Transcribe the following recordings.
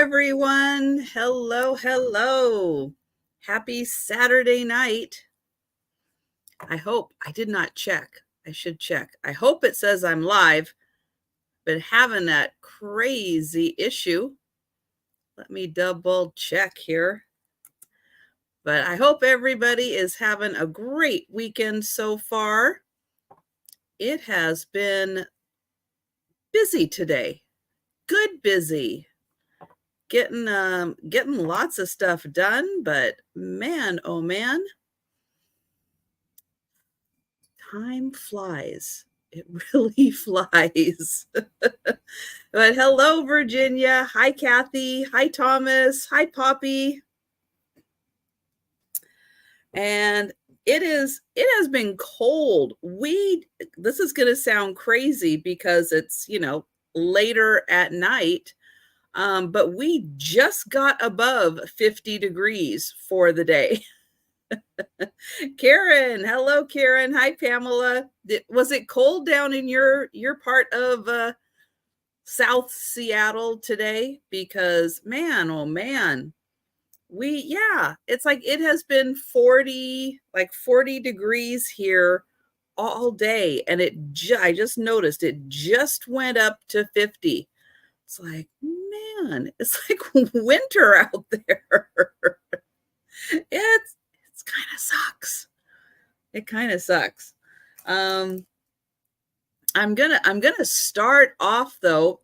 everyone. Hello. Happy Saturday night. I hope I did not check. I should check. I hope it says I'm live. Been having that crazy issue. Let me double check here. But I hope everybody is having a great weekend so far. It has been busy today. Good busy. Getting lots of stuff done, but man, oh man, time flies. It really flies. But hello, Virginia. Hi, Kathy. Hi, Thomas. Hi, Poppy. And it has been cold. This is going to sound crazy because it's, later at night. But we just got above 50 degrees for the day. Karen, hello, Karen. Hi, Pamela. Was it cold down in your part of South Seattle today? Because man, oh man, it's like it has been 40 degrees here all day, and I just noticed it just went up to 50. It's like, man, it's like winter out there. It's kind of sucks. It kind of sucks. I'm gonna start off though.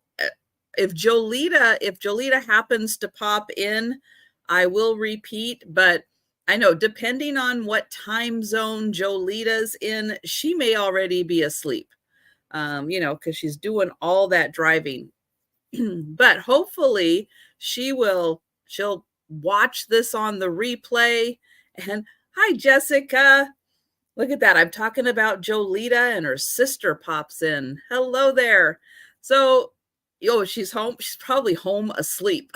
If Jolita happens to pop in, I will repeat, but I know depending on what time zone Jolita's in, she may already be asleep. Because she's doing all that driving. But hopefully she'll watch this on the replay. And hi, Jessica. Look at that. I'm talking about Jolita, and her sister pops in. Hello there. So, she's home. She's probably home asleep.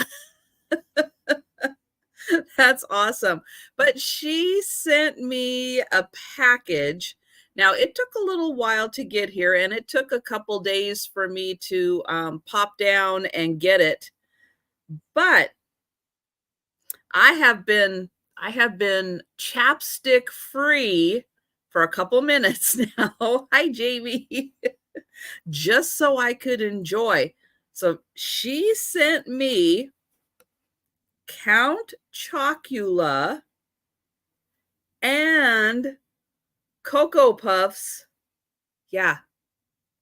That's awesome. But she sent me a package. Now, it took a little while to get here, and it took a couple days for me to pop down and get it. But I have been chapstick free for a couple minutes now. Hi, Jamie. Just so I could enjoy. So she sent me Count Chocula and Cocoa Puffs. Yeah.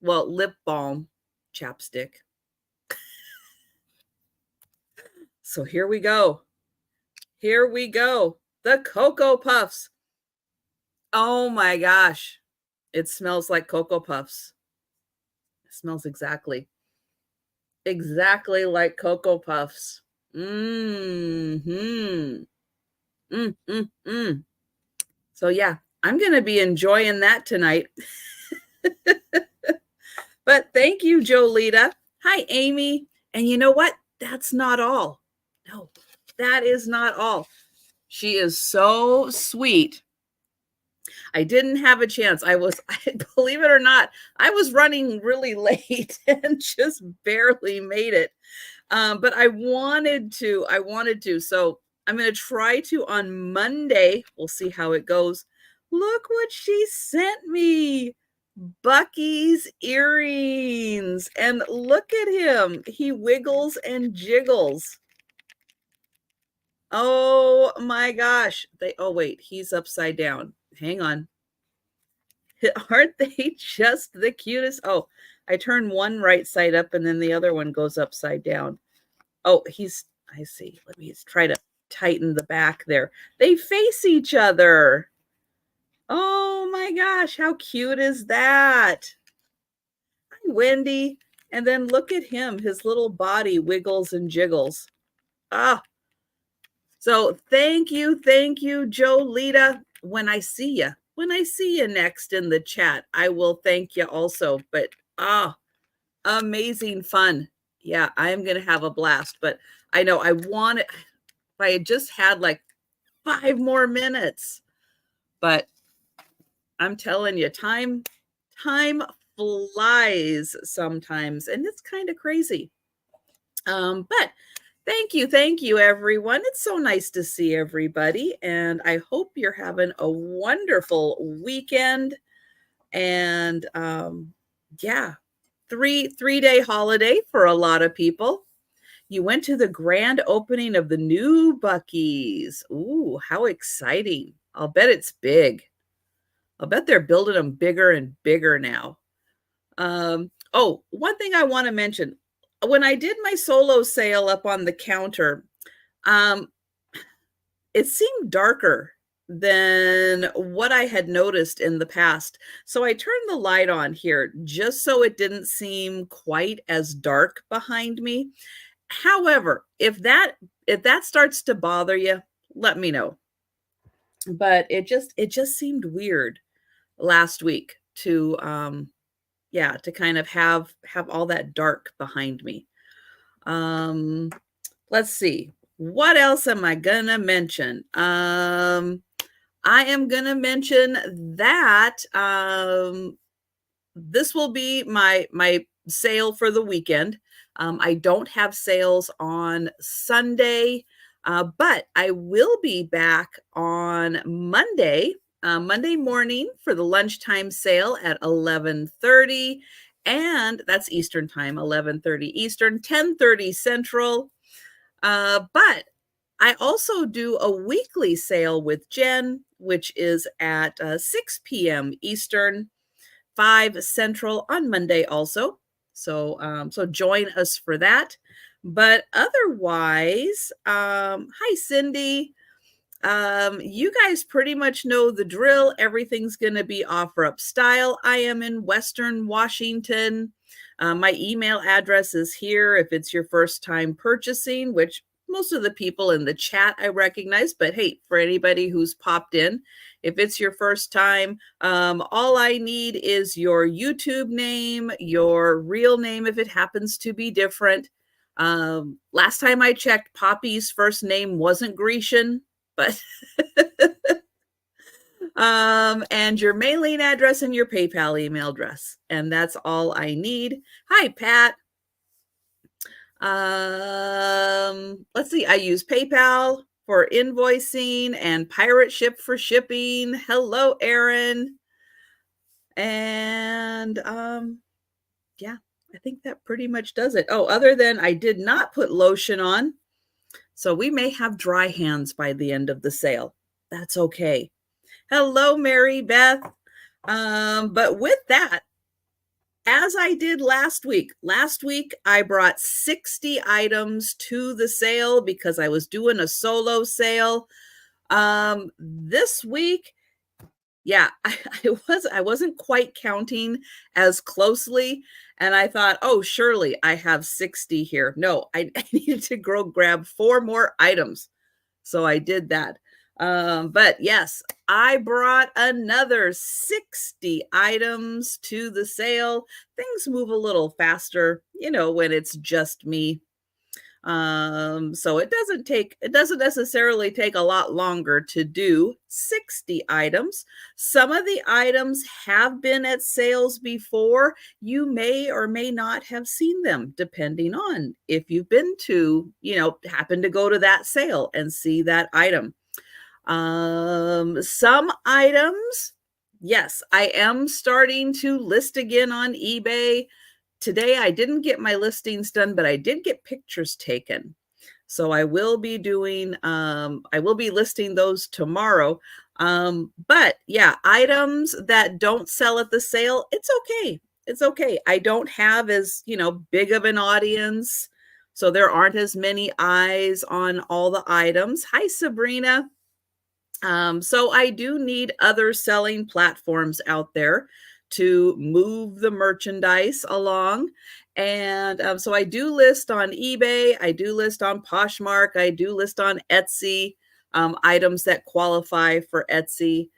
Well, lip balm chapstick. So here we go. The Cocoa Puffs. Oh my gosh. It smells like Cocoa Puffs. It smells exactly like Cocoa Puffs. So yeah, I'm going to be enjoying that tonight. But thank you, Jolita. Hi, Amy. And you know what? That's not all. No, that is not all. She is so sweet. I didn't have a chance. Believe it or not, I was running really late and just barely made it. But I wanted to. So I'm going to try to on Monday. We'll see how it goes. Look what she sent me. Bucky's earrings. And look at him. He wiggles and jiggles. Oh my gosh. Wait, he's upside down. Hang on. Aren't they just the cutest? Oh, I turn one right side up and then the other one goes upside down. Oh, I see. Let me try to tighten the back there. They face each other. Oh my gosh, how cute is that? Hi, Wendy. And then look at him. His little body wiggles and jiggles. Ah. So thank you, Jolita. When I see you next in the chat, I will thank you also. But amazing fun. Yeah, I am going to have a blast. But I know if I had just had like 5 more minutes. But I'm telling you, time flies sometimes, and it's kind of crazy. But Thank you, everyone. It's so nice to see everybody, and I hope you're having a wonderful weekend. And yeah, three-day holiday for a lot of people. You went to the grand opening of the new Buc-ee's. Ooh, how exciting. I'll bet it's big. I'll bet they're building them bigger and bigger now. Oh, one thing I want to mention. When I did my solo sale up on the counter, um, it seemed darker than what I had noticed in the past. So I turned the light on here just so it didn't seem quite as dark behind me. However, if that starts to bother you, let me know. But it just seemed weird last week to yeah, to kind of have all that dark behind me. Um let's see. What else am I gonna mention? I am gonna mention that this will be my sale for the weekend. I don't have sales on Sunday, but I will be back on Monday, Monday morning for the lunchtime sale at 11:30, and that's Eastern time, 11:30 Eastern, 10:30 Central. But I also do a weekly sale with Jen, which is at 6 p.m. Eastern, 5 Central on Monday also. So join us for that. But otherwise, hi Cindy. You guys pretty much know the drill. Everything's going to be offer up style. I am in Western Washington. My email address is here if it's your first time purchasing, which most of the people in the chat I recognize. But hey, for anybody who's popped in, if it's your first time, all I need is your YouTube name, your real name if it happens to be different. Last time I checked, Poppy's first name wasn't Grecian, but and your mailing address and your PayPal email address. And that's all I need. Hi, Pat. Let's see. I use PayPal for invoicing and Pirate Ship for shipping. Hello, Aaron. And yeah, I think that pretty much does it. Oh, other than I did not put lotion on. So we may have dry hands by the end of the sale. That's okay. Hello, Mary Beth. But with that, as I did last week I brought 60 items to the sale because I was doing a solo sale. This week, yeah, I wasn't quite counting as closely, and I thought, oh, surely I have 60 here. No, I needed to go grab 4 more items. So I did that. But yes, I brought another 60 items to the sale. Things move a little faster, when it's just me. So it doesn't necessarily take a lot longer to do 60 items. Some of the items have been at sales before. You may or may not have seen them, depending on if you've been to, happen to go to that sale and see that item. Some items, yes, I am starting to list again on eBay. Today I didn't get my listings done, but I did get pictures taken. So I will be listing those tomorrow. But yeah, items that don't sell at the sale, it's okay. It's okay. I don't have as, big of an audience. So there aren't as many eyes on all the items. Hi, Sabrina. So I do need other selling platforms out there to move the merchandise along. And so I do list on eBay, I do list on Poshmark, I do list on Etsy, items that qualify for Etsy.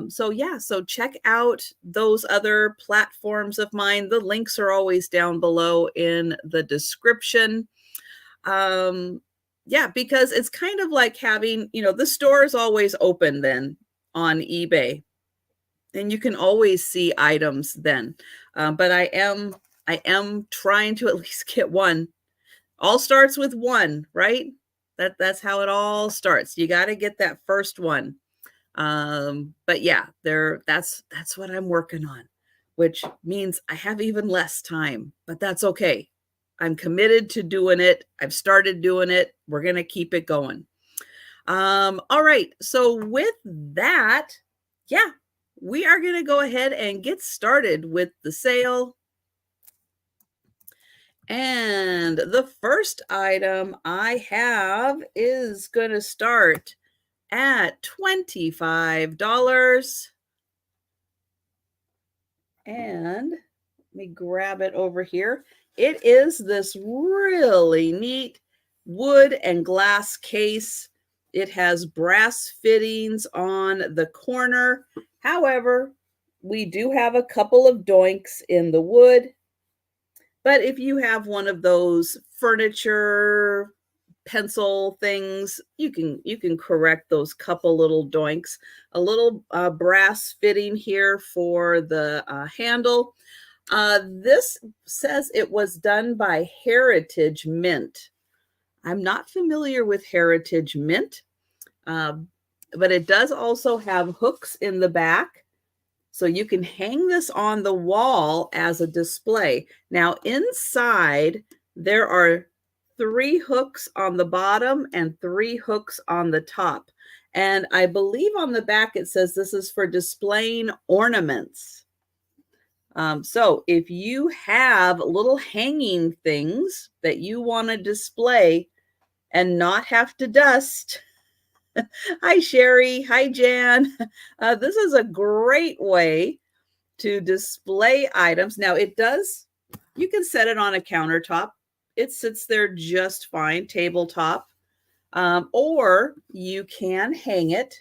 So yeah, so check out those other platforms of mine. The links are always down below in the description. Yeah, because it's kind of like having, the store is always open then on eBay, and you can always see items then. But I am trying to at least get one All starts with one, right? That's how it all starts. You got to get that first one. But yeah, that's what I'm working on, which means I have even less time, but that's okay. I'm committed to doing it. I've started doing it. We're going to keep it going. All right. So with that, yeah, we are going to go ahead and get started with the sale. And the first item I have is going to start at $25. And let me grab it over here. It is this really neat wood and glass case. It has brass fittings on the corner. However, we do have a couple of doinks in the wood. But if you have one of those furniture pencil things, you can correct those couple little doinks. A little brass fitting here for the handle. This says it was done by Heritage Mint. I'm not familiar with Heritage Mint, but it does also have hooks in the back. So you can hang this on the wall as a display. Now inside, there are 3 hooks on the bottom and 3 hooks on the top. And I believe on the back it says this is for displaying ornaments. So if you have little hanging things that you want to display and not have to dust, hi, Sherry. Hi, Jan. This is a great way to display items. Now, you can set it on a countertop. It sits there just fine, tabletop. Or you can hang it.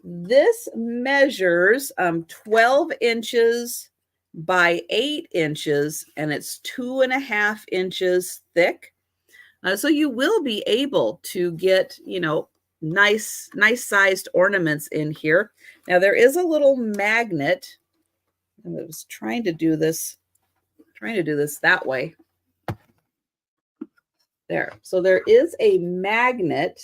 This measures 12 inches by 8 inches, and it's 2.5 inches thick. So you will be able to get, nice sized ornaments in here. Now there is a little magnet. I was trying to do this that way. There. So there is a magnet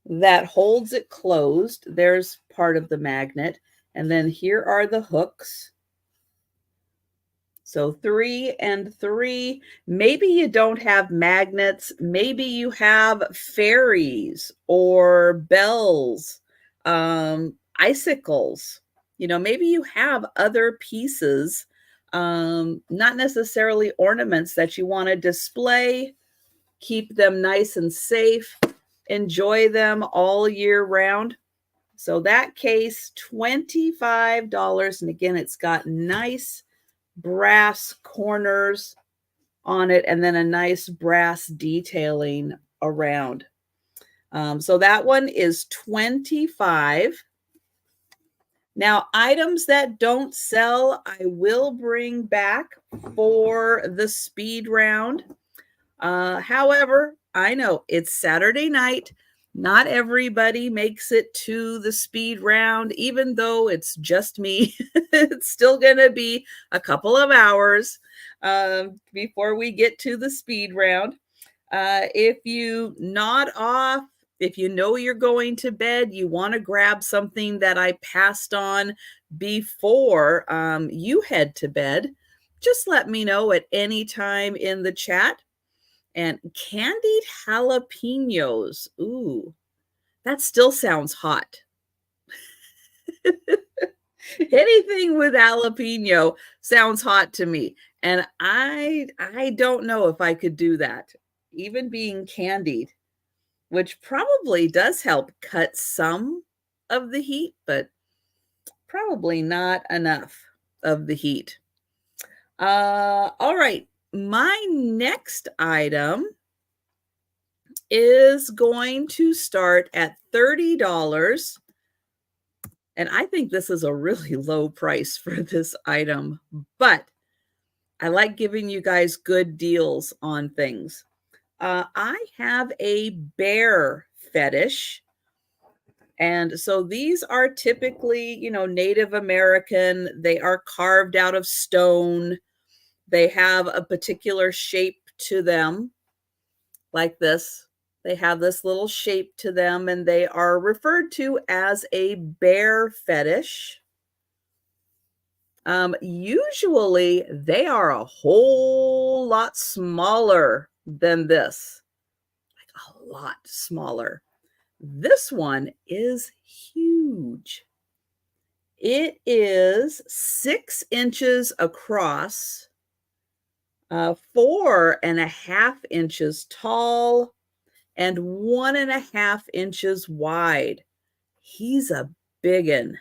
that holds it closed. There's part of the magnet. And then here are the hooks. So 3 and 3. Maybe you don't have magnets. Maybe you have fairies or bells, icicles. Maybe you have other pieces, not necessarily ornaments that you want to display, keep them nice and safe, enjoy them all year round. So that case, $25. And again, it's got nice brass corners on it and then a nice brass detailing around. So that one is $25. Now, items that don't sell, I will bring back for the speed round. However, I know it's Saturday night. Not everybody makes it to the speed round, even though it's just me. It's still going to be a couple of hours before we get to the speed round. If you nod off, if you know you're going to bed, you want to grab something that I passed on before you head to bed, just let me know at any time in the chat. And candied jalapenos. Ooh, that still sounds hot. Anything with jalapeno sounds hot to me. And I don't know if I could do that, even being candied, which probably does help cut some of the heat, but probably not enough of the heat. All right. My next item is going to start at $30. And I think this is a really low price for this item, but I like giving you guys good deals on things. I have a bear fetish. And so these are typically, Native American. They are carved out of stone. They have a particular shape to them. like this. They have this little shape to them, and they are referred to as a bear fetish. Usually they are a whole lot smaller than this, like a lot smaller. This one is huge. It is 6 inches across, 4.5 inches tall, and 1.5 inches wide. He's a biggin'.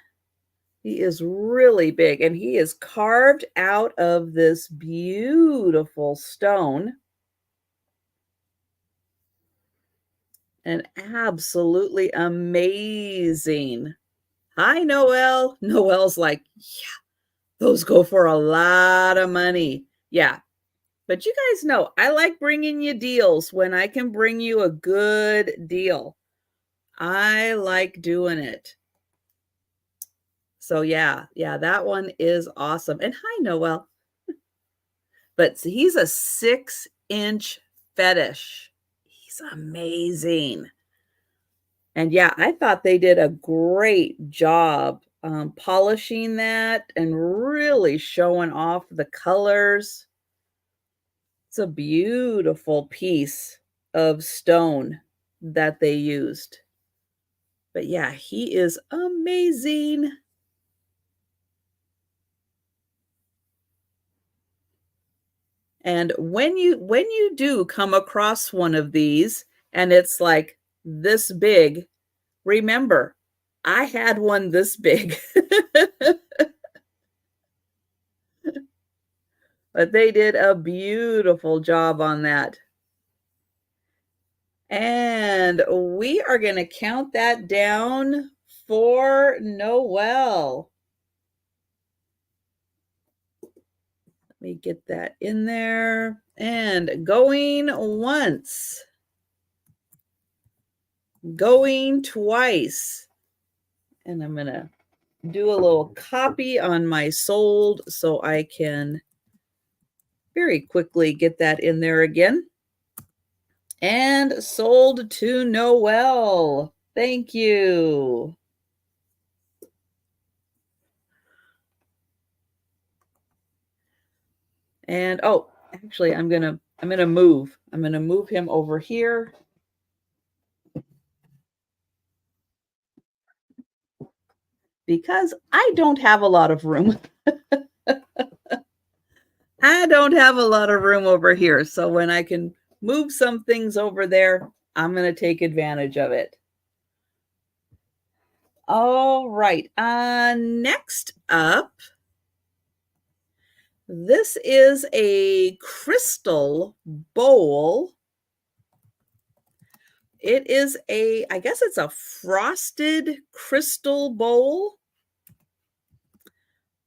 He is really big, and he is carved out of this beautiful stone. And absolutely amazing. Hi, Noelle. Noelle's like, yeah, those go for a lot of money. Yeah, but you guys know, I like bringing you deals when I can bring you a good deal. I like doing it. So yeah, that one is awesome. And hi, Noelle. But he's a 6-inch fetish. He's amazing. And yeah, I thought they did a great job polishing that and really showing off the colors. It's a beautiful piece of stone that they used. But yeah, he is amazing. And when you do come across one of these and it's like this big, remember, I had one this big. But they did a beautiful job on that. And we are going to count that down for Noel. Let me get that in there. And going once. Going twice. And I'm going to do a little copy on my sold so I can very quickly get that in there again. And sold to Noel. Thank you. And oh, actually I'm going to move him over here. Because I don't have a lot of room. I don't have a lot of room over here. So when I can move some things over there, I'm going to take advantage of it. All right. Next up, this is a crystal bowl. It is I guess it's a frosted crystal bowl.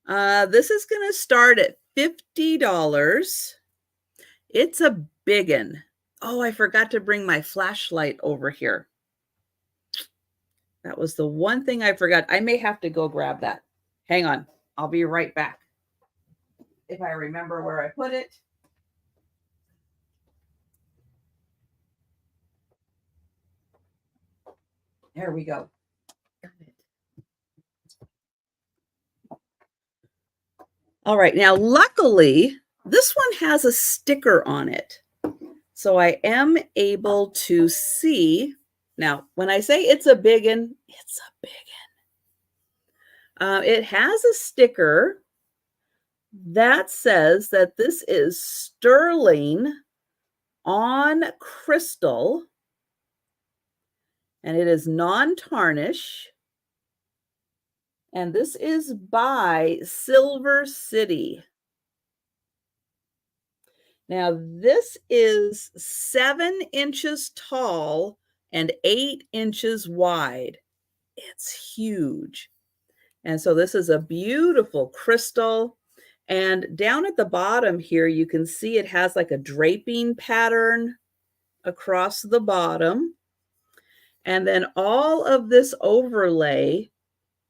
This is going to start at $50. It's a biggin'. Oh, I forgot to bring my flashlight over here. That was the one thing I forgot. I may have to go grab that. Hang on. I'll be right back. If I remember where I put it. There we go. Got it. All right. Now, luckily, this one has a sticker on it. So I am able to see. Now, when I say it's a biggin', it's a biggin'. It has a sticker that says that this is sterling on crystal, and it is non-tarnish. And this is by Silver City. Now, this is 7 inches tall and 8 inches wide. It's huge. And so this is a beautiful crystal. And down at the bottom here, you can see it has like a draping pattern across the bottom. And then all of this overlay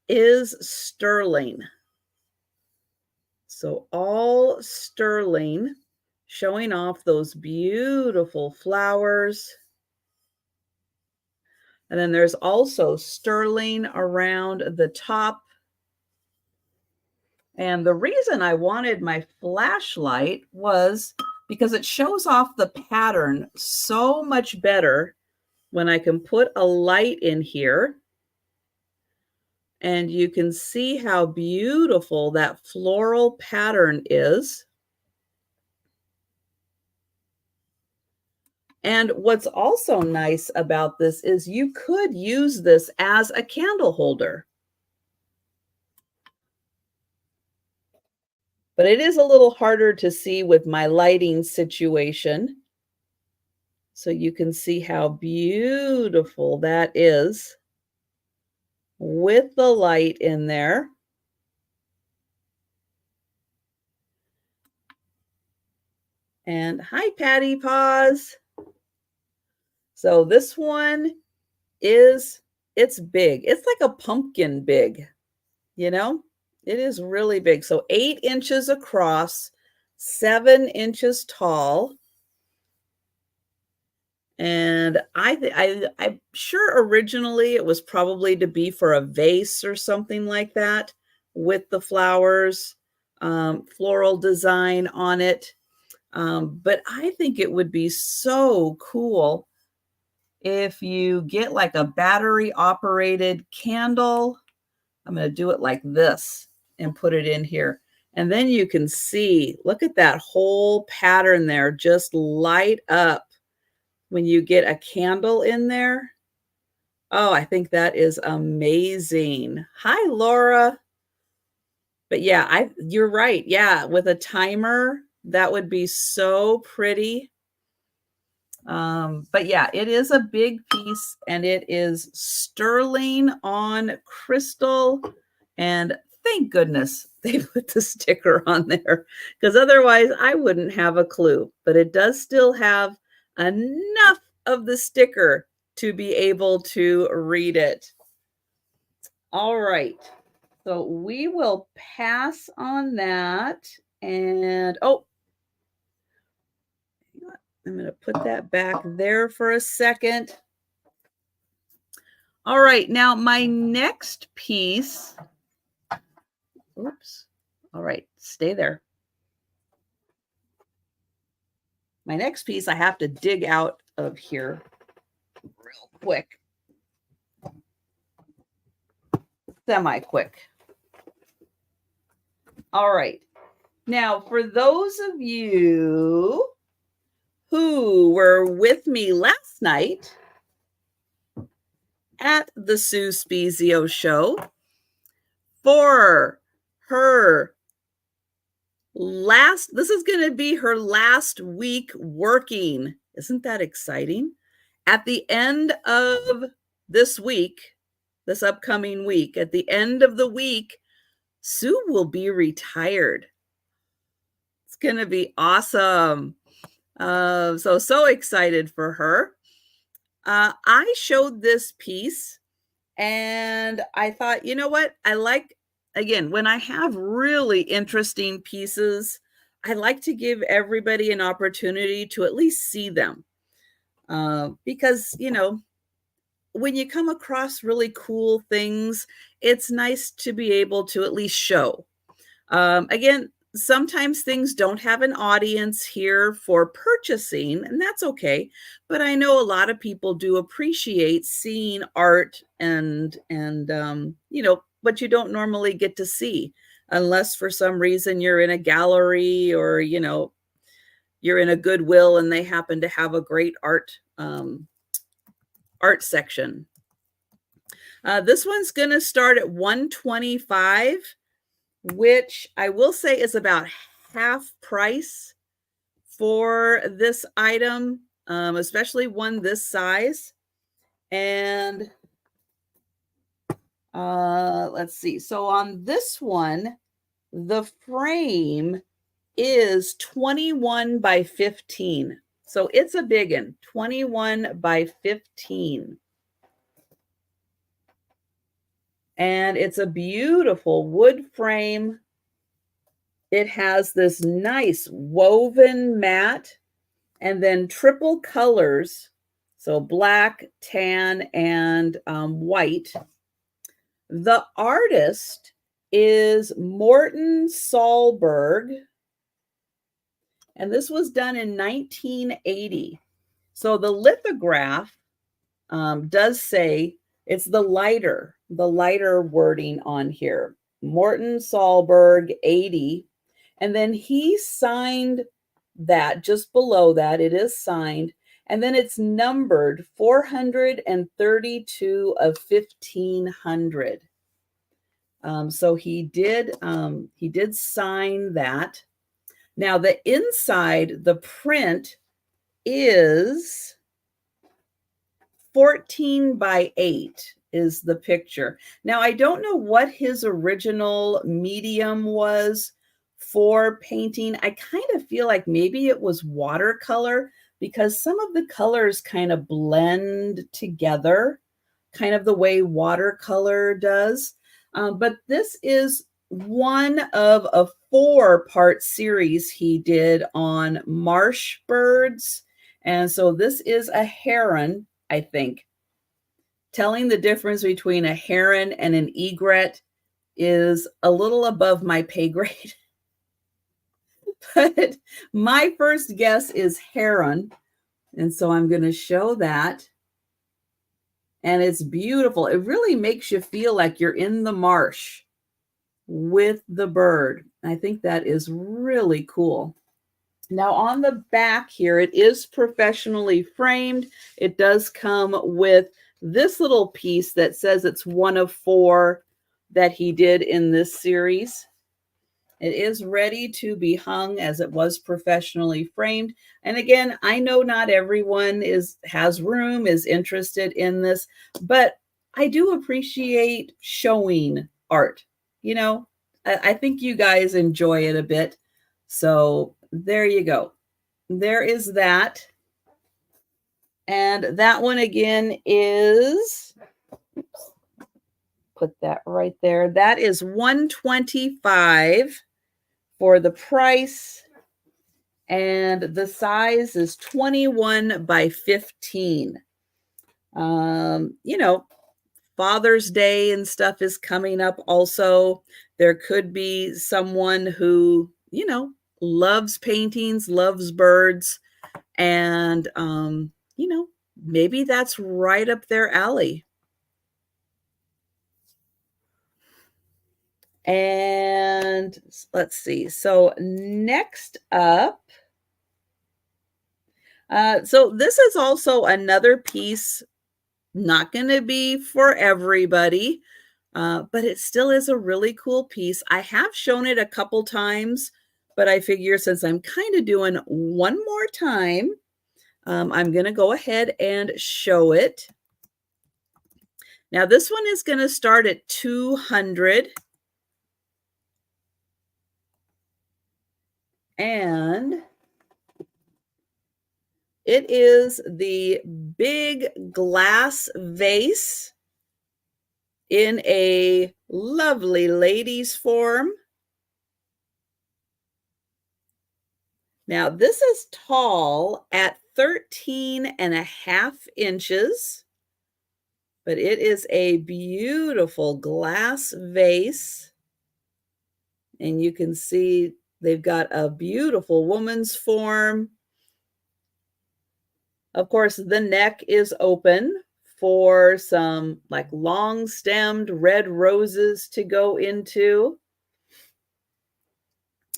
is sterling. So all sterling, showing off those beautiful flowers. And then there's also sterling around the top. And the reason I wanted my flashlight was because it shows off the pattern so much better when I can put a light in here. And you can see how beautiful that floral pattern is. And what's also nice about this is you could use this as a candle holder. But it is a little harder to see with my lighting situation. So you can see how beautiful that is with the light in there. And hi, Patty Paws. So this one it's big. It's like a pumpkin big, you know? It is really big. So 8 inches across, 7 inches tall. And I'm sure originally it was probably to be for a vase or something like that with the flowers, floral design on it. But I think it would be so cool if you get like a battery operated candle. I'm going to do it like this and put it in here. And then you can see, look at that whole pattern there, just light up when you get a candle in there. Oh, I think that is amazing. Hi, Laura. But yeah, you're right. Yeah, with a timer, that would be so pretty. But yeah, it is a big piece and it is sterling on crystal. And thank goodness they put the sticker on there because otherwise I wouldn't have a clue. But it does still have enough of the sticker to be able to read it. All right. So we will pass on that. And oh, I'm going to put that back there for a second. All right, now my next piece, oops, all right, stay there. My next piece I have to dig out of here real quick, semi-quick. All right, now for those of you who were with me last night at the Sue Spezio show for her this is going to be her last week working. Isn't that exciting? At the end of this week, this upcoming week, at the end of the week, Sue will be retired. It's going to be awesome. So excited for her. I showed this piece and I thought, you know what? Again, when I have really interesting pieces, I like to give everybody an opportunity to at least see them. Because, you know, when you come across really cool things, it's nice to be able to at least show. Again, sometimes things don't have an audience here for purchasing, and that's okay. But I know a lot of people do appreciate seeing art and you know, what you don't normally get to see unless for some reason you're in a gallery or, you know, you're in a Goodwill and they happen to have a great art section. This one's going to start at $125, which I will say is about half price for this item, especially one this size. And let's see. So on this one, the frame is 21 by 15. So it's a big one, 21 by 15. And it's a beautiful wood frame. It has this nice woven mat and then triple colors. So black, tan, and white. The artist is Morton Sahlberg, and this was done in 1980. So the lithograph does say it's the lighter wording on here. Morton Sahlberg, 80. And then he signed that just below that. It is signed. And then it's numbered 432 of 1500. So he did sign that. Now the inside, the print is 14 by 8 is the picture. Now, I don't know what his original medium was for painting. I kind of feel like maybe it was watercolor because some of the colors kind of blend together, kind of the way watercolor does. But this is one of a 4-part series he did on marsh birds. And so this is a heron, I think. Telling the difference between a heron and an egret is a little above my pay grade. But my first guess is heron. And so I'm going to show that. And it's beautiful. It really makes you feel like you're in the marsh with the bird. I think that is really cool. Now on the back here, it is professionally framed. It does come with this little piece that says it's one of 4 that he did in this series. It is ready to be hung as it was professionally framed. And again, I know not everyone has room, is interested in this, but I do appreciate showing art. You know, I think you guys enjoy it a bit. So there you go. There is that. And that one again is, oops, put that right there. That is $125 for the price. And the size is 21 by 15. You know, Father's Day and stuff is coming up also. There could be someone who, you know, loves paintings, loves birds, and, you know, maybe that's right up their alley. And let's see. So next up, so this is also another piece, not going to be for everybody, but it still is a really cool piece. I have shown it a couple times, but I figure since I'm kind of doing one more time, I'm going to go ahead and show it. Now this one is going to start at 200. And it is the big glass vase in a lovely lady's form. Now, this is tall at 13.5 inches, but it is a beautiful glass vase. And you can see they've got a beautiful woman's form. Of course, the neck is open for some like long stemmed red roses to go into.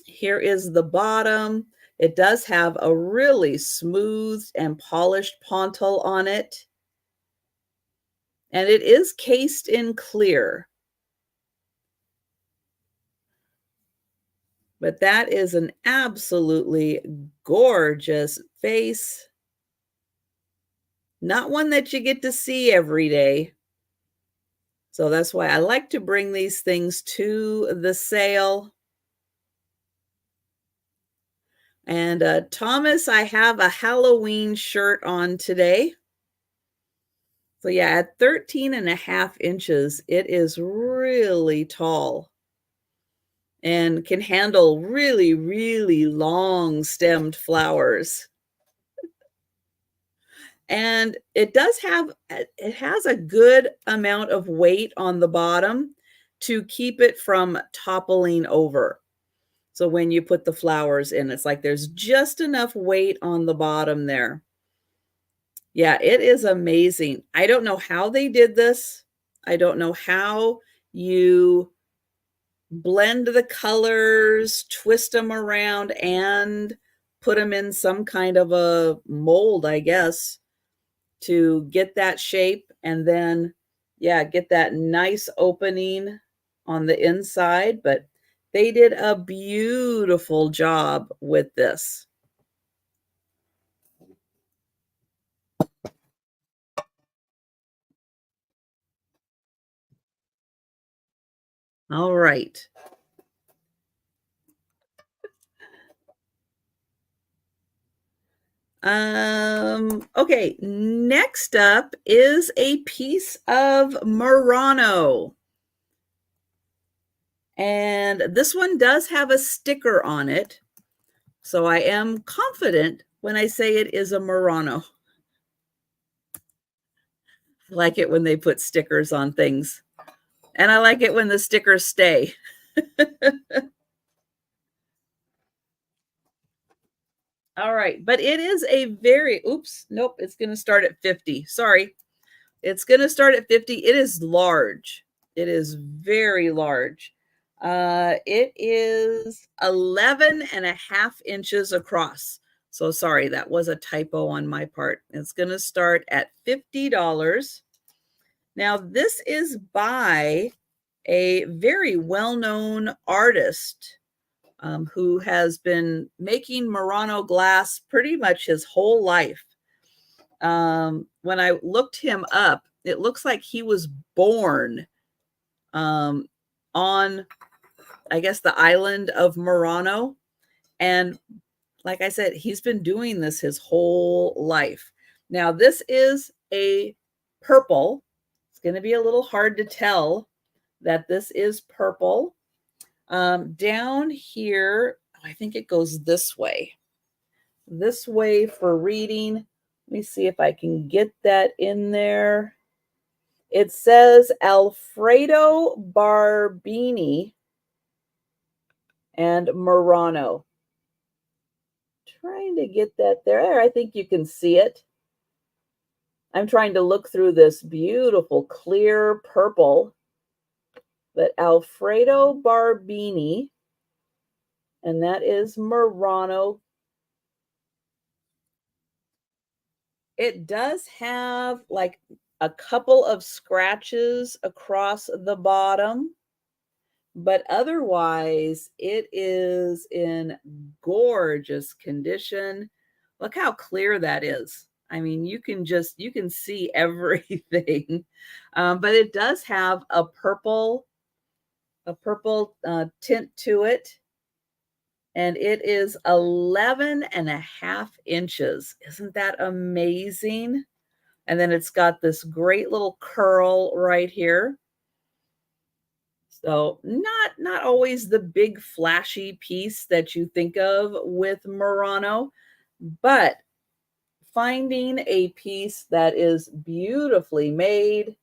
Here is the bottom. It does have a really smooth and polished pontil on it. And it is cased in clear. But that is an absolutely gorgeous vase. Not one that you get to see every day. So that's why I like to bring these things to the sale. And Thomas, I have a Halloween shirt on today. So yeah, at 13.5 inches, it is really tall. and can handle really, really long stemmed flowers. And it does have it has a good amount of weight on the bottom to keep it from toppling over. So when you put the flowers in, it's like there's just enough weight on the bottom there. Yeah, it is amazing. I don't know how they did this. I don't know how you blend the colors, twist them around, and put them in some kind of a mold, I guess, to get that shape and then, yeah, get that nice opening on the inside. But they did a beautiful job with this. All right. Okay, next up is a piece of Murano. And this one does have a sticker on it. So I am confident when I say it is a Murano. I like it when they put stickers on things. And I like it when the stickers stay. All right, but it is a very, oops, nope, it's going to start at 50. Sorry. It's going to start at 50. It is large. It is very large. It is 11 and a half inches across. So sorry, that was a typo on my part. It's going to start at $50. Now, this is by a very well-known artist who has been making Murano glass pretty much his whole life. When I looked him up, it looks like he was born on, I guess, the island of Murano. And like I said, he's been doing this his whole life. Now, this is a purple. It's going to be a little hard to tell that this is purple. Down here, I think it goes this way. This way for reading. Let me see if I can get that in there. It says Alfredo Barbini and Murano. Trying to get that there. I think you can see it. I'm trying to look through this beautiful clear purple. But Alfredo Barbini, and that is Murano. It does have like a couple of scratches across the bottom, but otherwise it is in gorgeous condition. Look how clear that is. I mean, you can see everything. But it does have a purple tint to it. And it is 11 and a half inches. Isn't that amazing? And then it's got this great little curl right here. So not always the big flashy piece that you think of with Murano, but finding a piece that is beautifully made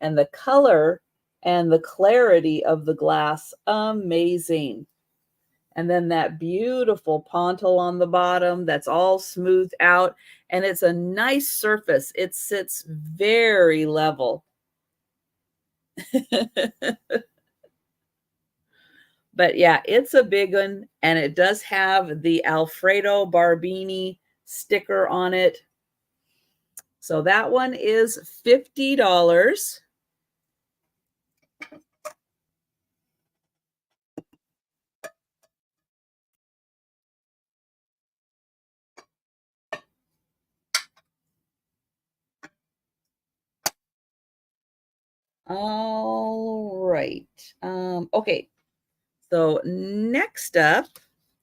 and the color and the clarity of the glass, amazing. And then that beautiful pontil on the bottom that's all smoothed out. And it's a nice surface. It sits very level. But yeah, it's a big one. And it does have the Alfredo Barbini sticker on it. So that one is $50. All right. Okay. So next up,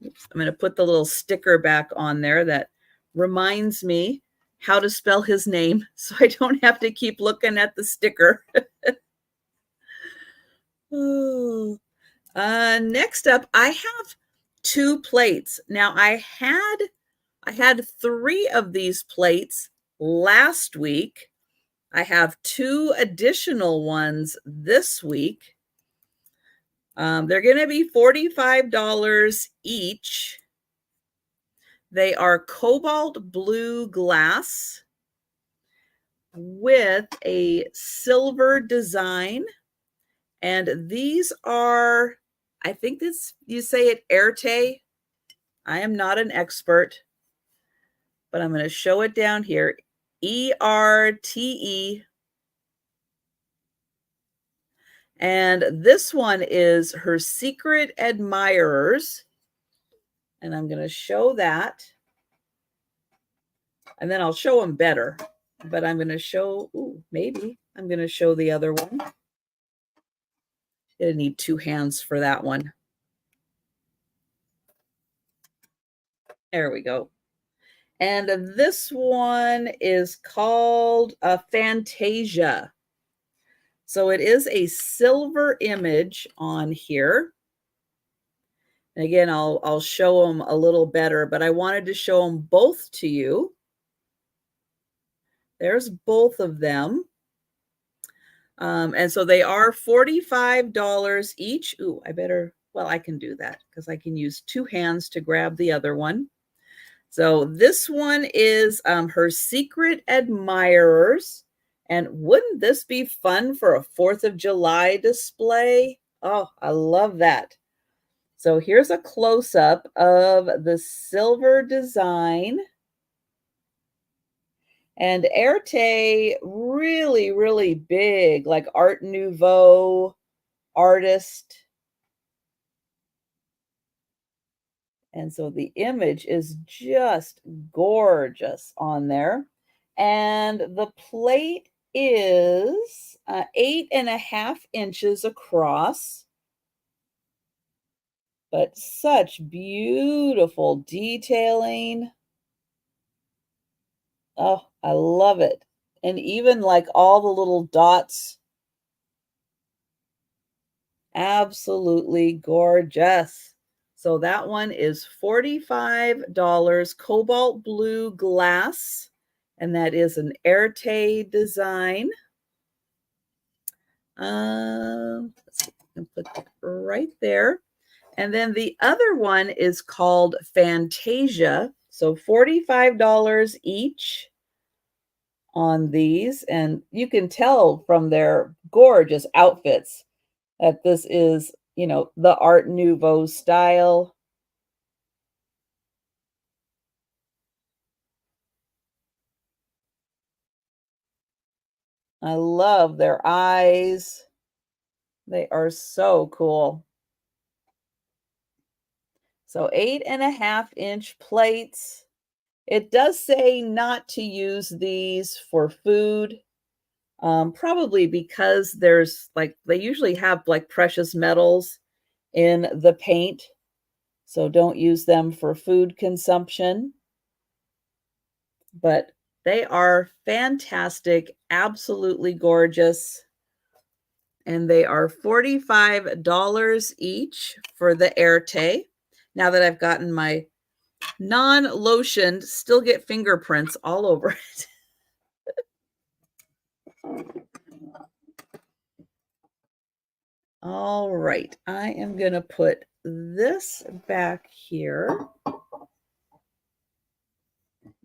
oops, I'm going to put the little sticker back on there that reminds me how to spell his name so I don't have to keep looking at the sticker. Oh, Next up, I have 2 plates. Now I had 3 of these plates last week. I have 2 additional ones this week. They're going to be $45 each. They are cobalt blue glass with a silver design. And these are, I think this, you say it Erte. I am not an expert, but I'm going to show it down here. ERTE. And this one is her secret admirers. And I'm going to show that. And then I'll show them better. But I'm going to show, maybe I'm going to show the other one. Gonna need 2 hands for that one. There we go. And this one is called Fantasia. So it is a silver image on here. And again, I'll show them a little better, but I wanted to show them both to you. There's both of them. And so they are $45 each. Ooh, I can do that because I can use 2 hands to grab the other one. So this one is her secret admirers. And wouldn't this be fun for a 4th of July display? Oh, I love that. So here's a close-up of the silver design. And Erte, really, really big, like Art Nouveau artist. And so the image is just gorgeous on there. And the plate is 8.5 inches across. But such beautiful detailing. Oh, I love it. And even like all the little dots. Absolutely gorgeous. So that one is $45, cobalt blue glass, and that is an Erte design. Let's see, I can put it right there. And then the other one is called Fantasia. So $45 each on these. And you can tell from their gorgeous outfits that this is, the Art Nouveau style. I love their eyes. They are so cool. So 8.5 inch plates. It does say not to use these for food. Probably because there's they usually have like precious metals in the paint. So don't use them for food consumption. But they are fantastic, absolutely gorgeous. And they are $45 each for the Erte. Now that I've gotten my non-lotioned, still get fingerprints all over it. All right, I am going to put this back here.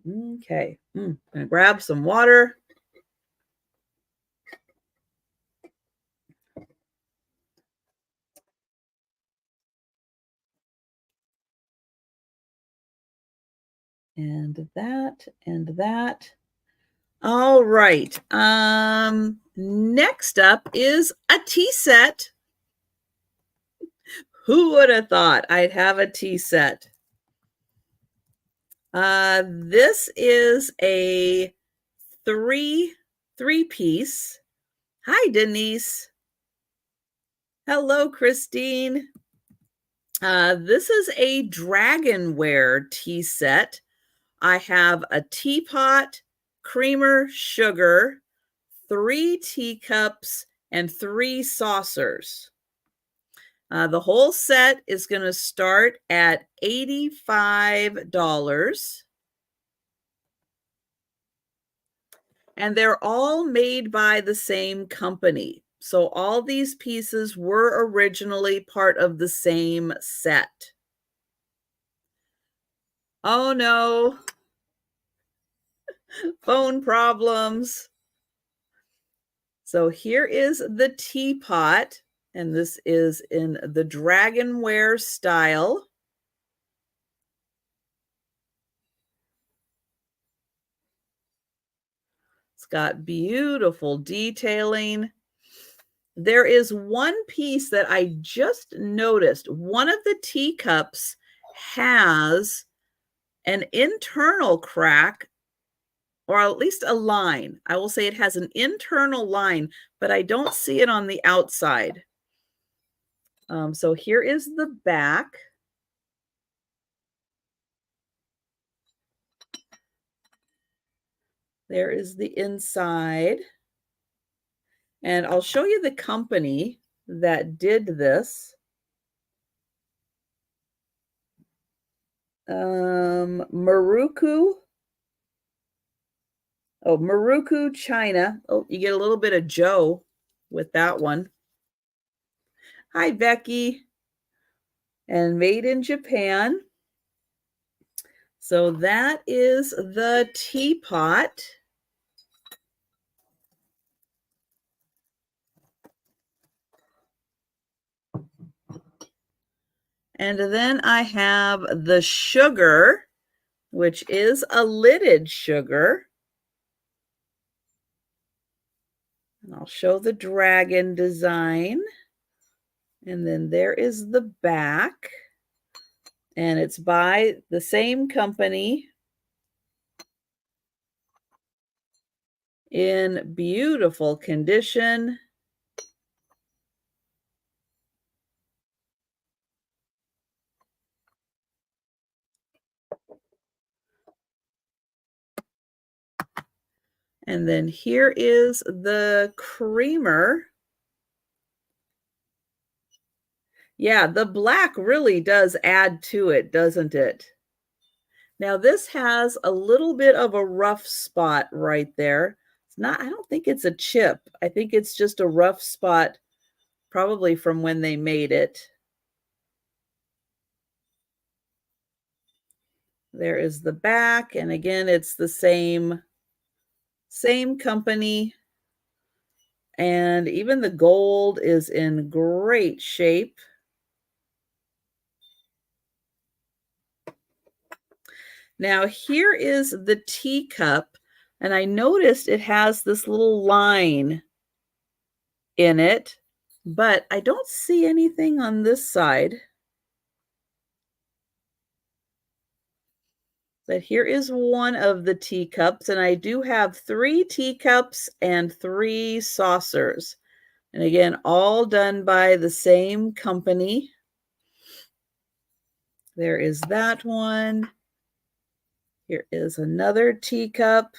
Okay, I'm going to grab some water. And that, and that. All right. Next up is a tea set. Who would have thought I'd have a tea set? This is a three-piece. Hi, Denise. Hello, Christine. This is a dragonware tea set. I have a teapot, creamer, sugar, 3 teacups, and 3 saucers. The whole set is going to start at $85. And they're all made by the same company. So all these pieces were originally part of the same set. Oh no. Phone problems. So here is the teapot, and this is in the dragonware style. It's got beautiful detailing. There is one piece that I just noticed. One of the teacups has an internal crack, or at least a line. I will say it has an internal line, but I don't see it on the outside. So here is the back. There is the inside. And I'll show you the company that did this. Maruku. Oh, Maruku, China. Oh, you get a little bit of Joe with that one. Hi, Becky. And made in Japan. So that is the teapot. And then I have the sugar, which is a lidded sugar. And I'll show the dragon design. And then there is the back. And it's by the same company in beautiful condition. And then here is the creamer. Yeah, the black really does add to it, doesn't it? Now this has a little bit of a rough spot right there. It's not, I don't think it's a chip. I think it's just a rough spot, probably from when they made it. There is the back, and again, it's the same company. And even the gold is in great shape. Now here is the teacup, and I noticed it has this little line in it, but I don't see anything on this side. But here is one of the teacups, and I do have 3 teacups and 3 saucers. And again, all done by the same company. There is that one. Here is another teacup.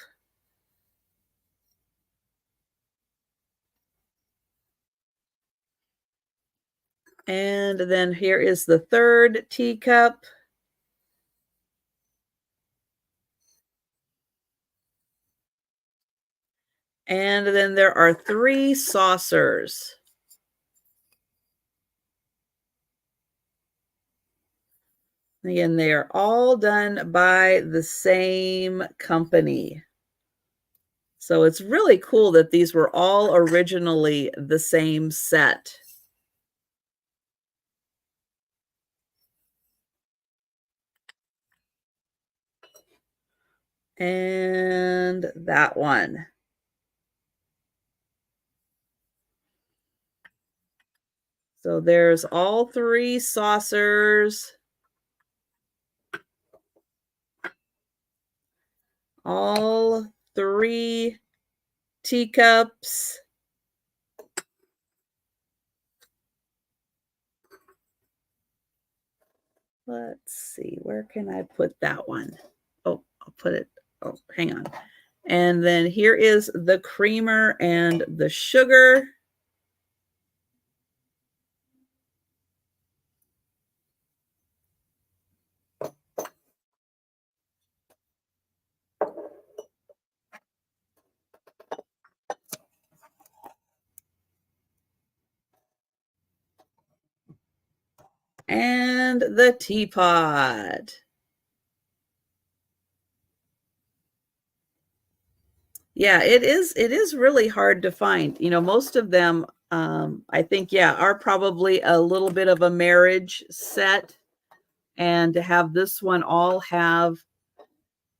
And then here is the third teacup. And then there are 3 saucers. Again, they are all done by the same company. So it's really cool that these were all originally the same set. And that one. So there's all 3 saucers. All 3 teacups. Let's see, where can I put that one? Oh, I'll put it, oh, hang on. And then here is the creamer and the sugar. And the teapot. Yeah, it is really hard to find. You know, most of them, I think, yeah, are probably a little bit of a marriage set. And to have this one all have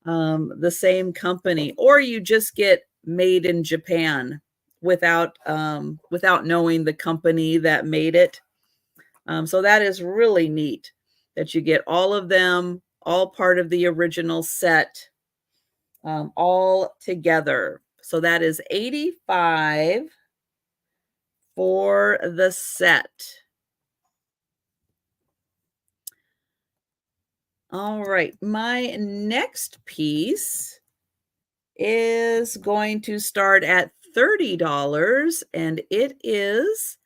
the same company, or you just get made in Japan without knowing the company that made it. So that is really neat that you get all of them, all part of the original set, all together. So that is 85 for the set. All right, my next piece is going to start at $30, and it is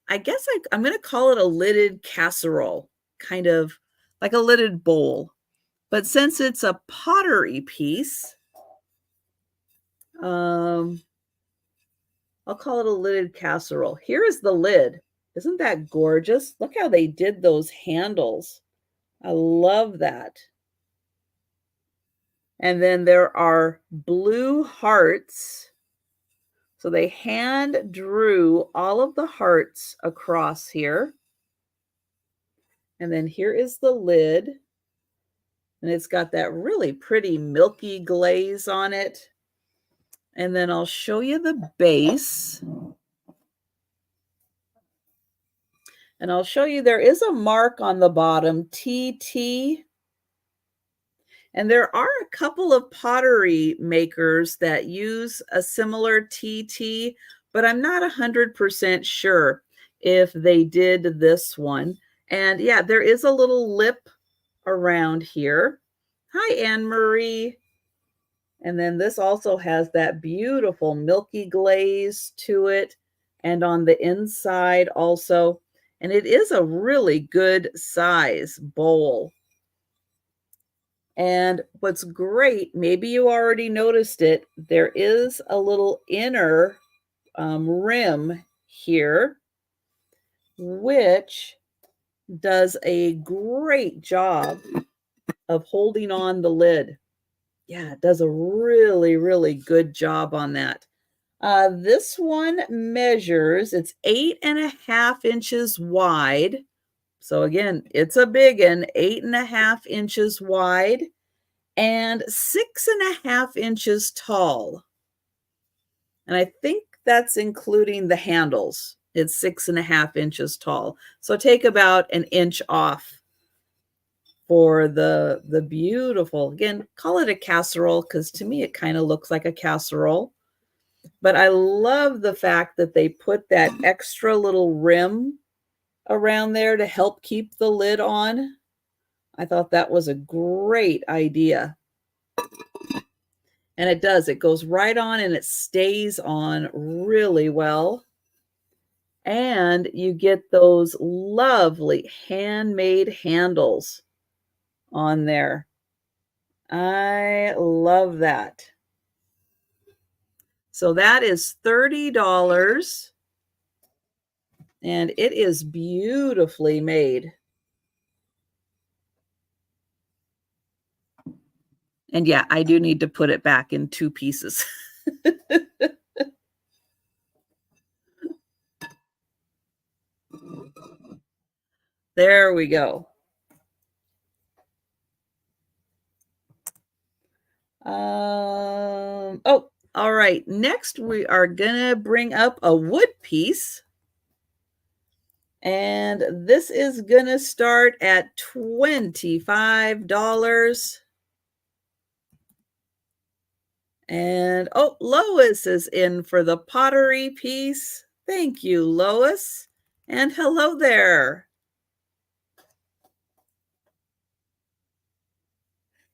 I guess I'm going to call it a lidded casserole, kind of like a lidded bowl. But since it's a pottery piece, um, I'll call it a lidded casserole. Here is the lid. Isn't that gorgeous? Look how they did those handles. I love that. And then there are blue hearts. So they hand drew all of the hearts across here. And then here is the lid. And it's got that really pretty milky glaze on it. And then I'll show you the base. And I'll show you there is a mark on the bottom, TT. And there are a couple of pottery makers that use a similar TT, but I'm not 100% sure if they did this one. And yeah, there is a little lip around here. Hi, Anne Marie. And then this also has that beautiful milky glaze to it, and on the inside also. And it is a really good size bowl. And what's great, maybe you already noticed it, there is a little inner rim here, which does a great job of holding on the lid. Yeah, it does a really, really good job on that. This one measures, it's 8.5 inches wide. So again, it's a big one, 8.5 inches wide and 6.5 inches tall. And I think that's including the handles. It's 6.5 inches tall. So take about an inch off for the beautiful, again, call it a casserole because to me it kind of looks like a casserole. But I love the fact that they put that extra little rim around there to help keep the lid on. I thought that was a great idea. And it does. It goes right on and it stays on really well. And you get those lovely handmade handles on there. I love that. So that is $30. And it is beautifully made. And yeah, I do need to put it back in 2 pieces. There we go. Oh, all right. Next, we are gonna bring up a wood piece. And this is gonna start at $25. And oh, Lois is in for the pottery piece. Thank you, Lois. And hello there.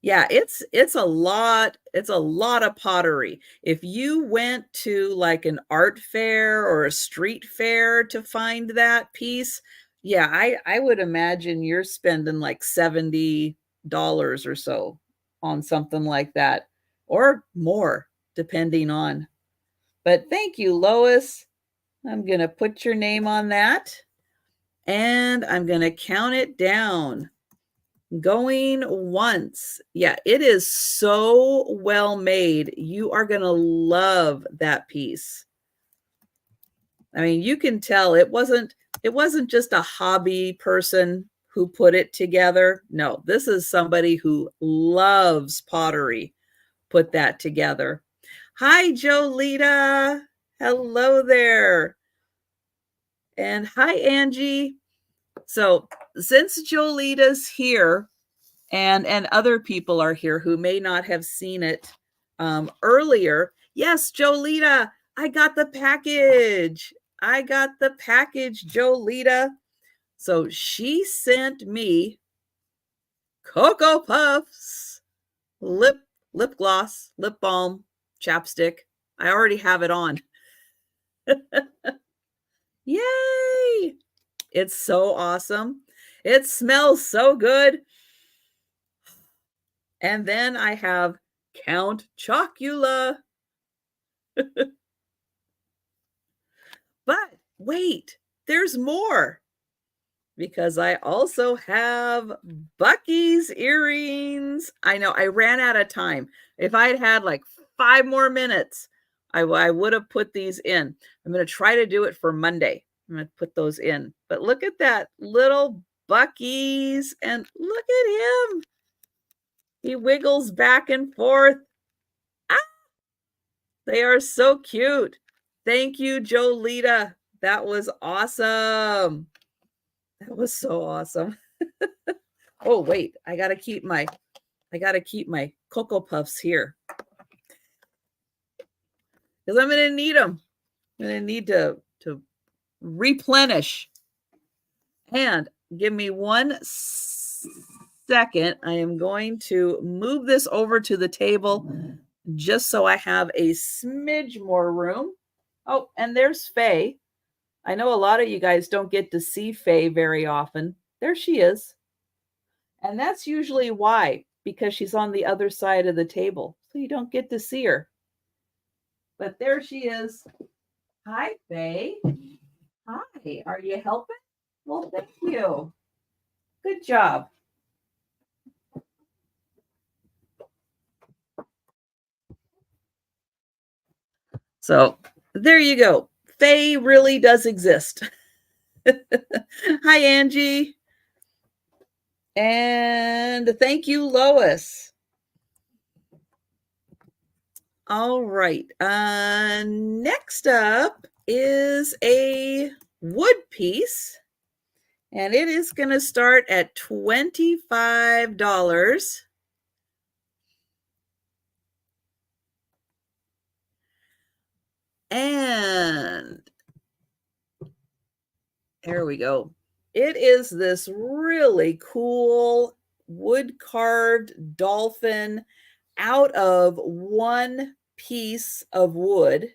Yeah, it's a lot of pottery. If you went to like an art fair or a street fair to find that piece, yeah, I would imagine you're spending like $70 or so on something like that, or more, depending on. But thank you, Lois. I'm gonna put your name on that. And I'm going to count it down. Going once. Yeah, it is so well made. You are going to love that piece. I mean, you can tell it wasn't just a hobby person who put it together. No, this is somebody who loves pottery put that together. Hi, Jolita. Hello there. And hi, Angie. So since Jolita's here and other people are here who may not have seen it earlier, yes, Jolita, I got the package. I got the package, Jolita. So she sent me Cocoa Puffs, lip gloss, lip balm, chapstick. I already have it on. Yay! It's so awesome. It smells so good. And then I have Count Chocula. But wait, there's more. Because I also have Bucky's earrings. I know I ran out of time. If I had had like 5 more minutes, I would have put these in. I'm going to try to do it for Monday. I'm going to put those in. But look at that little Bucky's, and look at him. He wiggles back and forth. Ah, they are so cute. Thank you, Jolita. That was awesome. That was so awesome. Oh, wait, I got to keep my Cocoa Puffs here. Because I'm going to need them. I'm going to need to replenish. And give me 1 second. I am going to move this over to the table just so I have a smidge more room. Oh, and there's Faye. I know a lot of you guys don't get to see Faye very often. There she is. And that's usually why, because she's on the other side of the table. So you don't get to see her. But there she is. Hi, Faye. Hi, are you helping? Well, thank you. Good job. So there you go. Faye really does exist. Hi, Angie. And thank you, Lois. All right. Next up is a wood piece. And it is going to start at $25. And there we go. It is this really cool wood carved dolphin out of one piece of wood.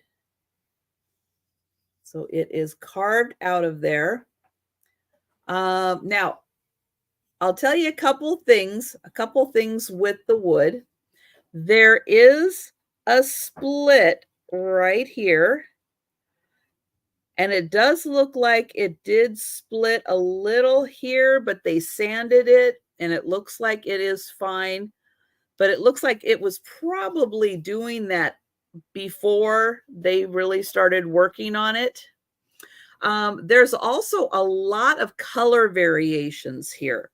So it is carved out of there. Now, I'll tell you a couple things with the wood. There is a split right here. And it does look like it did split a little here, but they sanded it and it looks like it is fine. But it looks like it was probably doing that before they really started working on it. There's also a lot of color variations here.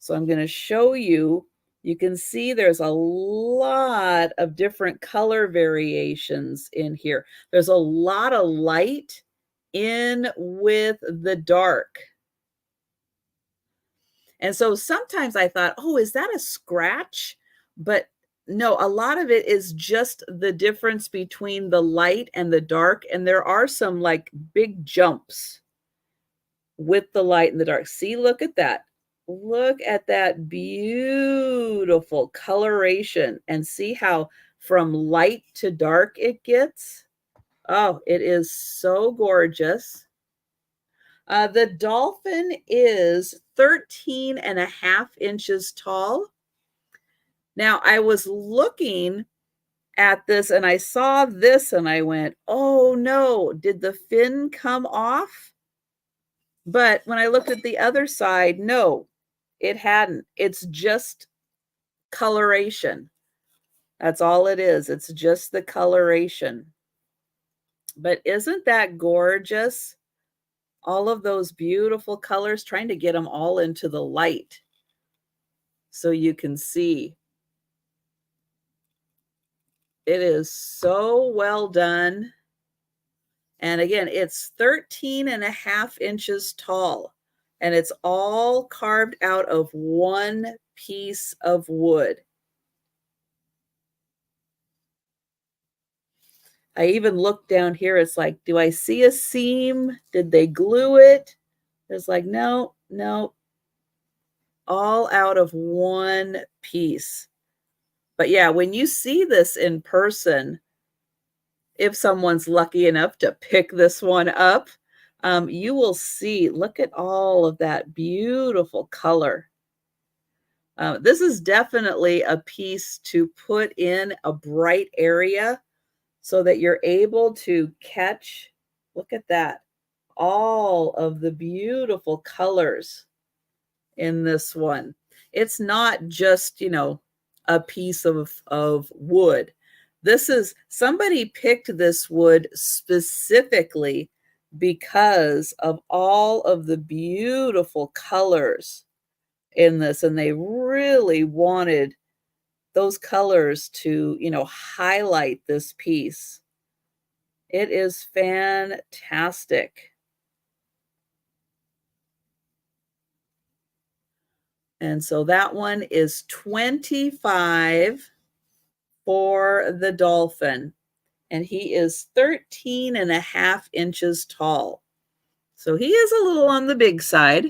So I'm going to show you. You can see there's a lot of different color variations in here. There's a lot of light in with the dark. And so sometimes I thought, oh, is that a scratch? But no, a lot of it is just the difference between the light and the dark. And there are some like big jumps with the light and the dark. See, look at that. Look at that beautiful coloration and see how from light to dark it gets. Oh, it is so gorgeous. The dolphin is 13.5 inches tall. Now, I was looking at this and I saw this and I went, oh no, did the fin come off? But when I looked at the other side, no, it hadn't. It's just coloration. That's all it is. It's just the coloration. But isn't that gorgeous? All of those beautiful colors, trying to get them all into the light so you can see. It is so well done. And again, it's 13.5 inches tall, and it's all carved out of one piece of wood. I even looked down here. It's like, do I see a seam? Did they glue it? It's like, no, no, all out of one piece. But yeah, when you see this in person, if someone's lucky enough to pick this one up, you will see, look at all of that beautiful color. This is definitely a piece to put in a bright area so that you're able to catch, look at that, all of the beautiful colors in this one. It's not just, a piece of wood. This is, somebody picked this wood specifically because of all of the beautiful colors in this, and they really wanted those colors to, highlight this piece. It is fantastic. And so that one is 25 for the dolphin. And he is 13.5 inches tall. So he is a little on the big side.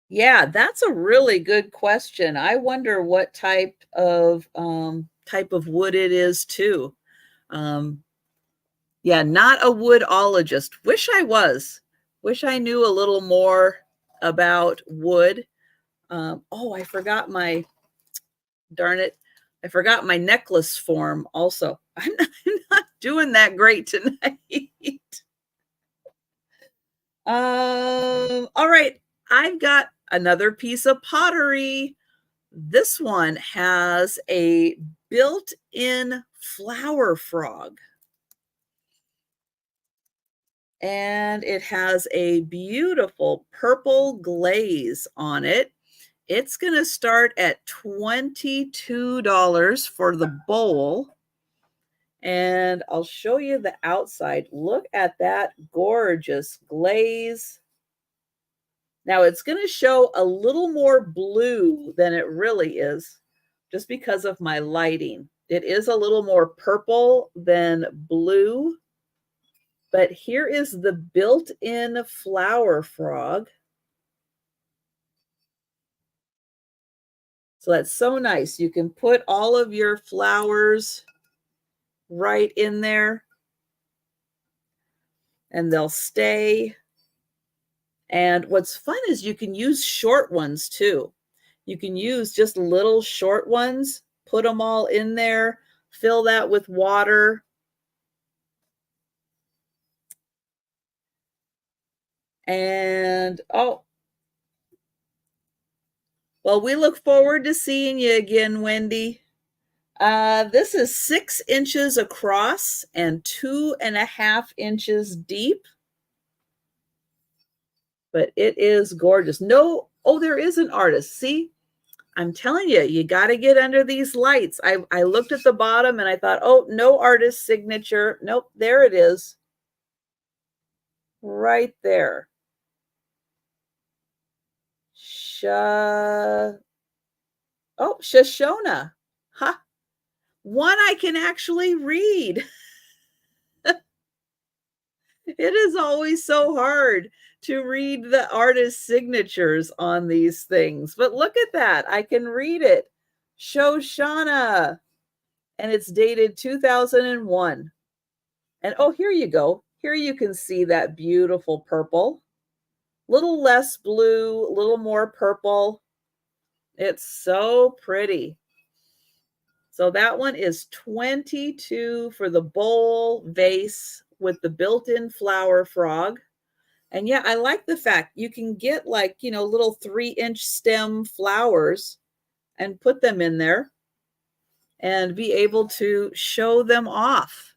Yeah, that's a really good question. I wonder what type of wood it is too. Yeah, not a woodologist. Wish I was. Wish I knew a little more about wood. Oh, I forgot my, darn it. I forgot my necklace form also. I'm not doing that great tonight. All right. I've got another piece of pottery. This one has a built-in flower frog. And it has a beautiful purple glaze on it. It's going to start at $22 for the bowl. And I'll show you the outside. Look at that gorgeous glaze. Now it's going to show a little more blue than it really is, just because of my lighting. It is a little more purple than blue. But here is the built-in flower frog. So that's so nice. You can put all of your flowers right in there and they'll stay. And what's fun is you can use short ones too. You can use just little short ones, put them all in there, fill that with water. And, oh, well, we look forward to seeing you again, Wendy. This is 6 inches across and 2.5 inches deep. But it is gorgeous. No, oh, there is an artist. See, I'm telling you, you got to get under these lights. I looked at the bottom and I thought, oh, no artist signature. Nope, there it is. Right there. Oh, Shoshona. Ha. One I can actually read. It is always so hard to read the artist signatures on these things. But look at that. I can read it. Shoshana. And it's dated 2001. And oh, here you go. Here you can see that beautiful purple. Little less blue, a little more purple. It's so pretty. So that one is 22 for the bowl vase with the built-in flower frog. And yeah, I like the fact you can get like, little 3-inch stem flowers and put them in there and be able to show them off.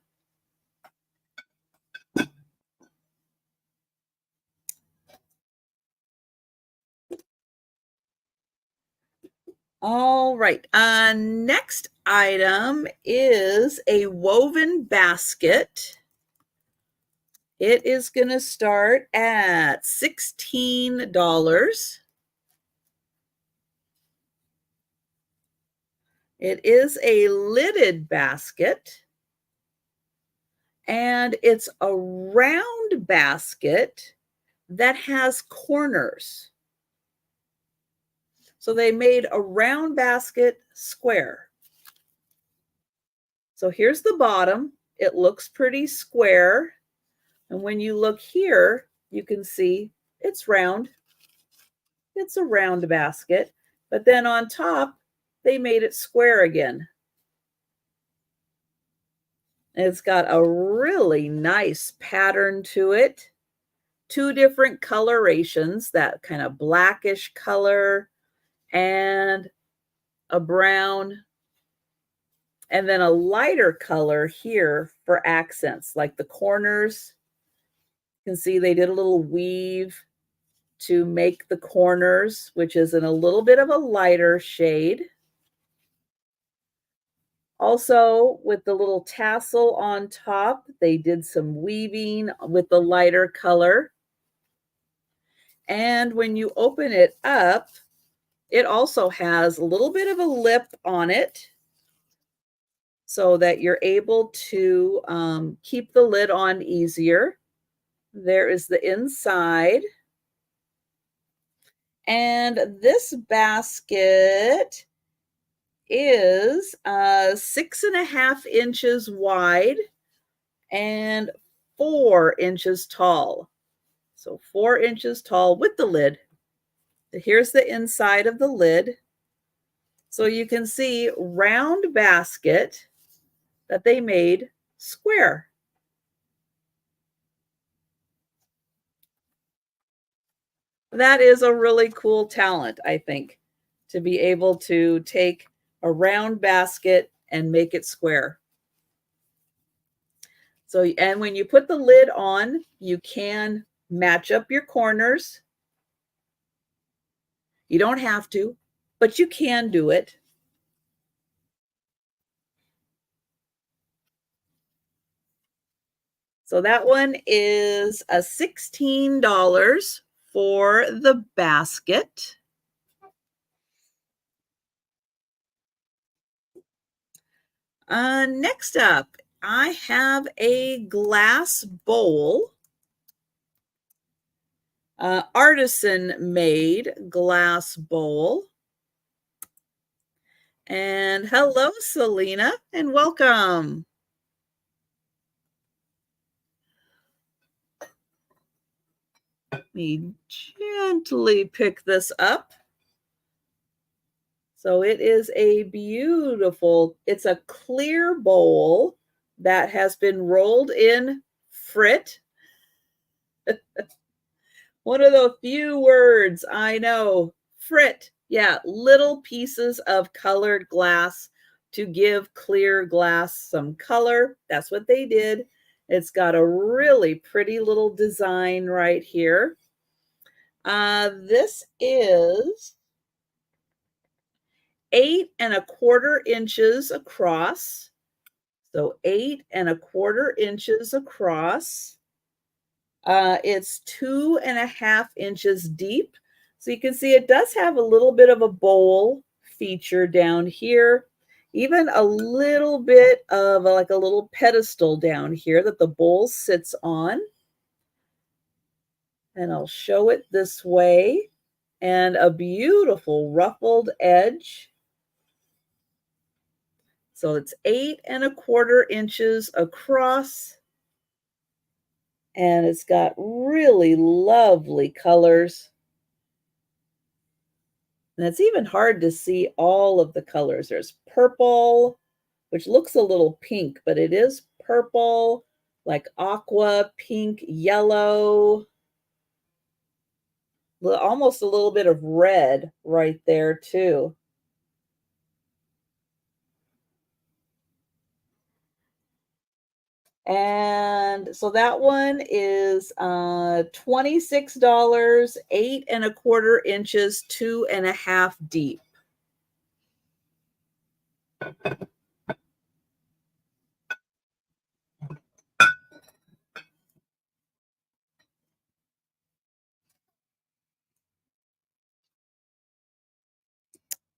All right. Next item is a woven basket. It is going to start at $16. It is a lidded basket, and it's a round basket that has corners. So they made a round basket square. So here's the bottom. It looks pretty square. And when you look here, you can see it's round. It's a round basket. But then on top, they made it square again. It's got a really nice pattern to it. 2 different colorations, that kind of blackish color and a brown, and then a lighter color here for accents, like the corners. You can see they did a little weave to make the corners, which is in a little bit of a lighter shade. Also, with the little tassel on top, they did some weaving with the lighter color. And when you open it up, it also has a little bit of a lip on it so that you're able to keep the lid on easier. There is the inside. And this basket is 6.5 inches wide and 4 inches tall. So 4 inches tall with the lid. Here's the inside of the lid. So you can see round basket that they made square. That is a really cool talent, I think, to be able to take a round basket and make it square. So, and when you put the lid on, you can match up your corners. You don't have to, but you can do it. So that one is a $16 for the basket. Next up, I have a glass bowl, artisan-made glass bowl. And hello, Selena, and welcome. Let me gently pick this up. So it is a beautiful, it's a clear bowl that has been rolled in frit. One of the few words I know, frit. Yeah, little pieces of colored glass to give clear glass some color. That's what they did. It's got a really pretty little design right here. This is 8.25 inches across. So 8.25 inches across. It's 2.5 inches deep. So you can see it does have a little bit of a bowl feature down here. Even a little bit of like a little pedestal down here that the bowl sits on. And I'll show it this way. And a beautiful ruffled edge. So it's 8.25 inches across. And it's got really lovely colors. And it's even hard to see all of the colors. There's purple, which looks a little pink, but it is purple, like aqua, pink, yellow, almost a little bit of red right there too. And so that one is $26, 8¼ inches, 2½ deep.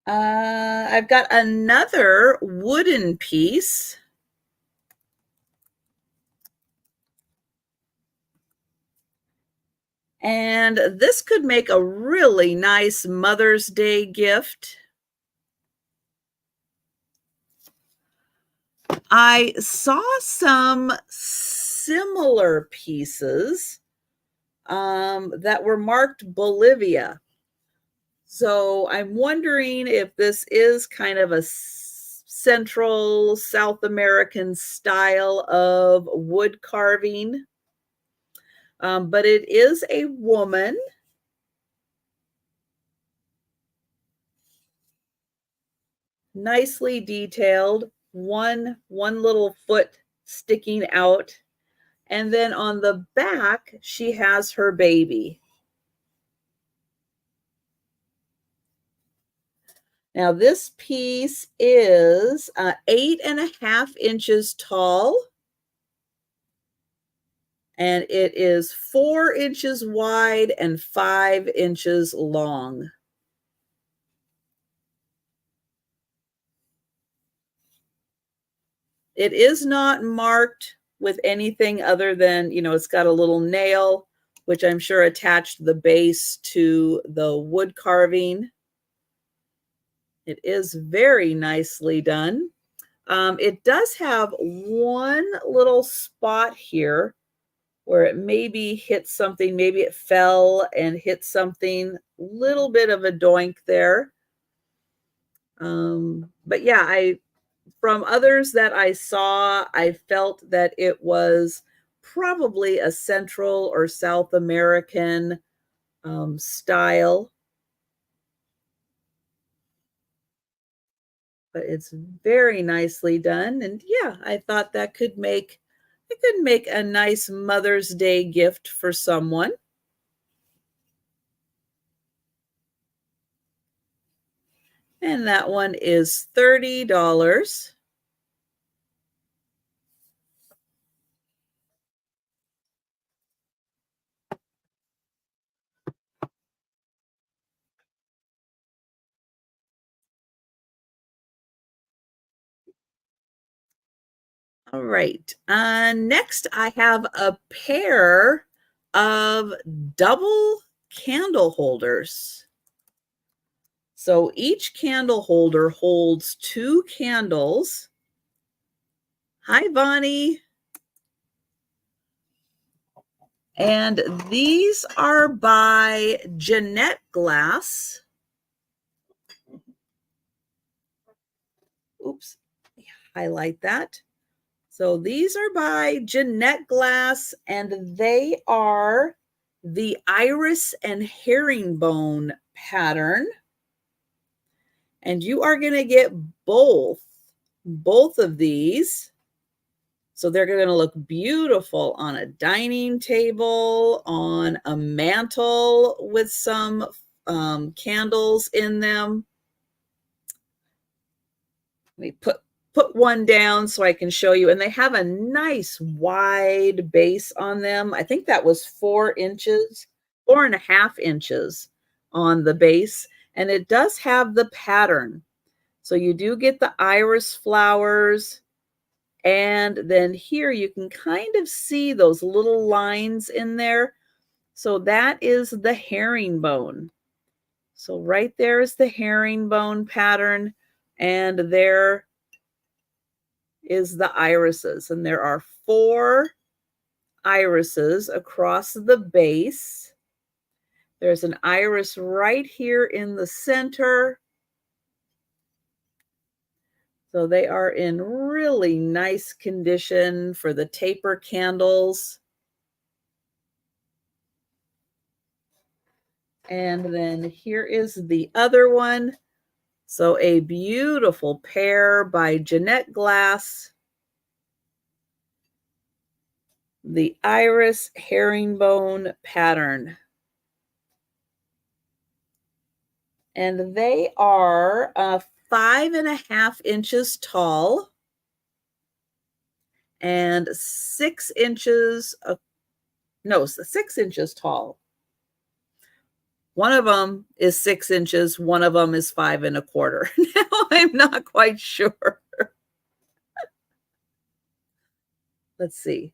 I've got another wooden piece. And this could make a really nice Mother's Day gift. I saw some similar pieces that were marked Bolivia. So I'm wondering if this is kind of a Central South American style of wood carving. But it is a woman. Nicely detailed, one little foot sticking out. And then on the back, she has her baby. Now, this piece is 8½ inches tall, and it is 4 inches wide and 5 inches long. It is not marked with anything other than, it's got a little nail, which I'm sure attached the base to the wood carving. It is very nicely done. It does have one little spot here where it maybe hit something. Maybe it fell and hit something. Little bit of a doink there. But yeah, from others that I saw, I felt that it was probably a Central or South American style. But it's very nicely done. And yeah, I thought that could make a nice Mother's Day gift for someone. And that one is $30. All right. Next, I have a pair of double candle holders. So each candle holder holds 2 candles. Hi, Bonnie. And these are by Jeanette Glass. Oops, highlight that. So these are by Jeanette Glass, and they are the iris and herringbone pattern. And you are going to get both of these. So they're going to look beautiful on a dining table, on a mantle with some candles in them. Let me put one down so I can show you. And they have a nice wide base on them. I think that was 4 inches, 4½ inches on the base. And it does have the pattern. So you do get the iris flowers. And then here you can kind of see those little lines in there. So that is the herringbone. So right there is the herringbone pattern. And there is the irises. And there are 4 irises across the base. There's an iris right here in the center. So they are in really nice condition for the taper candles. And then here is the other one. So a beautiful pear by Jeanette Glass. The iris herringbone pattern. And they are 5.5 inches tall and 6 inches, 6 inches tall. One of them is 6 inches, one of them is 5.25. Now I'm not quite sure. Let's see.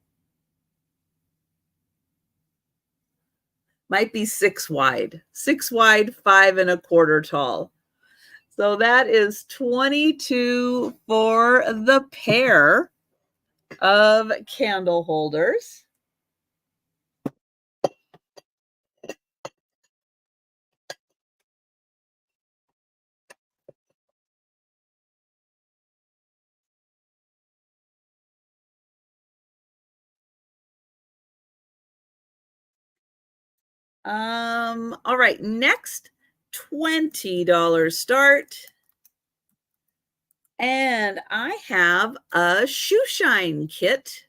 Might be 6 wide. 6 wide, 5.25 tall. So that is $22 for the pair of candle holders. All right, next $20 start. And I have a shoe shine kit.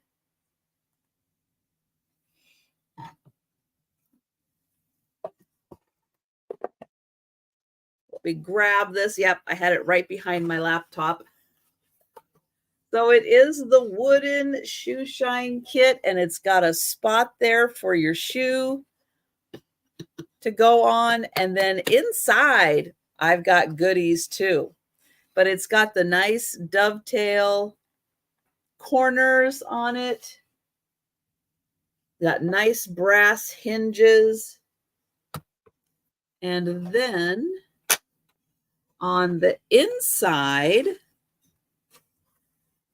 We grab this. Yep, I had it right behind my laptop. So it is the wooden shoe shine kit, and it's got a spot there for your shoe to go on. And then inside, I've got goodies too. But it's got the nice dovetail corners on it. Got nice brass hinges. And then on the inside,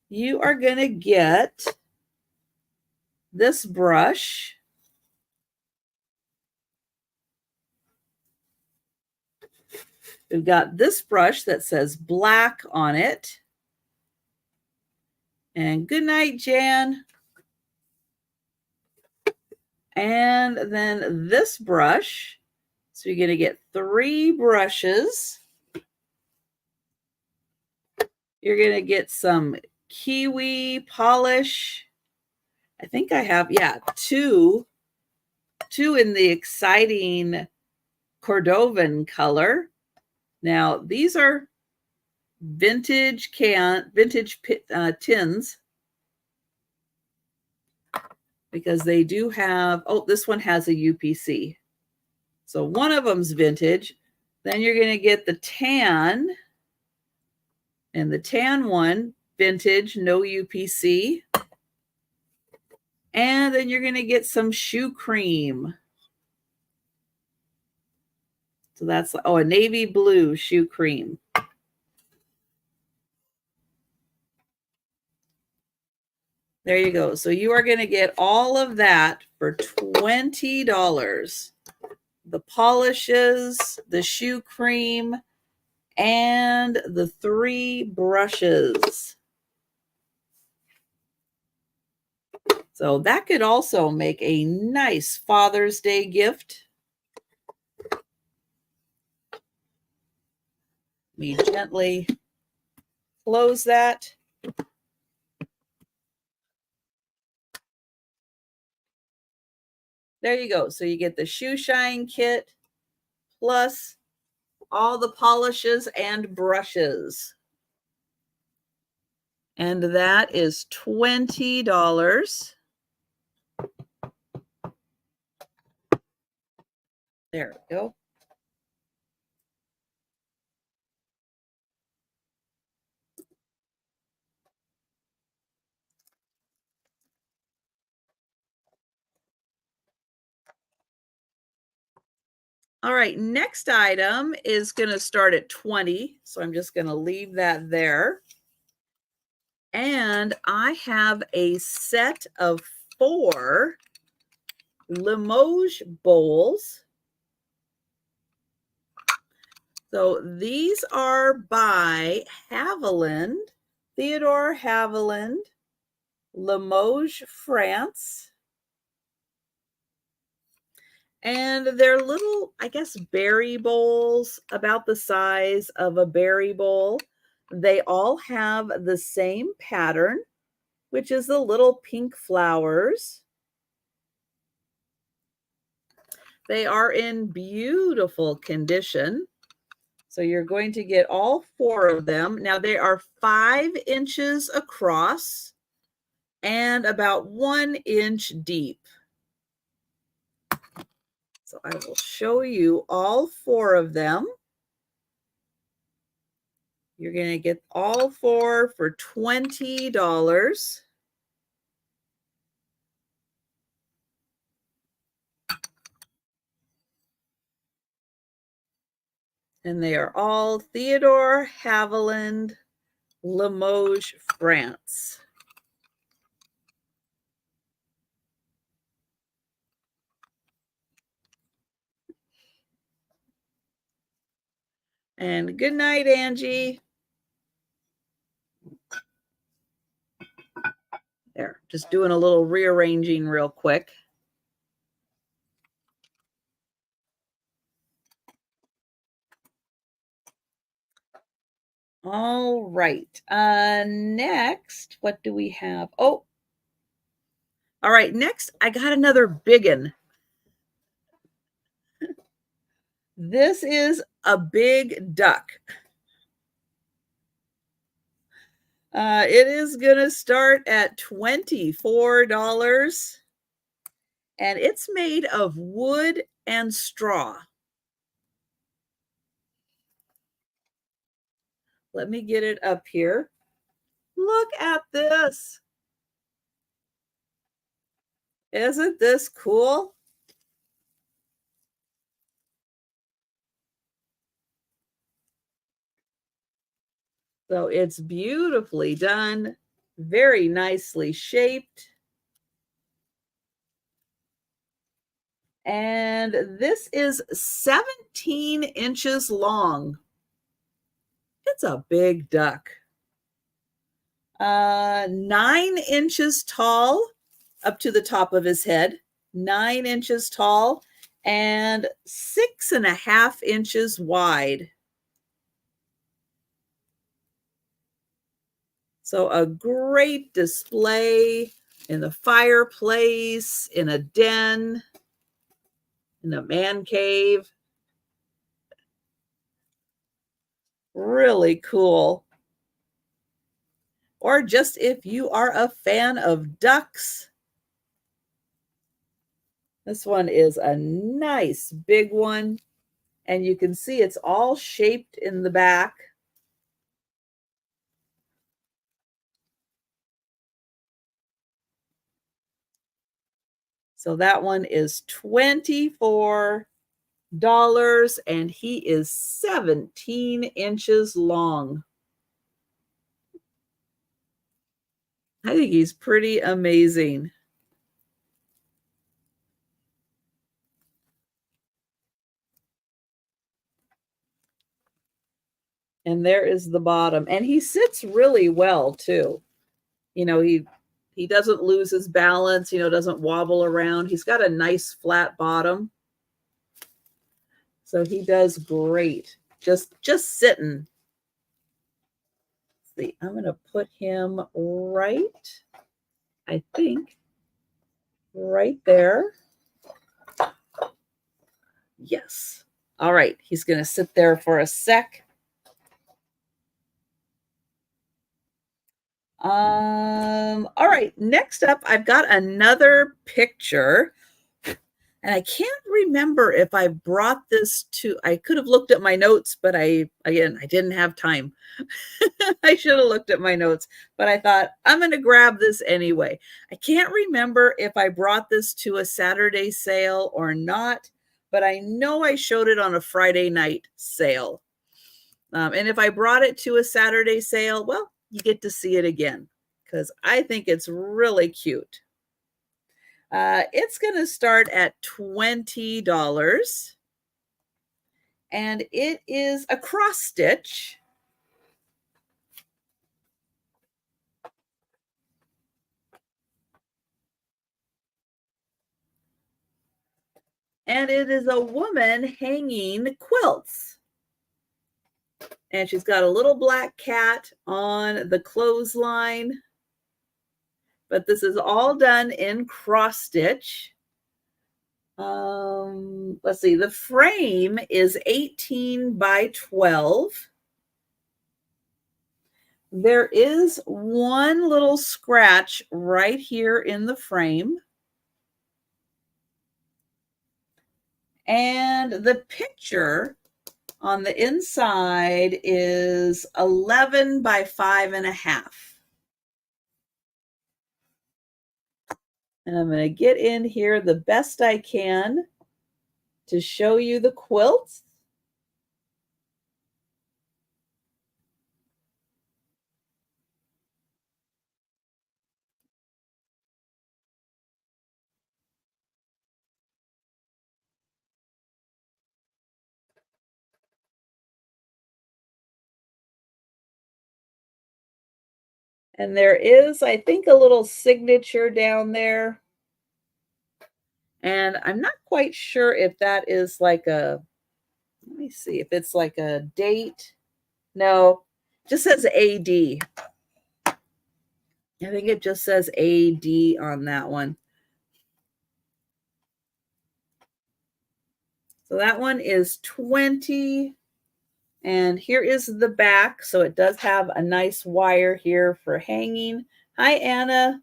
you are going to get this brush. We've got this brush that says black on it. And good night, Jan. And then this brush. So you're going to get 3 brushes. You're going to get some kiwi polish. I think I have, two in the exciting Cordovan color. Now, these are vintage tins, because they do have, this one has a UPC. So one of them's vintage. Then you're going to get the tan, and the tan one, vintage, no UPC. And then you're going to get some shoe cream. So that's, a navy blue shoe cream. There you go. So you are going to get all of that for $20. The polishes, the shoe cream, and the 3 brushes. So that could also make a nice Father's Day gift. Let me gently close that. There you go. So you get the shoe shine kit plus all the polishes and brushes. And that is $20. There we go. All right, next item is going to start at 20. So I'm just going to leave that there. And I have a set of 4 Limoges bowls. So these are by Haviland, Theodore Haviland, Limoges, France. And they're little, I guess, berry bowls about the size of a berry bowl. They all have the same pattern, which is the little pink flowers. They are in beautiful condition. So you're going to get all 4 of them. Now they are 5 inches across and about 1 inch deep. So I will show you all 4 of them. You're going to get all 4 for $20. And they are all Theodore Haviland, Limoges, France. And good night, Angie. There, just doing a little rearranging real quick. All right. Next, what do we have? Oh, all right. Next, I got another big one. This is a big duck. It is going to start at $24. And it's made of wood and straw. Let me get it up here. Look at this. Isn't this cool? So it's beautifully done, very nicely shaped. And this is 17 inches long. It's a big duck. 9 inches tall up to the top of his head, 9 inches tall, and 6.5 inches wide. So a great display in the fireplace, in a den, in a man cave. Really cool. Or just if you are a fan of ducks. This one is a nice big one. And you can see it's all shaped in the back. So that one is $24 and he is 17 inches long. I think he's pretty amazing. And there is the bottom. And he sits really well too. You know, he doesn't lose his balance, you know, doesn't wobble around. He's got a nice flat bottom. So he does great. Just sitting. Let's see, I'm going to put him right, I think, right there. Yes. All right. He's going to sit there for a sec. All right. Next up, I've got another picture. And I can't remember if I brought this to, I could have looked at my notes, but I didn't have time. I should have looked at my notes, but I thought I'm going to grab this anyway. I can't remember if I brought this to a Saturday sale or not, but I know I showed it on a Friday night sale. And if I brought it to a Saturday sale, well, you get to see it again because I think it's really cute. It's going to start at $20. And it is a cross stitch. And it is a woman hanging quilts. And she's got a little black cat on the clothesline. But this is all done in cross stitch. Let's see, the frame is 18 by 12. There is one little scratch right here in the frame. And the picture on the inside is 11 by 5.5. And I'm going to get in here the best I can to show you the quilts. And there is, I think, a little signature down there. And I'm not quite sure if that is like a, let me see if it's like a date. No, it just says AD. I think it just says AD on that one. So that one is 20. And here is the back. So it does have a nice wire here for hanging. Hi, Anna.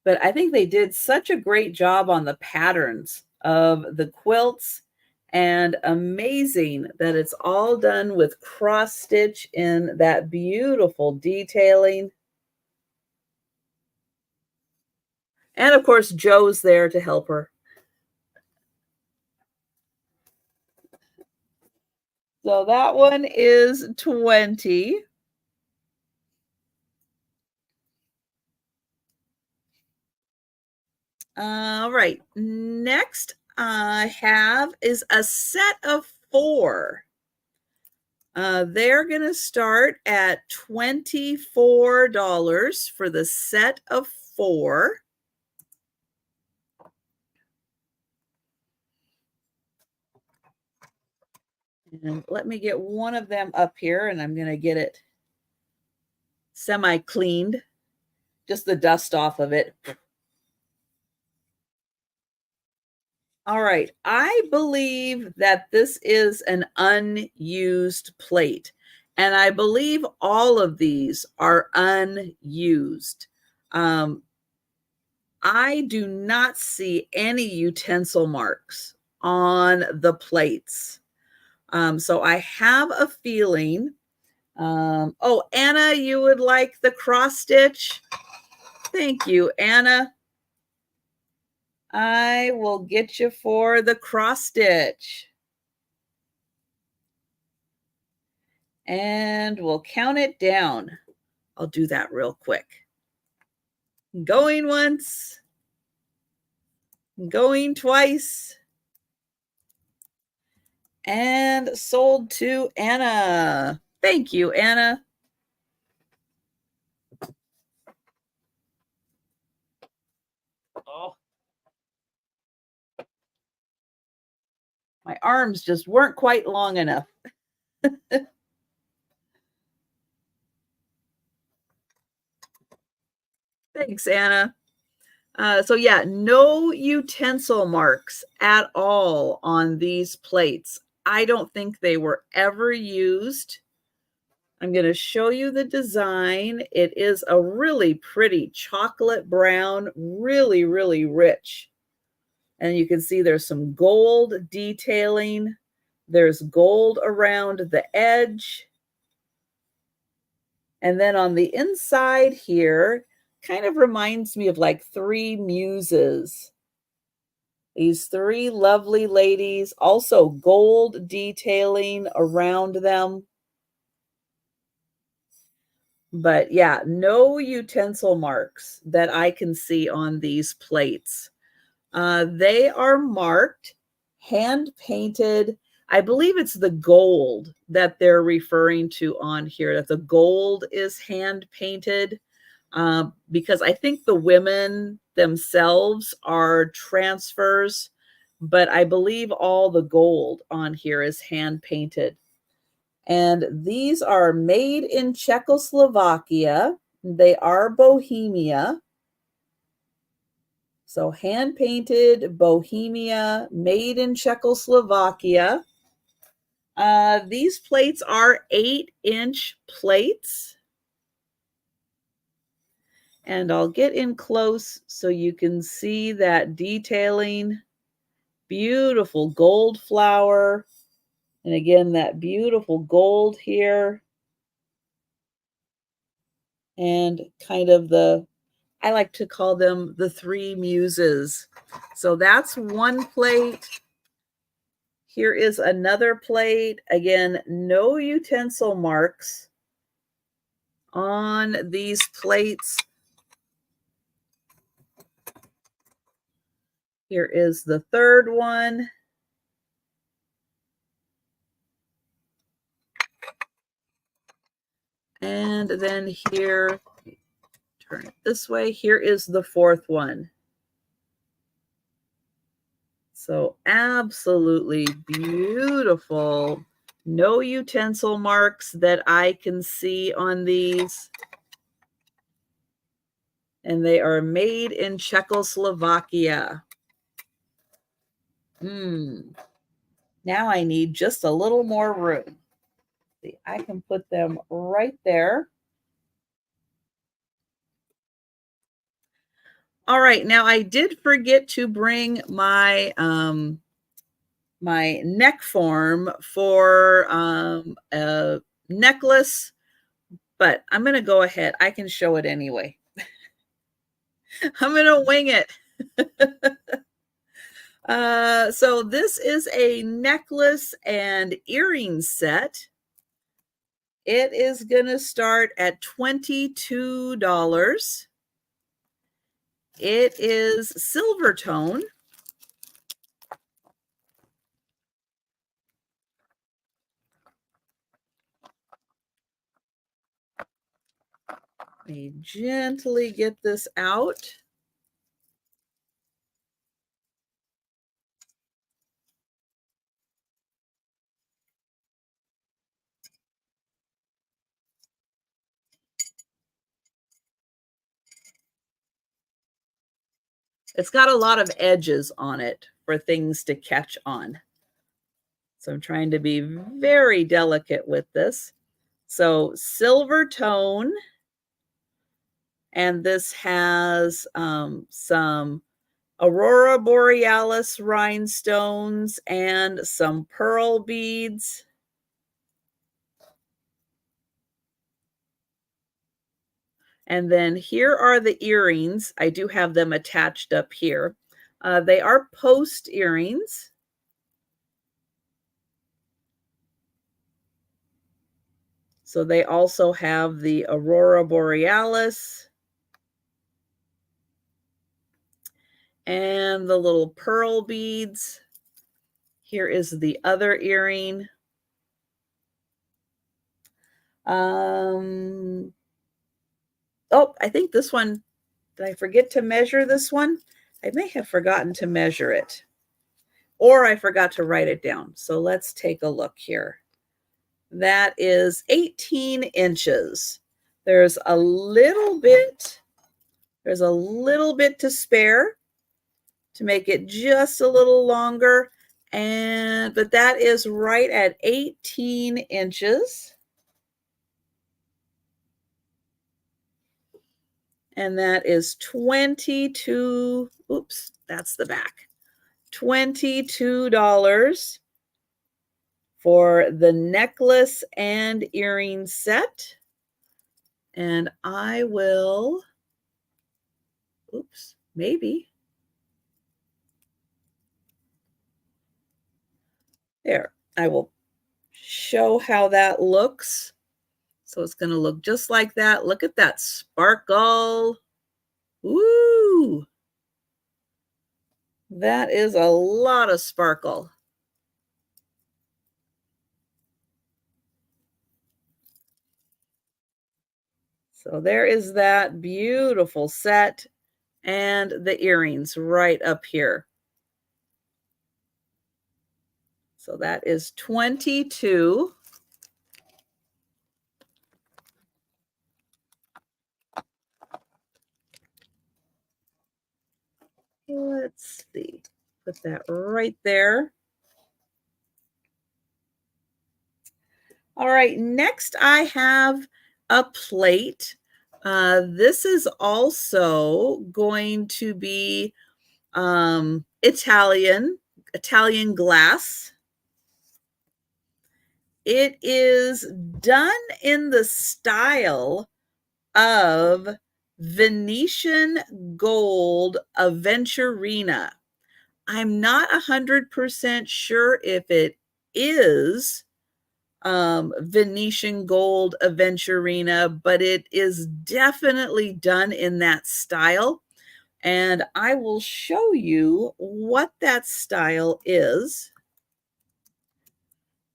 But I think they did such a great job on the patterns of the quilts, and amazing that it's all done with cross stitch in that beautiful detailing. And of course, Joe's there to help her. So that one is 20. All right, next I have is a set of 4. They're going to start at $24 for the set of 4. And let me get one of them up here, and I'm going to get it semi-cleaned, just the dust off of it. All right, I believe that this is an unused plate, and I believe all of these are unused. I do not see any utensil marks on the plates. So I have a feeling. Oh, Anna, you would like the cross stitch? Thank you, Anna. I will get you for the cross stitch. And we'll count it down. I'll do that real quick. Going once. Going twice. And sold to Anna. Thank you, Anna. Oh. My arms just weren't quite long enough. Thanks, Anna. So yeah, no utensil marks at all on these plates. I don't think they were ever used. I'm going to show you the design. It is a really pretty chocolate brown, really, really rich. And you can see there's some gold detailing. There's gold around the edge. And then on the inside here, kind of reminds me of like 3 muses. These 3 lovely ladies, also gold detailing around them. But yeah, no utensil marks that I can see on these plates. They are marked, hand painted I believe it's the gold that they're referring to on here, that the gold is hand painted, because I think the women themselves are transfers, but I believe all the gold on here is hand painted. And these are made in Czechoslovakia. They are Bohemia. So hand painted Bohemia, made in Czechoslovakia. These plates are 8-inch plates. And I'll get in close so you can see that detailing. Beautiful gold flower. And again, that beautiful gold here. And kind of I like to call them the three muses. So that's one plate. Here is another plate. Again, no utensil marks on these plates. Here is the third one. And then here, turn it this way. Here is the fourth one. So absolutely beautiful. No utensil marks that I can see on these. And they are made in Czechoslovakia. Now I need just a little more room. See, I can put them right there. All right, now I did forget to bring my my neck form for a necklace, but I'm going to go ahead. I can show it anyway. I'm going to wing it. So this is a necklace and earring set. It is going to start at $22. It is silver tone. Let me gently get this out. It's got a lot of edges on it for things to catch on. So I'm trying to be very delicate with this. So silver tone, and this has some Aurora Borealis rhinestones and some pearl beads. And then here are the earrings. I do have them attached up here. They are post earrings. So they also have the Aurora Borealis and the little pearl beads. Here is the other earring. Oh, I think this one, did I forget to measure this one? I may have forgotten to measure it, or I forgot to write it down. So let's take a look here. That is 18 inches. There's a little bit to spare to make it just a little longer. But that is right at 18 inches. And that is 22, oops, that's the back. $22 for the necklace and earring set. And I will, oops, maybe. There, I will show how that looks. So it's going to look just like that. Look at that sparkle. Woo! That is a lot of sparkle. So there is that beautiful set and the earrings right up here. So that is 22. Let's see. Put that right there. All right, next I have a plate. This is also going to be Italian glass. It is done in the style of Venetian gold aventurina. I'm not 100% sure if it is Venetian gold aventurina, but it is definitely done in that style. And I will show you what that style is.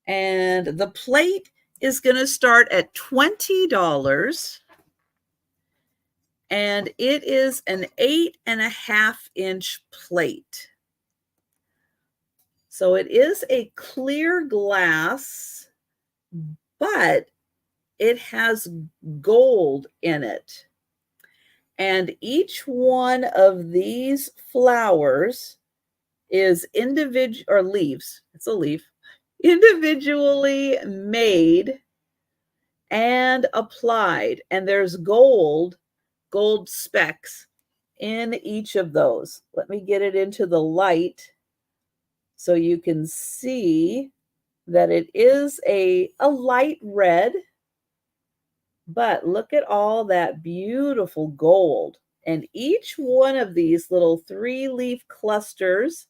And the plate is going to start at $20. And it is an 8.5-inch plate. So it is a clear glass, but it has gold in it. And each one of these flowers is individual, or leaves, it's a leaf, individually made and applied. And there's gold specks in each of those. Let me get it into the light so you can see that it is a light red, but look at all that beautiful gold. And each one of these little 3-leaf clusters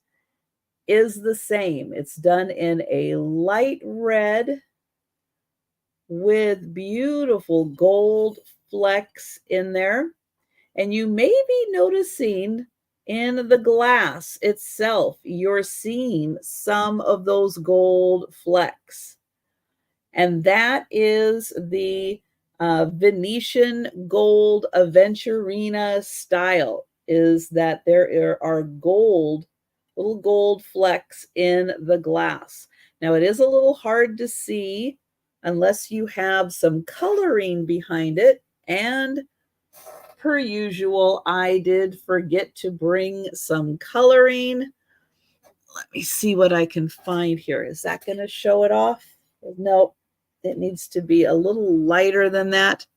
is the same. It's done in a light red with beautiful gold flecks in there. And you may be noticing in the glass itself, you're seeing some of those gold flecks. And that is the Venetian gold aventurina style, is that there are little gold flecks in the glass. Now it is a little hard to see unless you have some coloring behind it. And per usual, I did forget to bring some coloring. Let me see what I can find here. Is that going to show it off? Nope. It needs to be a little lighter than that.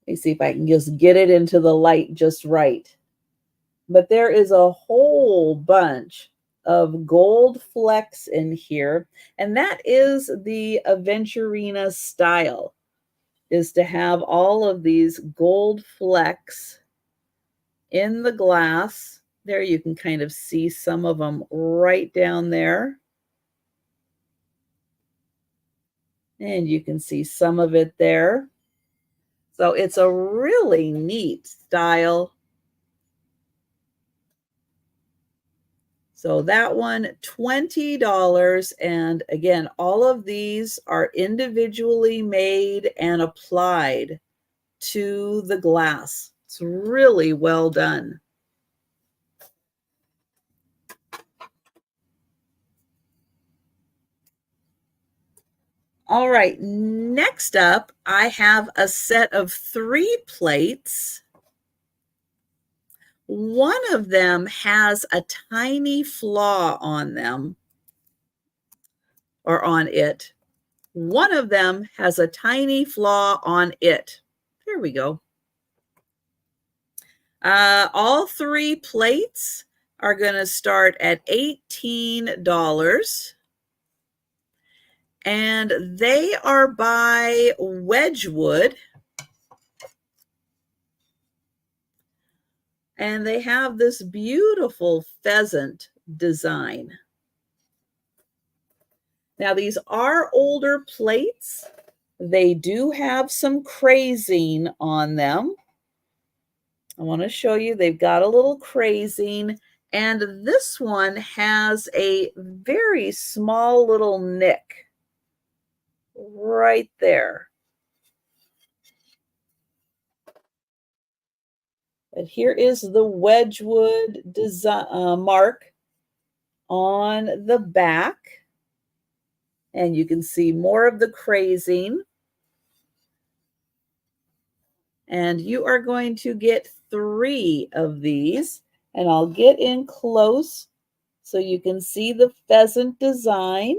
Let me see if I can just get it into the light just right. But there is a whole bunch of gold flecks in here. And that is the aventurina style, is to have all of these gold flecks in the glass. There you can kind of see some of them right down there. And you can see some of it there. So it's a really neat style. So that one, $20. And again, all of these are individually made and applied to the glass. It's really well done. All right, next up, I have a set of 3 plates. One of them has a tiny flaw on them, or on it. One of them has a tiny flaw on it. There we go. All 3 plates are going to start at $18. And they are by Wedgwood. And they have this beautiful pheasant design. Now, these are older plates. They do have some crazing on them. I want to show you, they've got a little crazing. And this one has a very small little nick right there. But here is the Wedgwood design mark on the back. And you can see more of the crazing. And you are going to get 3 of these. And I'll get in close so you can see the pheasant design.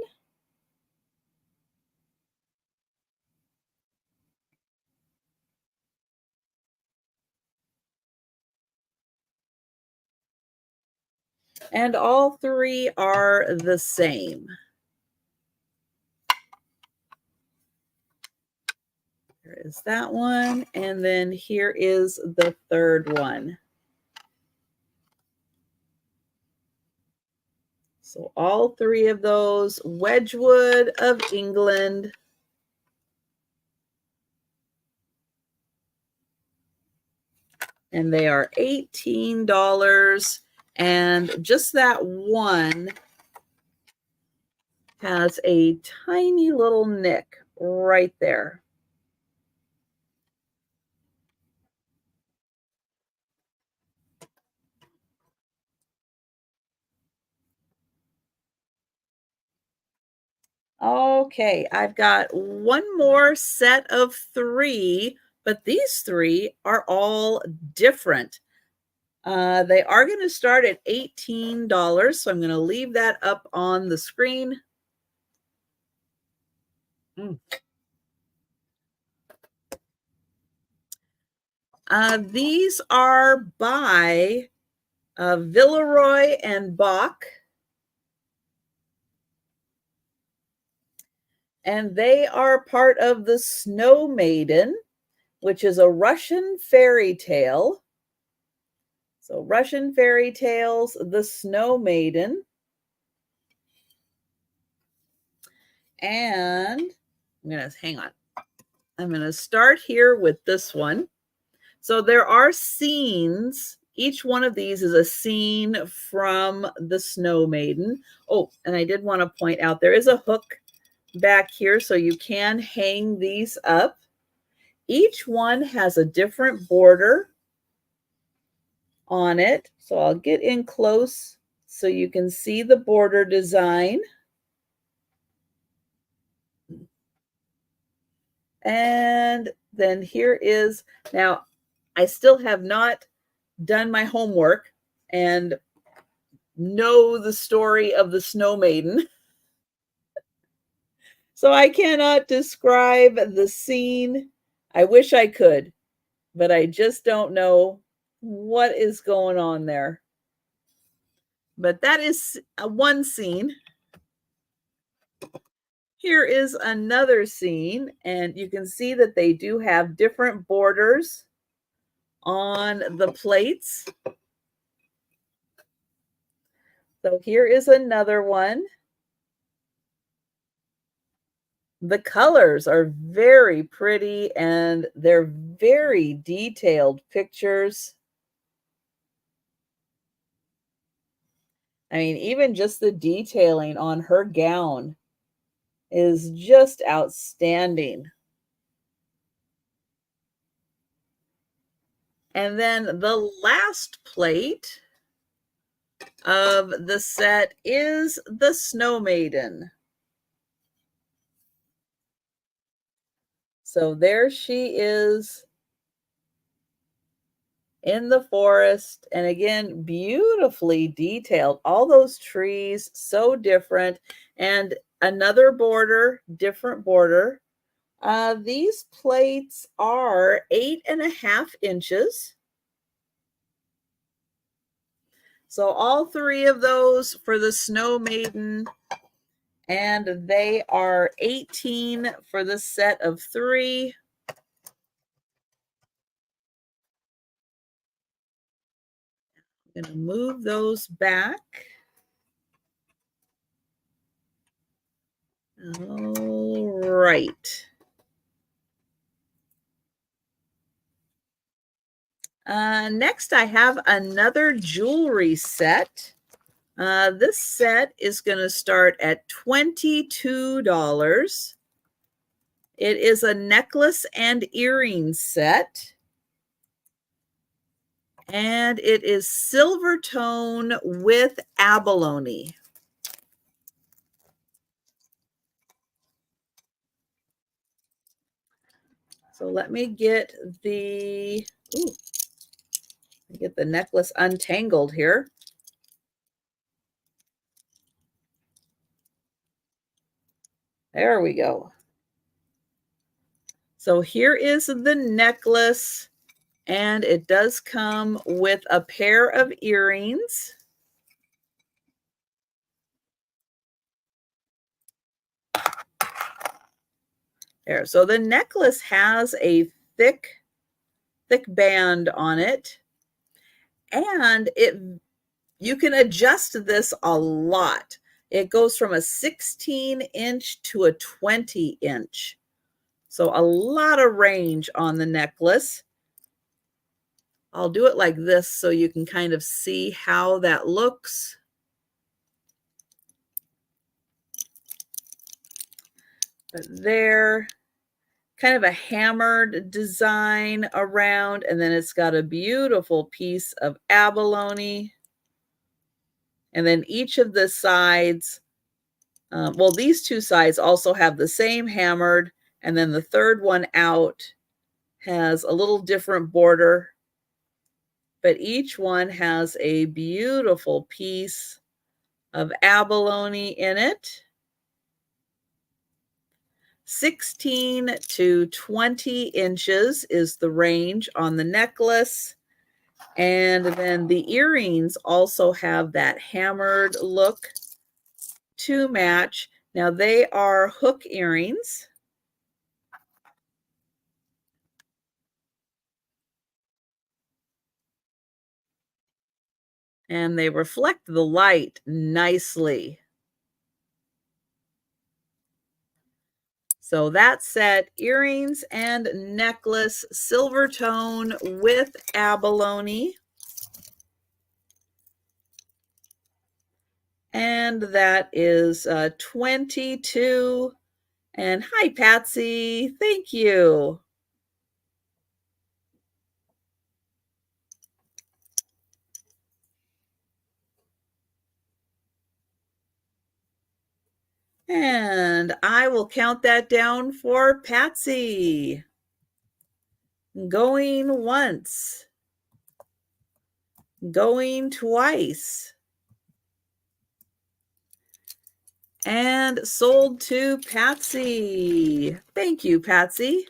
And all 3 are the same. There is that one. And then here is the third one. So all 3 of those, Wedgwood of England. And they are $18. And just that one has a tiny little nick right there. Okay, I've got one more set of 3, but these 3 are all different. They are going to start at $18, so I'm going to leave that up on the screen. These are by Villeroy and Bach, and they are part of the Snow Maiden, which is a Russian fairy tale. So Russian fairy tales, the Snow Maiden. And hang on. I'm going to start here with this one. So there are scenes. Each one of these is a scene from the Snow Maiden. Oh, and I did want to point out there is a hook back here so you can hang these up. Each one has a different border on it. So I'll get in close so you can see the border design. And then here is, now I still have not done my homework and know the story of the Snow Maiden. So I cannot describe the scene. I wish I could, but I just don't know what is going on there. But that is one scene. Here is another scene, and you can see that they do have different borders on the plates. So here is another one. The colors are very pretty and they're very detailed pictures. I mean, even just the detailing on her gown is just outstanding. And then the last plate of the set is the Snow Maiden. So there she is in the forest. And again, beautifully detailed. All those trees, so different. And another border, different border. These plates are 8.5 inches. So all 3 of those for the Snow Maiden. And they are 18 for the set of 3. I'm going to move those back. All right. Next, I have another jewelry set. This set is going to start at $22. It is a necklace and earring set. And it is silver tone with abalone. So let me get the, ooh, get the necklace untangled here. There we go. So here is the necklace, and it does come with a pair of earrings. There. So the necklace has a thick band on it, and you can adjust this a lot. It goes from a 16-inch to a 20-inch. So a lot of range on the necklace. I'll do it like this so you can kind of see how that looks. But there, kind of a hammered design around, and then it's got a beautiful piece of abalone. And then each of the sides, well, these two sides also have the same hammered, and then the third one out has a little different border, but each one has a beautiful piece of abalone in it. 16 to 20 inches is the range on the necklace. And then the earrings also have that hammered look to match. Now they are hook earrings. And they reflect the light nicely. So that set, earrings and necklace, silver tone with abalone. And that is 22. And hi, Patsy. Thank you. And I will count that down for Patsy. Going once. Going twice. And sold to Patsy. Thank you, Patsy.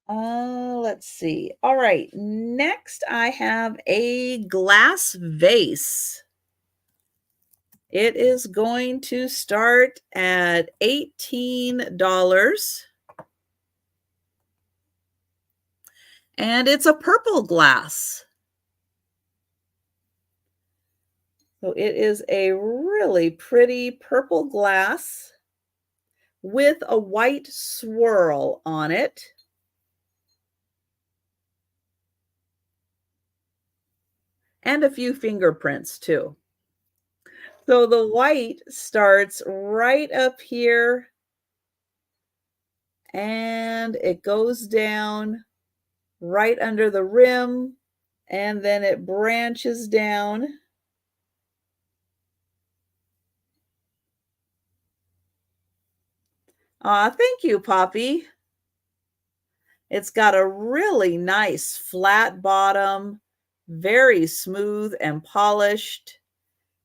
Let's see. All right. Next, I have a glass vase. It is going to start at $18. And it's a purple glass. So it is a really pretty purple glass with a white swirl on it. And a few fingerprints too. So the white starts right up here and it goes down right under the rim, and then it branches down. Thank you, Poppy. It's got a really nice flat bottom, very smooth and polished.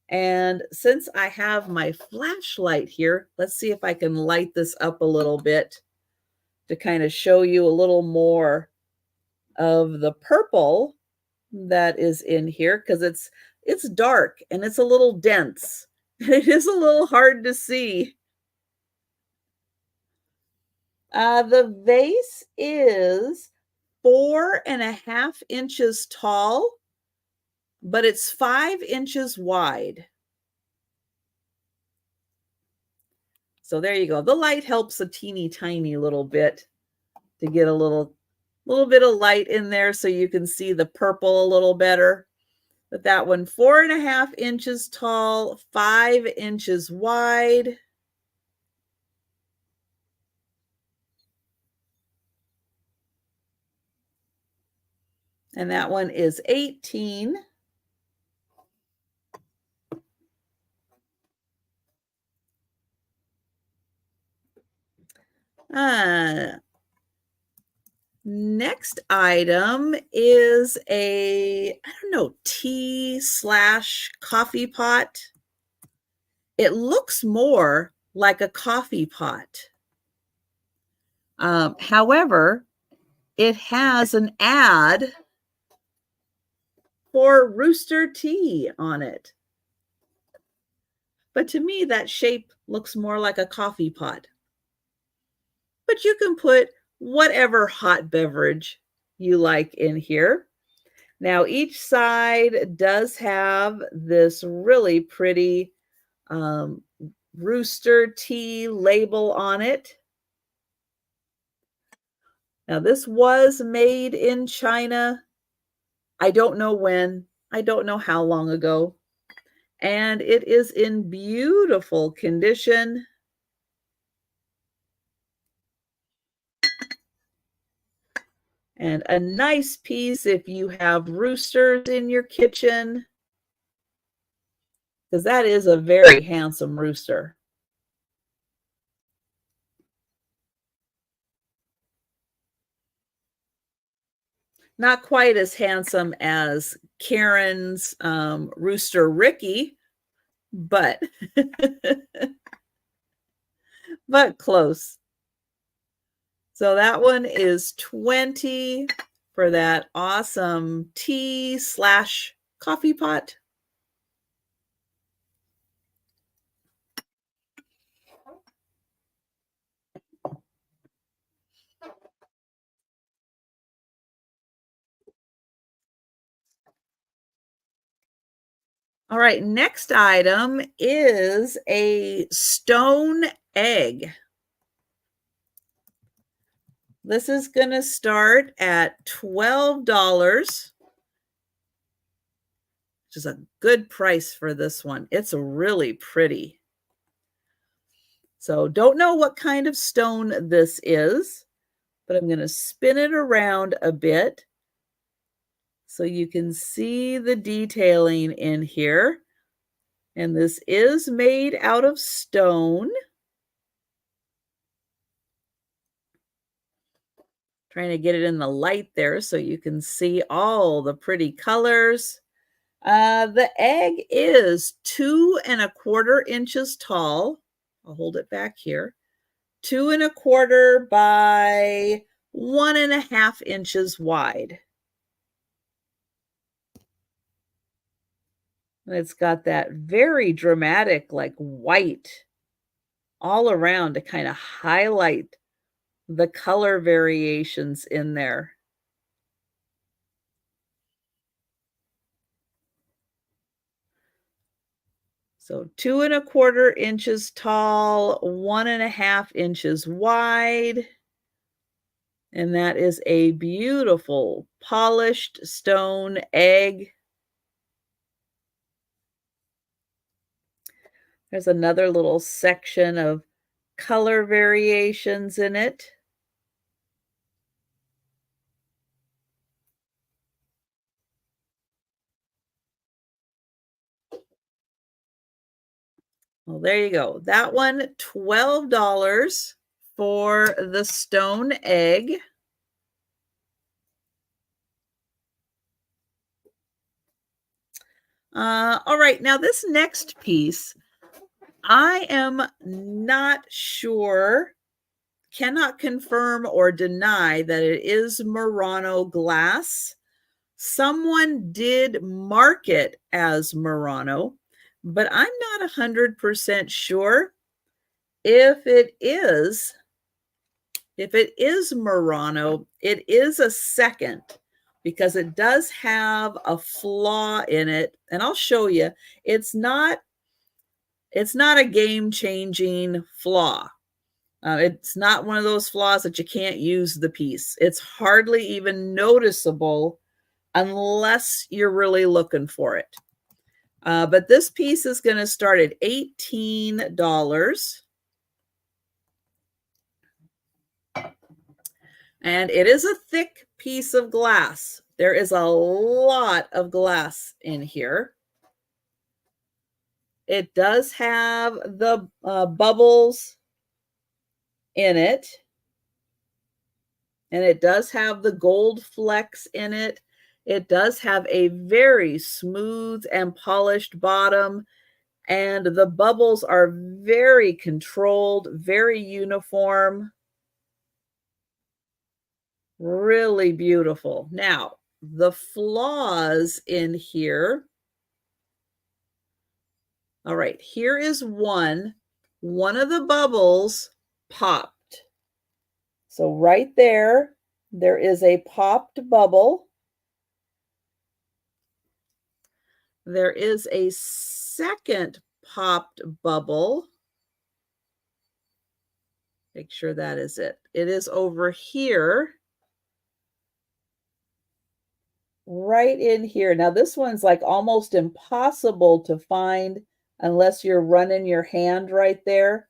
And since I have my flashlight here, let's see if I can light this up a little bit to kind of show you a little more of the purple that is in here, because it's dark and it's a little dense. It is a little hard to see. The vase is 4.5 inches tall, but it's 5 inches wide. So there you go. The light helps a teeny tiny little bit to get a little bit of light in there so you can see the purple a little better. But that one, 4.5 inches tall, 5 inches wide. And that one is 18. Next item is a, I don't know, tea/coffee pot. It looks more like a coffee pot. However, it has an ad for Rooster Tea on it. But to me, that shape looks more like a coffee pot. But you can put whatever hot beverage you like in here. Now, each side does have this really pretty Rooster Tea label on it. Now, this was made in China. I don't know when. I don't know how long ago. And it is in beautiful condition. And a nice piece if you have roosters in your kitchen, because that is a very handsome rooster. Not quite as handsome as Karen's rooster Ricky, but but close. So that one is 20 for that awesome tea/coffee pot. All right, next item is a stone egg. This is going to start at $12, which is a good price for this one. It's really pretty. So don't know what kind of stone this is, but I'm going to spin it around a bit so you can see the detailing in here. And this is made out of stone. Trying to get it in the light there so you can see all the pretty colors. The egg is 2¼ inches tall. I'll hold it back here. 2¼ by 1½ inches wide. And it's got that very dramatic, like white all around to kind of highlight the color variations in there. So 2¼ inches tall, 1½ inches wide. And that is a beautiful polished stone egg. There's another little section of color variations in it. Well, there you go. That one, $12 for the stone egg. All right, now this next piece, I am not sure, cannot confirm or deny that it is Murano glass. Someone did mark it as Murano, but I'm not 100% sure if it is. If it is Murano, it is a second because it does have a flaw in it, and I'll show you. It's not a game-changing flaw. It's not one of those flaws that you can't use the piece. It's hardly even noticeable unless you're really looking for it. But this piece is going to start at $18. And it is a thick piece of glass. There is a lot of glass in here. It does have the bubbles in it. And it does have the gold flecks in it. It does have a very smooth and polished bottom. And the bubbles are very controlled, very uniform. Really beautiful. Now, the flaws in here. All right, here is one. One of the bubbles popped. So right there, there is a popped bubble. There is a second popped bubble. Make sure that is it. It is over here. Right in here. Now this one's like almost impossible to find unless you're running your hand right there.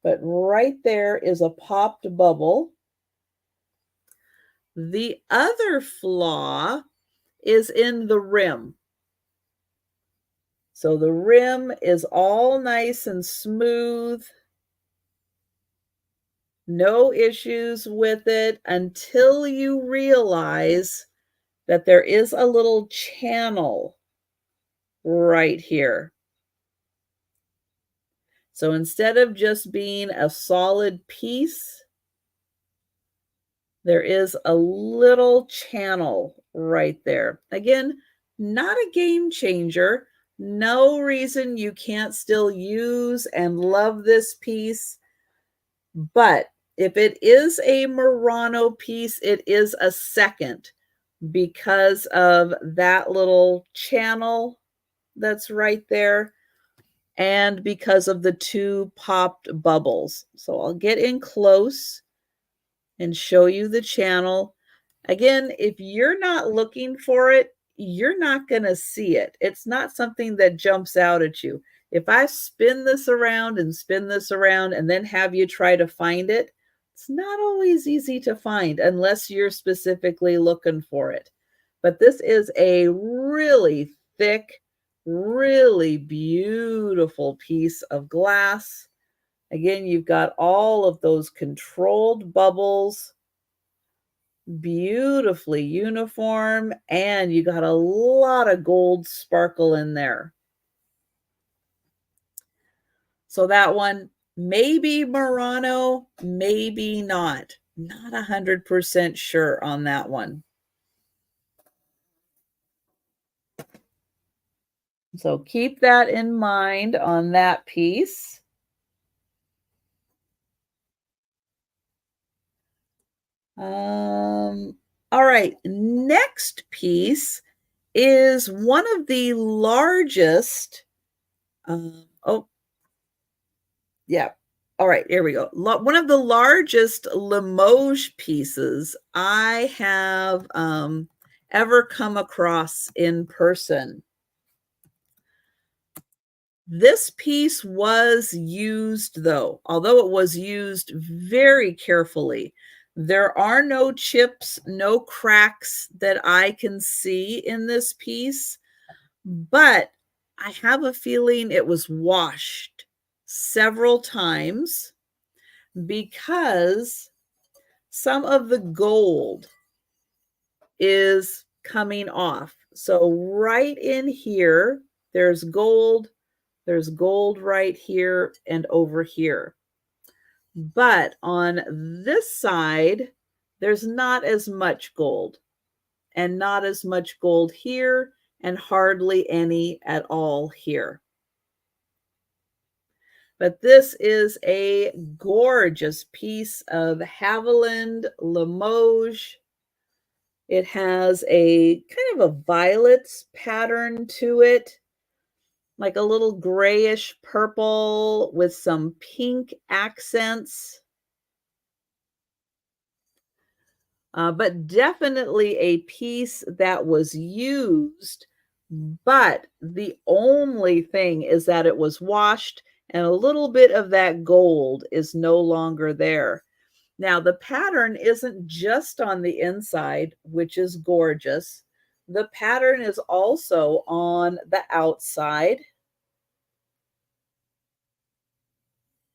But right there is a popped bubble. The other flaw is in the rim. So the rim is all nice and smooth. No issues with it until you realize that there is a little channel right here. So instead of just being a solid piece, there is a little channel right there. Again, not a game changer. No reason you can't still use and love this piece. But if it is a Murano piece, it is a second because of that little channel that's right there and because of the two popped bubbles. So I'll get in close and show you the channel. Again, if you're not looking for it, you're not going to see it. It's not something that jumps out at you. If I spin this around and then have you try to find it, it's not always easy to find unless you're specifically looking for it. But this is a really thick, really beautiful piece of glass. Again, you've got all of those controlled bubbles, beautifully uniform, and you got a lot of gold sparkle in there. So that one, maybe Murano, maybe not. Not 100% sure on that one. So keep that in mind on that piece. All right, next piece is one of the largest, oh, yeah. All right, here we go. One of the largest Limoges pieces I have ever come across in person. This piece was used, though, although it was used very carefully. There are no chips, no cracks that I can see in this piece, but I have a feeling it was washed several times because some of the gold is coming off. So right in here, there's gold right here and over here. But on this side, there's not as much gold and not as much gold here and hardly any at all here. But this is a gorgeous piece of Haviland Limoges. It has a kind of a violet pattern to it, like a little grayish purple with some pink accents. but definitely a piece that was used. But the only thing is that it was washed and a little bit of that gold is no longer there. Now, the pattern isn't just on the inside, which is gorgeous. The pattern is also on the outside.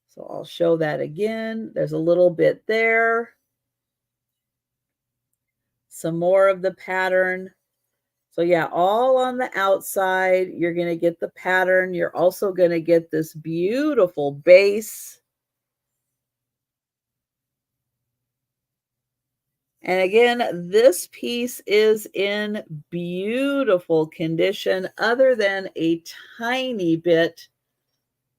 So I'll show that again. There's a little bit there. Some more of the pattern. So yeah, all on the outside, you're going to get the pattern. You're also going to get this beautiful base. And again, this piece is in beautiful condition other than a tiny bit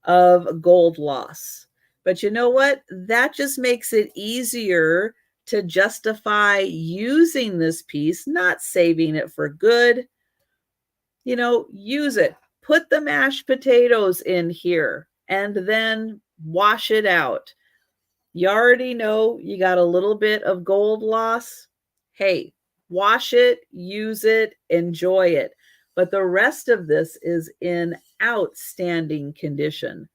of gold loss. But you know what? That just makes it easier to justify using this piece, not saving it for good. You know, use it. Put the mashed potatoes in here and then wash it out. You already know you got a little bit of gold loss. Hey, wash it, use it, enjoy it. But the rest of this is in outstanding condition.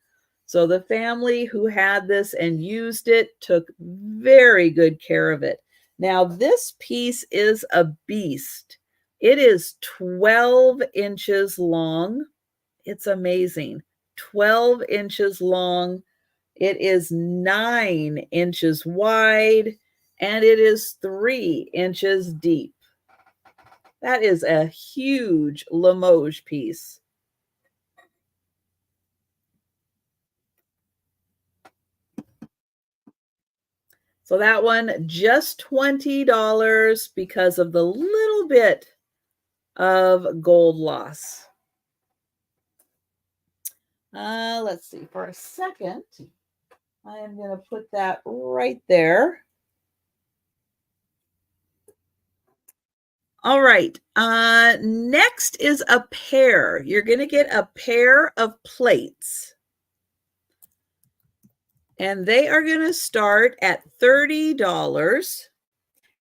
So the family who had this and used it took very good care of it. Now, this piece is a beast. It is 12 inches long. It's amazing. 12 inches long. It is 9 inches wide, and it is 3 inches deep. That is a huge Limoges piece. So that one, just $20 because of the little bit of gold loss. Let's see, for a second, I am going to put that right there. All right, next is a pair. You're going to get a pair of plates. And they are going to start at $30.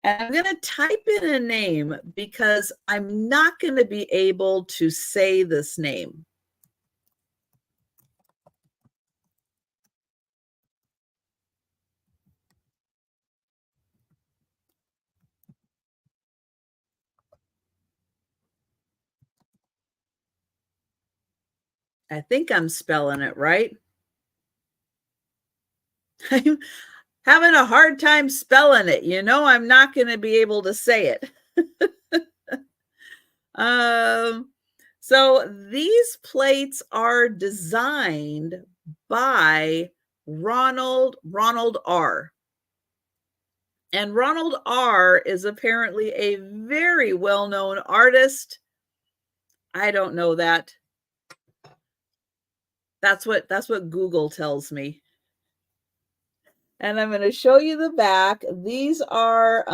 And I'm going to type in a name because I'm not going to be able to say this name. I think I'm spelling it right. I'm having a hard time spelling it. You know, I'm not going to be able to say it. So these plates are designed by Ronald R. And Ronald R. is apparently a very well-known artist. I don't know that. That's what Google tells me. And I'm going to show you the back. These are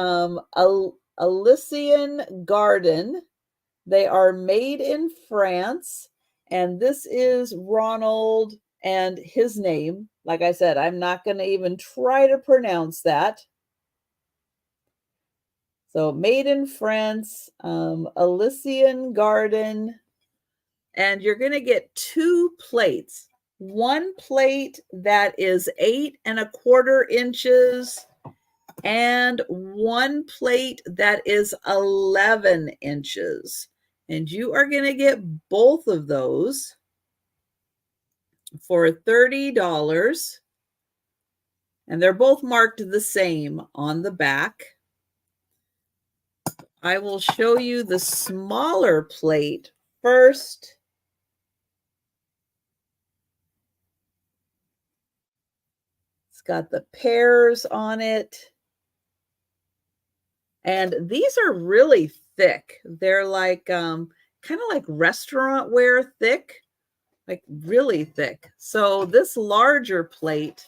Elysian Garden. They are made in France. And this is Ronald and his name. Like I said, I'm not going to even try to pronounce that. So made in France, Elysian Garden. And you're going to get 2 plates. One plate that is 8¼ inches and one plate that is 11 inches. And you are going to get both of those for $30. And they're both marked the same on the back. I will show you the smaller plate first. It's got the pears on it. And these are really thick. They're like kind of like restaurant ware thick, like really thick. So this larger plate,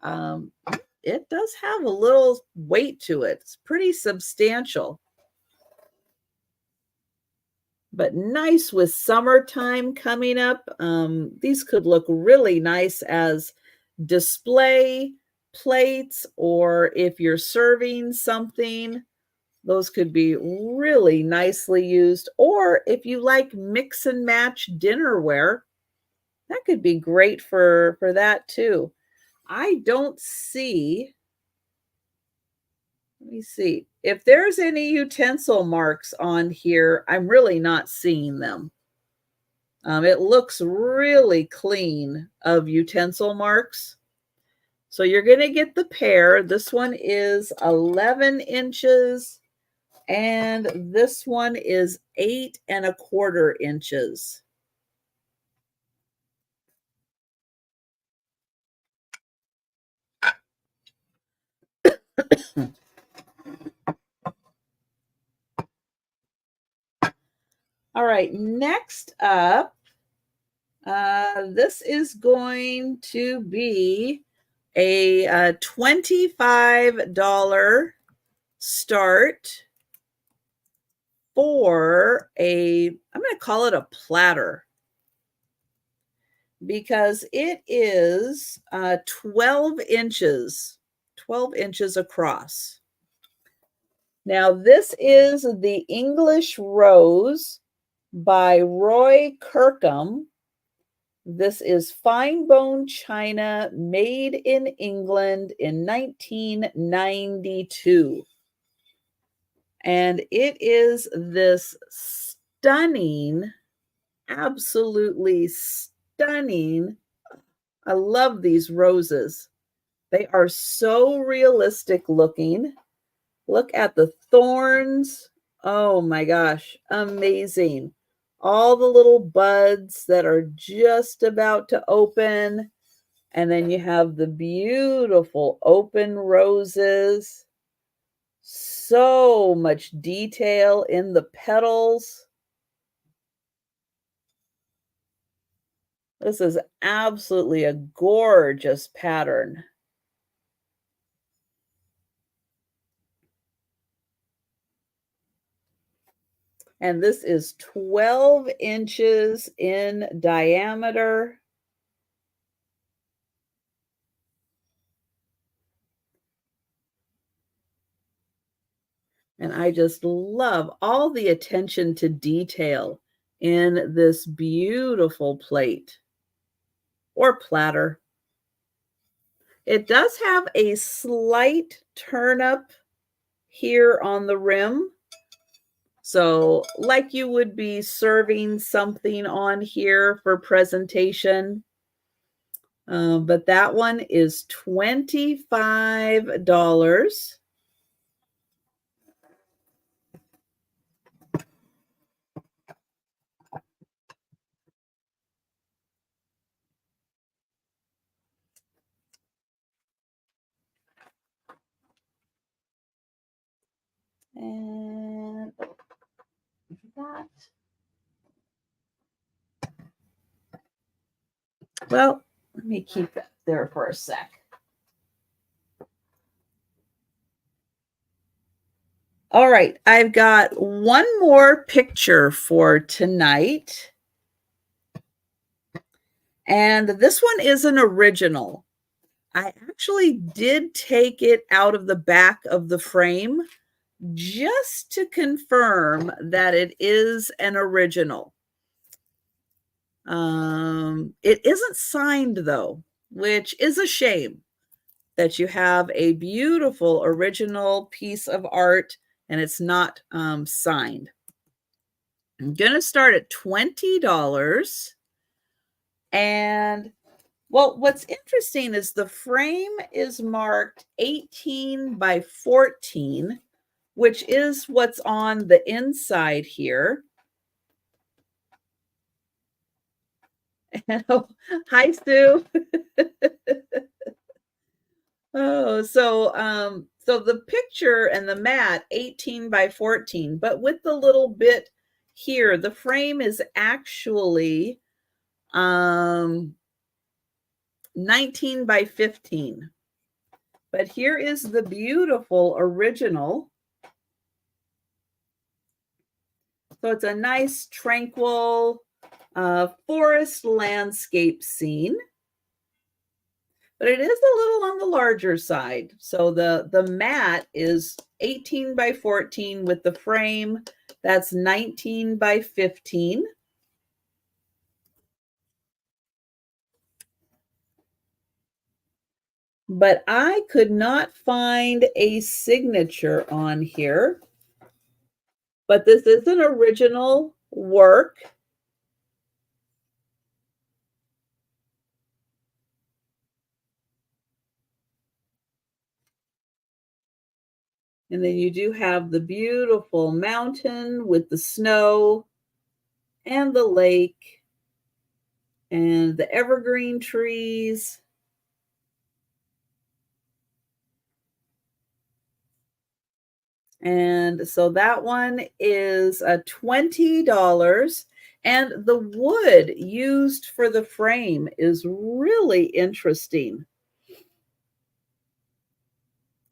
it does have a little weight to it. It's pretty substantial. But nice with summertime coming up. These could look really nice as display plates, or if you're serving something, those could be really nicely used. Or if you like mix and match dinnerware, that could be great for that too. I don't see, let me see. If there's any utensil marks on here, I'm really not seeing them. It looks really clean of utensil marks. So you're going to get the pair. This one is 11 inches and this one is 8¼ inches. All right, next up, this is going to be a $25 start for I'm going to call it a platter because it is 12 inches across. Now, this is the English Rose by Roy Kirkham. This is fine bone china made in England in 1992. And it is this stunning, absolutely stunning. I love these roses. They are so realistic looking. Look at the thorns. Oh my gosh, amazing. All the little buds that are just about to open. And then you have the beautiful open roses. So much detail in the petals. This is absolutely a gorgeous pattern. And this is 12 inches in diameter. And I just love all the attention to detail in this beautiful plate or platter. It does have a slight turn up here on the rim. So like you would be serving something on here for presentation. But that one is $25. And that. Well, let me keep it there for a sec. All right, I've got one more picture for tonight. And this one is an original. I actually did take it out of the back of the frame just to confirm that it is an original. It isn't signed though, which is a shame that you have a beautiful original piece of art and it's not signed. I'm going to start at $20. And well, what's interesting is the frame is marked 18 by 14, which is what's on the inside here. Oh, hi, Sue. Oh, so the picture and the mat 18 by 14, but with the little bit here, the frame is actually 19 by 15. But here is the beautiful original. So it's a nice, tranquil forest landscape scene. but it is a little on the larger side. So the mat is 18 by 14 with the frame. That's 19 by 15. But I could not find a signature on here. But this is an original work. And then you do have the beautiful mountain with the snow and the lake and the evergreen trees. And so that one is $20. And the wood used for the frame is really interesting.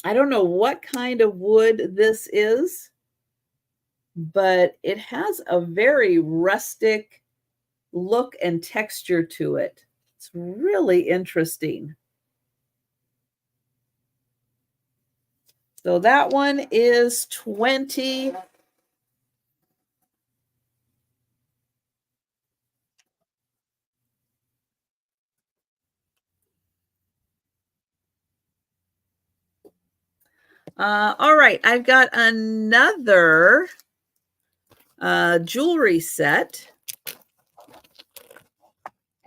I don't know what kind of wood this is, but it has a very rustic look and texture to it. It's really interesting. So that one is 20. All right, I've got another jewelry set.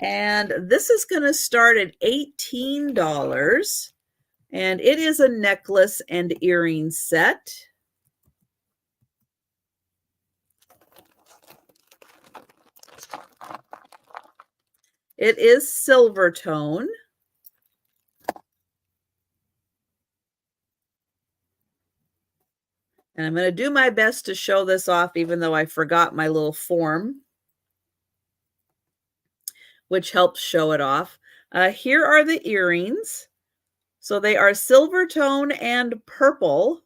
And this is going to start at $18. And it is a necklace and earring set. It is silver tone. And I'm going to do my best to show this off, even though I forgot my little form, which helps show it off. Here are the earrings. So they are silver tone and purple.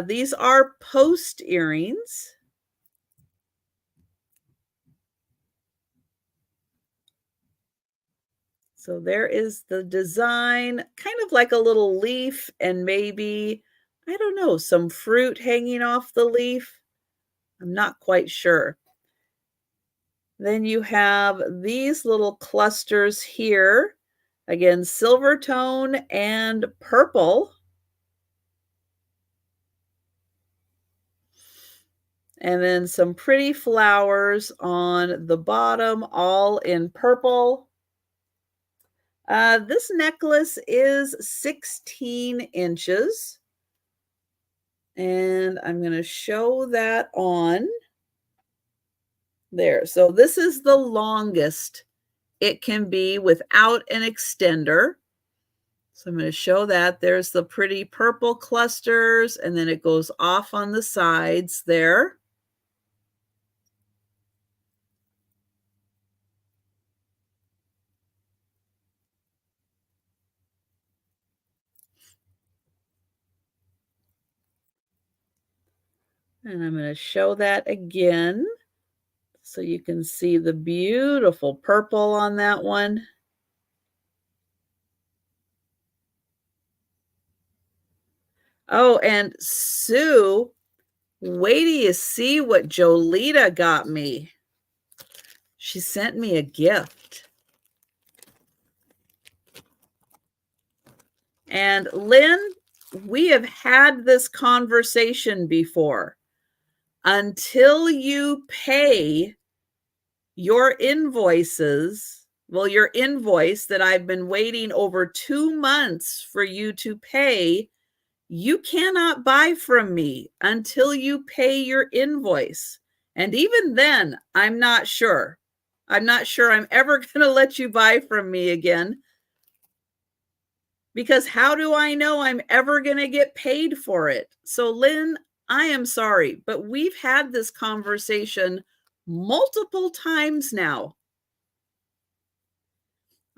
These are post earrings. So there is the design, kind of like a little leaf and maybe, I don't know, some fruit hanging off the leaf. I'm not quite sure. Then you have these little clusters here. Again, silver tone and purple. And then some pretty flowers on the bottom, all in purple. This necklace is 16 inches. And I'm going to show that on there. So this is the longest it can be without an extender. So I'm going to show that. There's the pretty purple clusters, and then it goes off on the sides there. And I'm going to show that again so you can see the beautiful purple on that one. Oh, and Sue, wait till you see what Jolita got me. She sent me a gift. And Lynn, we have had this conversation before. Until you pay your invoices, well, your invoice that I've been waiting over 2 months for you to pay, you cannot buy from me until you pay your invoice. And even then, I'm not sure. I'm not sure I'm ever going to let you buy from me again. Because how do I know I'm ever going to get paid for it? So, Lynn, I am sorry, but we've had this conversation multiple times now.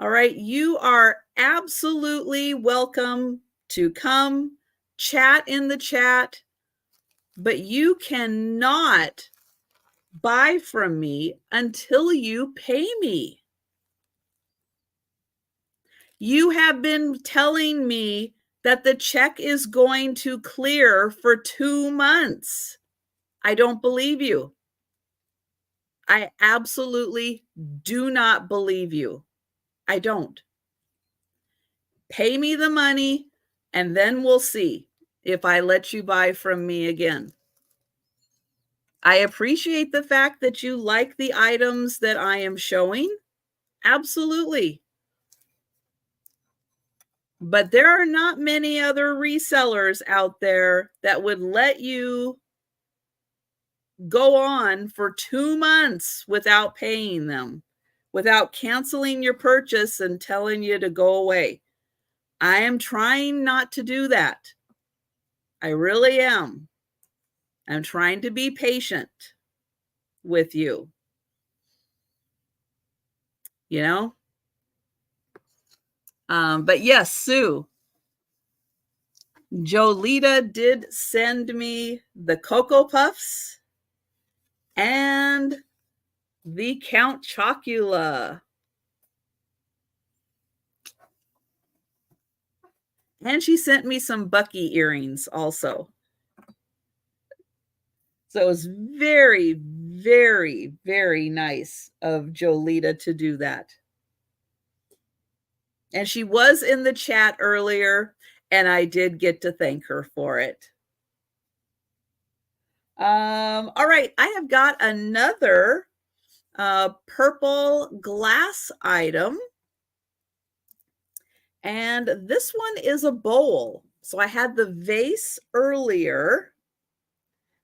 All right, you are absolutely welcome to come chat in the chat, but you cannot buy from me until you pay me. You have been telling me that the check is going to clear for 2 months. I don't believe you. I absolutely do not believe you. I don't. Pay me the money, and then we'll see if I let you buy from me again. I appreciate the fact that you like the items that I am showing. Absolutely. But there are not many other resellers out there that would let you go on for 2 months without paying them, without canceling your purchase and telling you to go away. I am trying not to do that. I really am. I'm trying to be patient with you. You know? But yes, Sue, Jolita did send me the Cocoa Puffs and the Count Chocula. And she sent me some Bucky earrings also. So it was very, very, very nice of Jolita to do that. And she was in the chat earlier, and I did get to thank her for it. All right, I have got another purple glass item. And this one is a bowl. So I had the vase earlier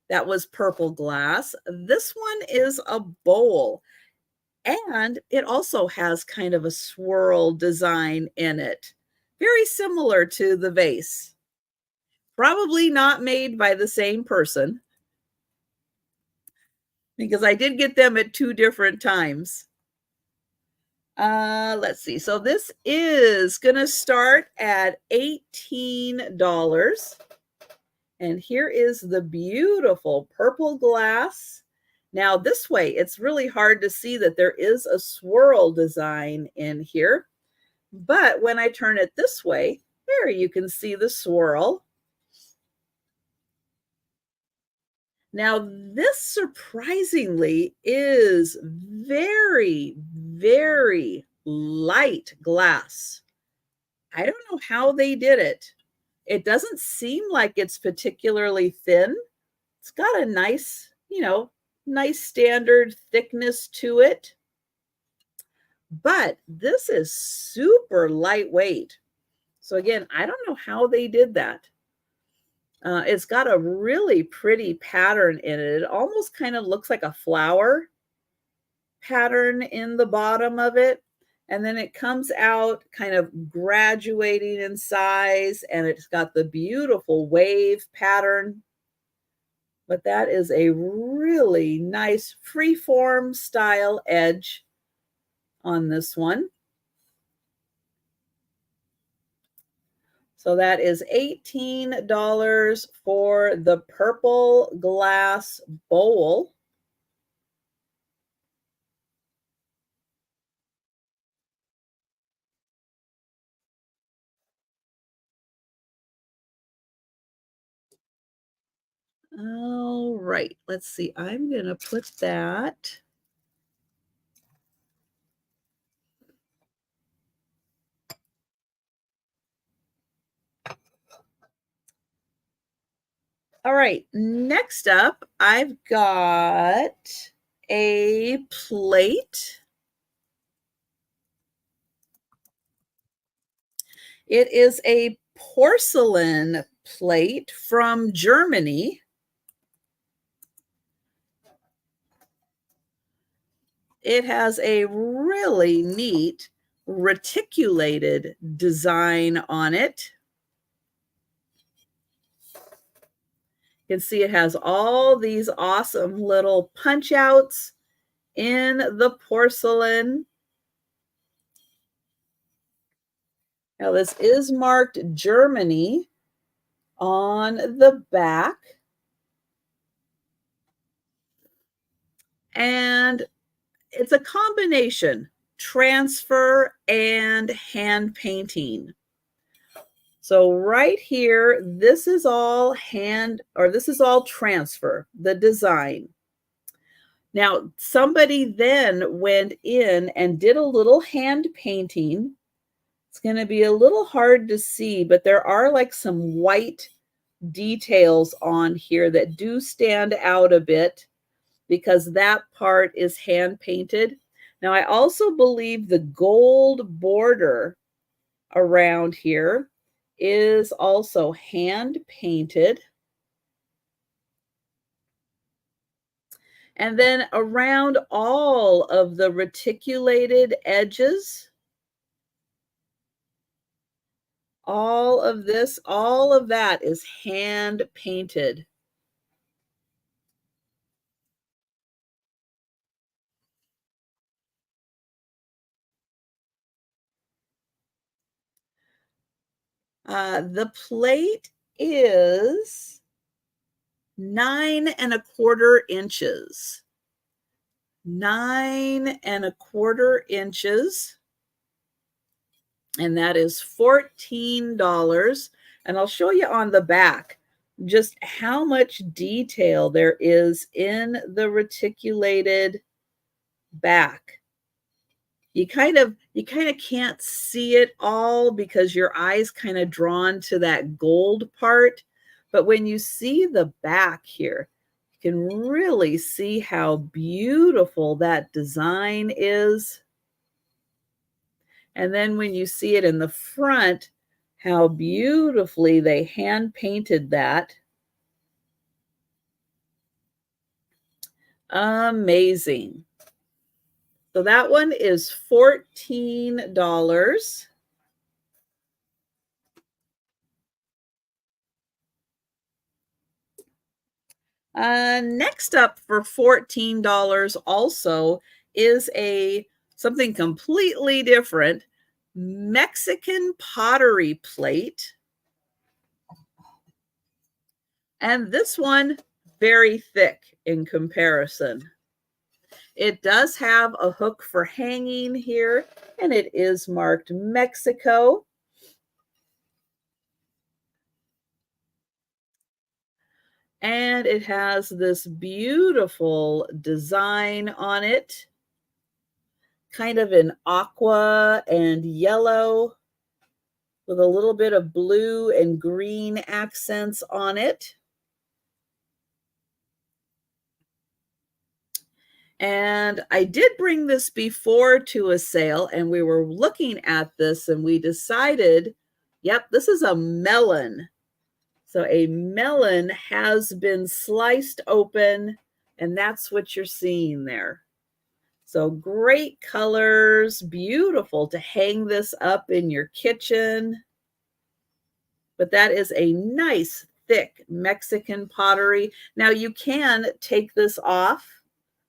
that was purple glass. This one is a bowl. And it also has kind of a swirl design in it. Very similar to the vase. Probably not made by the same person, because I did get them at 2 different times. Let's see. So this is going to start at $18. And here is the beautiful purple glass. Now this way, it's really hard to see that there is a swirl design in here. But when I turn it this way, there you can see the swirl. Now this surprisingly is very, very light glass. I don't know how they did it. It doesn't seem like it's particularly thin. It's got a nice, nice standard thickness to it. But this is super lightweight. So again, I don't know how they did that. It's got a really pretty pattern in it. It almost kind of looks like a flower pattern in the bottom of it. And then it comes out kind of graduating in size, and it's got the beautiful wave pattern. But that is a really nice freeform style edge on this one. So that is $18 for the purple glass bowl. All right, let's see. I'm going to put that. All right, next up, I've got a plate. It is a porcelain plate from Germany. It has a really neat reticulated design on it. You can see it has all these awesome little punch outs in the porcelain. Now this is marked Germany on the back. And it's a combination transfer, and hand painting. So right here, this is all this is all transfer, the design. Now, somebody then went in and did a little hand painting. It's going to be a little hard to see, but there are like some white details on here that do stand out a bit because that part is hand painted. Now, I also believe the gold border around here is also hand painted. And then around all of the reticulated edges, all of this, all of that is hand painted. The plate is 9¼ inches. 9¼ inches. And that is $14. And I'll show you on the back just how much detail there is in the reticulated back. You kind of can't see it all because your eye's kind of drawn to that gold part. But when you see the back here, you can really see how beautiful that design is. And then when you see it in the front, how beautifully they hand painted that. Amazing. So that one is $14. Next up for $14 also is something completely different, Mexican pottery plate. And this one, very thick in comparison. It does have a hook for hanging here, and it is marked Mexico. And it has this beautiful design on it, kind of in aqua and yellow with a little bit of blue and green accents on it. And I did bring this before to a sale, and we were looking at this and we decided, yep, this is a melon. So a melon has been sliced open, and that's what you're seeing there. So great colors, beautiful to hang this up in your kitchen. But that is a nice, thick Mexican pottery. Now you can take this off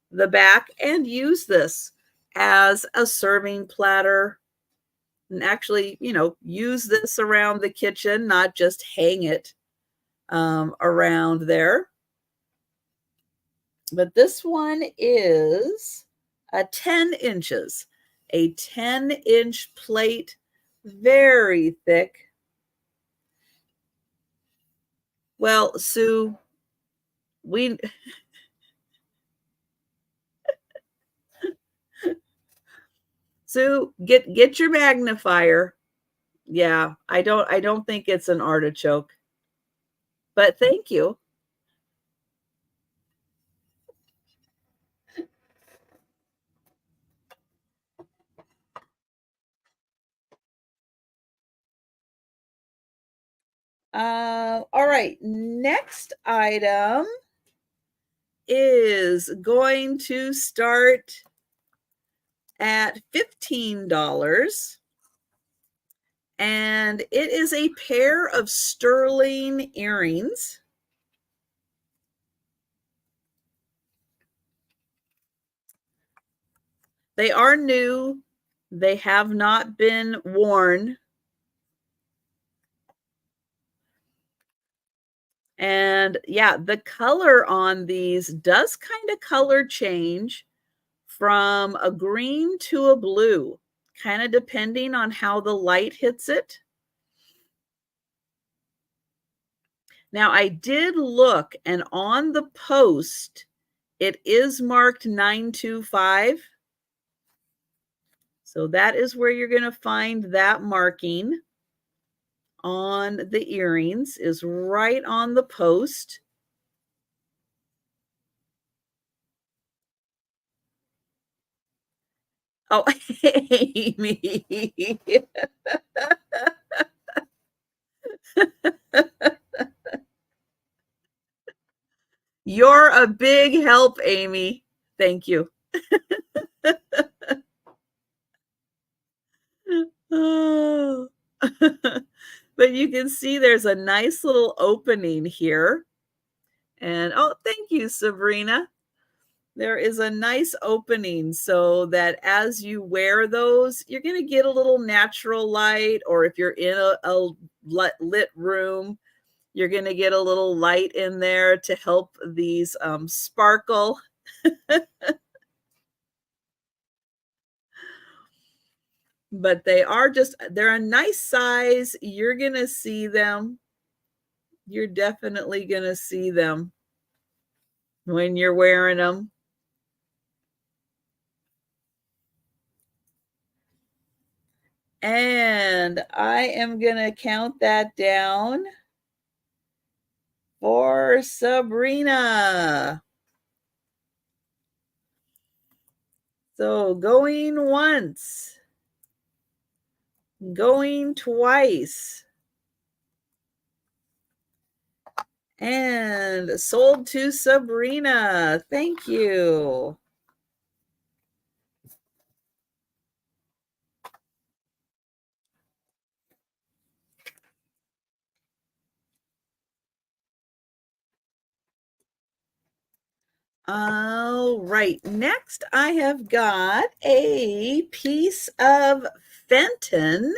the back and use this as a serving platter and actually, use this around the kitchen, not just hang it around there. But this one is 10 inches, a 10-inch plate, very thick. Well, Sue, we Sue, get your magnifier. Yeah, I don't think it's an artichoke. But thank you. All right, next item is going to start at $15. And it is a pair of sterling earrings. They are new. They have not been worn. And yeah, the color on these does kind of color change from a green to a blue, kind of depending on how the light hits it. Now, I did look, and on the post, it is marked 925. So that is where you're going to find that marking on the earrings, is right on the post. Oh, Amy. You're a big help, Amy. Thank you. Oh. But you can see there's a nice little opening here. And oh, thank you, Sabrina. There is a nice opening so that as you wear those, you're going to get a little natural light, or if you're in a lit room, you're going to get a little light in there to help these sparkle. But they're a nice size. You're going to see them. You're definitely going to see them when you're wearing them. And I am going to count that down for Sabrina. So going once, going twice, and sold to Sabrina. Thank you. All right, next I have got a piece of Fenton.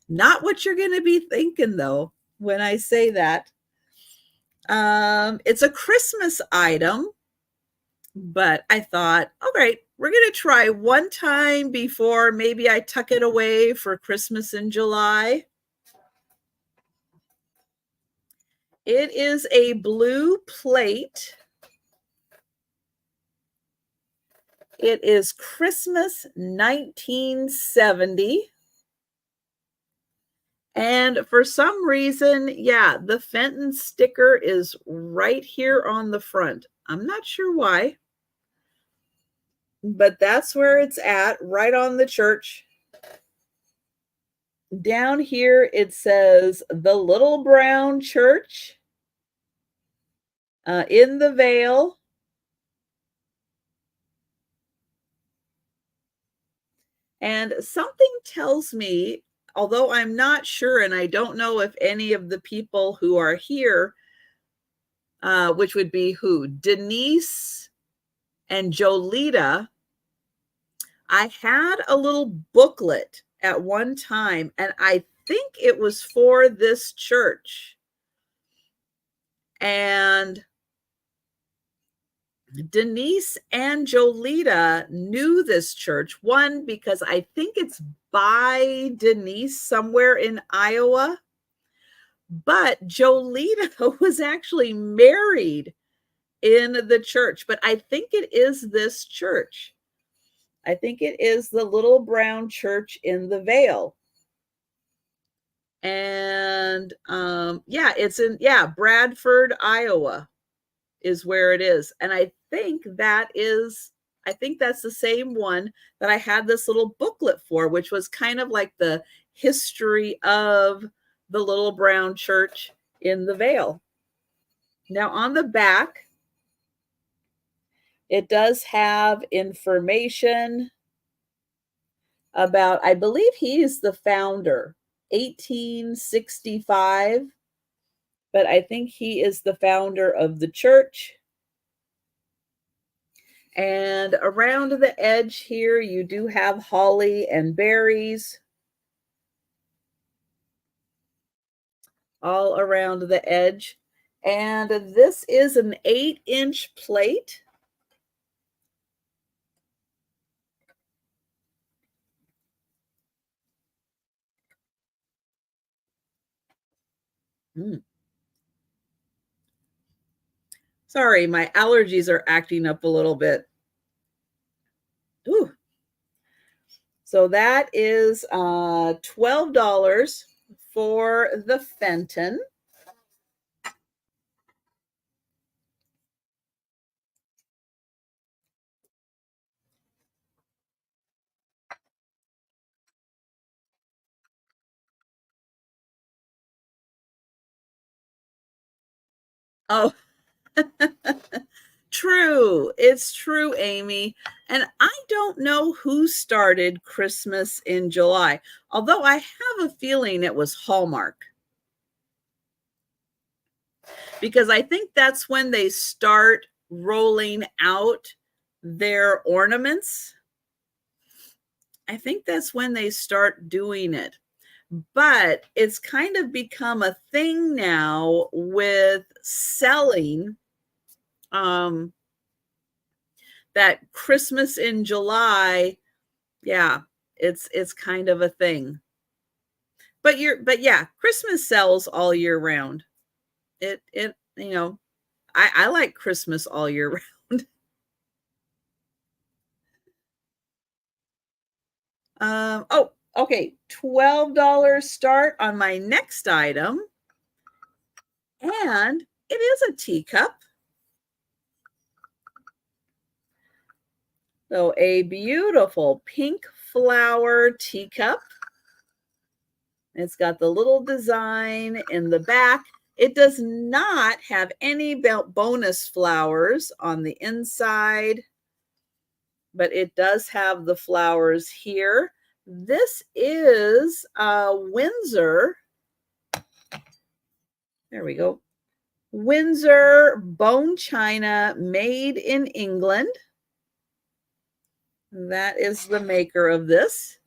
Not what you're going to be thinking, though, when I say that. It's a Christmas item, but I thought, all right, we're going to try one time before maybe I tuck it away for Christmas in July. It is a blue plate. It is Christmas 1970. And for some reason, yeah, the Fenton sticker is right here on the front. I'm not sure why, but that's where it's at, right on the church. Down here, it says the Little Brown Church in the Vale. And something tells me, although I'm not sure, and I don't know if any of the people who are here, which would be who? Denise and Jolita. I had a little booklet at one time, and I think it was for this church. And Denise and Jolita knew this church. One, because I think it's by Denise somewhere in Iowa. But Jolita was actually married in the church. But I think it is this church. I think it is the Little Brown Church in the Vale. And yeah, it's in Bradford, Iowa is where it is. And I think that's the same one that I had this little booklet for, which was kind of like the history of the Little Brown Church in the Vale. Now on the back, it does have information about, I believe he's the founder, 1865, but I think he is the founder of the church. And around the edge here, you do have holly and berries all around the edge. And this is an 8-inch plate. Mm. Sorry, my allergies are acting up a little bit. Ooh. So that is $12 for the Fenton. Oh, true. It's true, Amy. And I don't know who started Christmas in July, although I have a feeling it was Hallmark, because I think that's when they start rolling out their ornaments. I think that's when they start doing it. But it's kind of become a thing now with selling um that Christmas in July. Yeah, it's kind of a thing. But yeah, Christmas sells all year round. It I like Christmas all year round. Oh, okay, $12 start on my next item, and it is a teacup. So a beautiful pink flower teacup. It's got the little design in the back. It does not have any bonus flowers on the inside, but it does have the flowers here. This is Windsor. There we go. Windsor bone china made in England. That is the maker of this.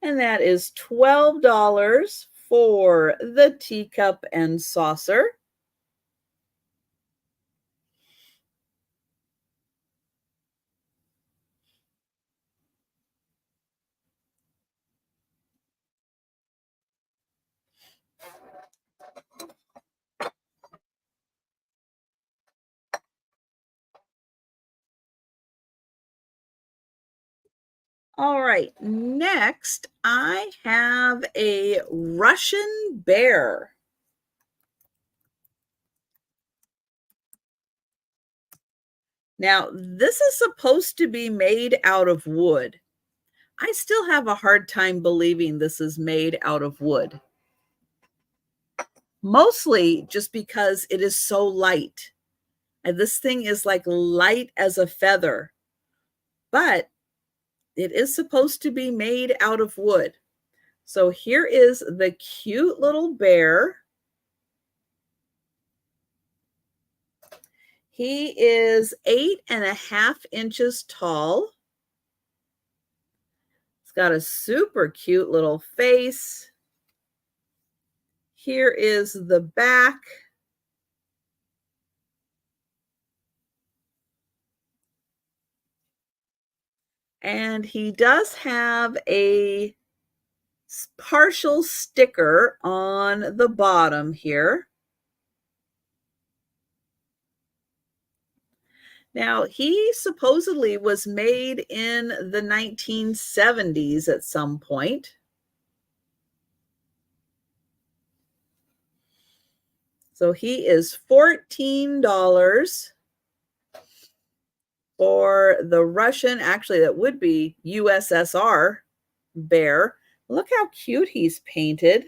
And that is $12 for the teacup and saucer. All right, next I have a Russian bear. Now, this is supposed to be made out of wood. I still have a hard time believing this is made out of wood. Mostly just because it is so light. And this thing is like light as a feather. But it is supposed to be made out of wood. So here is the cute little bear. He is 8.5 inches tall. He's got a super cute little face. Here is the back. And he does have a partial sticker on the bottom here. Now, he supposedly was made in the 1970s at some point. So he is $14 for the Russian, actually, that would be USSR bear. Look how cute he's painted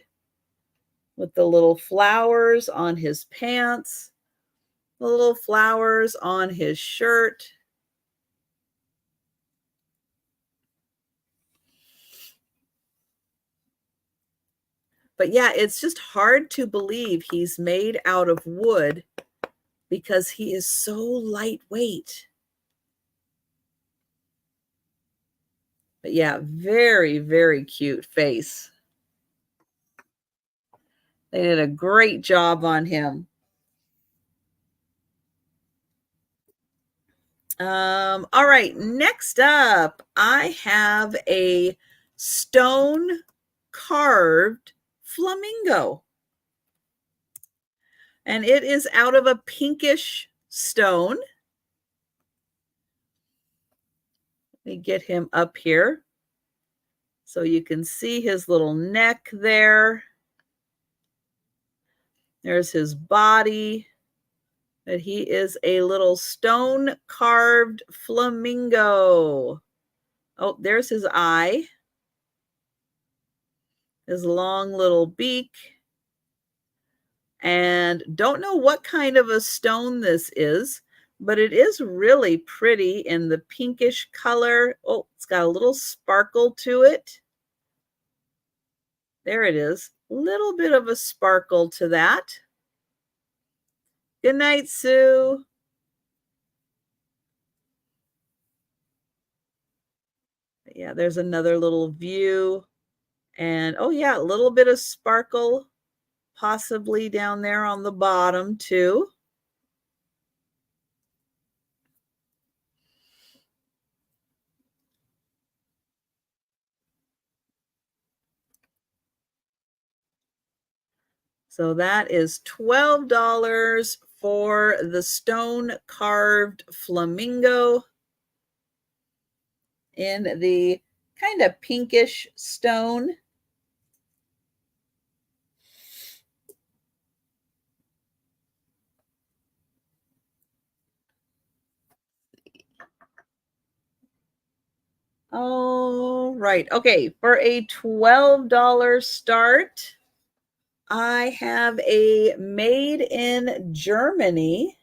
with the little flowers on his pants, the little flowers on his shirt. But yeah, it's just hard to believe he's made out of wood because he is so lightweight. But yeah, very, very cute face. They did a great job on him. All right, next up, I have a stone carved flamingo. And it is out of a pinkish stone. Let me get him up here so you can see his little neck there. There's his body. But he is a little stone carved flamingo. Oh, there's his eye. His long little beak. And don't know what kind of a stone this is, but it is really pretty in the pinkish color. Oh, it's got a little sparkle to it. There it is. Little bit of a sparkle to that. Good night, Sue. Yeah, there's another little view. And oh yeah, a little bit of sparkle possibly down there on the bottom too. So that is $12 for the stone carved flamingo in the kind of pinkish stone. All right. Okay. For a $12 start, I have a made in Germany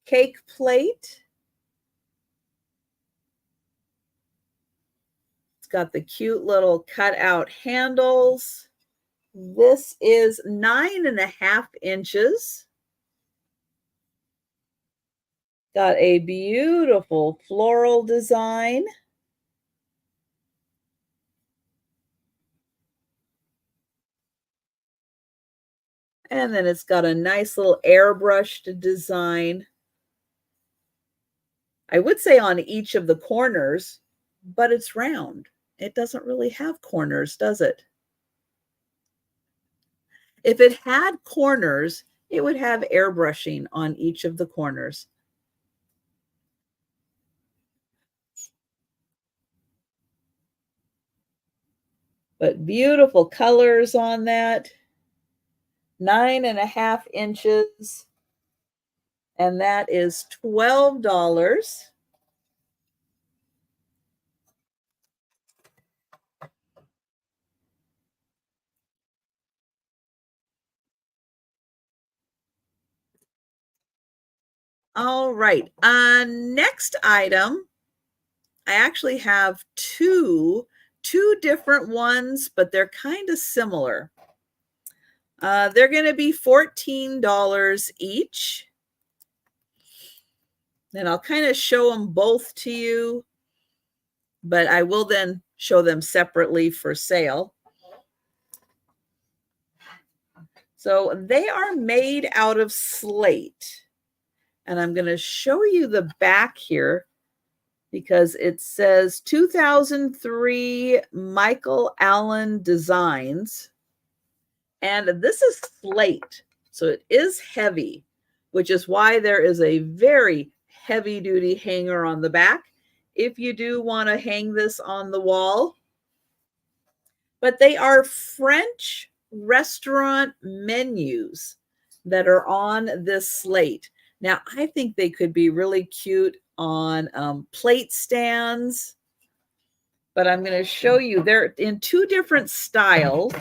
cake plate. It's got the cute little cutout handles. This is 9.5 inches. Got a beautiful floral design. And then it's got a nice little airbrushed design. I would say on each of the corners, but it's round. It doesn't really have corners, does it? If it had corners, it would have airbrushing on each of the corners. But beautiful colors on that. 9.5 inches. And that is $12. All right. Next item, I actually have two different ones, but they're kind of similar. They're going to be $14 each. And I'll kind of show them both to you, but I will then show them separately for sale. So they are made out of slate. And I'm going to show you the back here because it says 2003 Michael Allen Designs. And this is slate, so it is heavy, which is why there is a very heavy-duty hanger on the back if you do want to hang this on the wall. But they are French restaurant menus that are on this slate. Now, I think they could be really cute on plate stands, but I'm going to show you. They're in two different styles.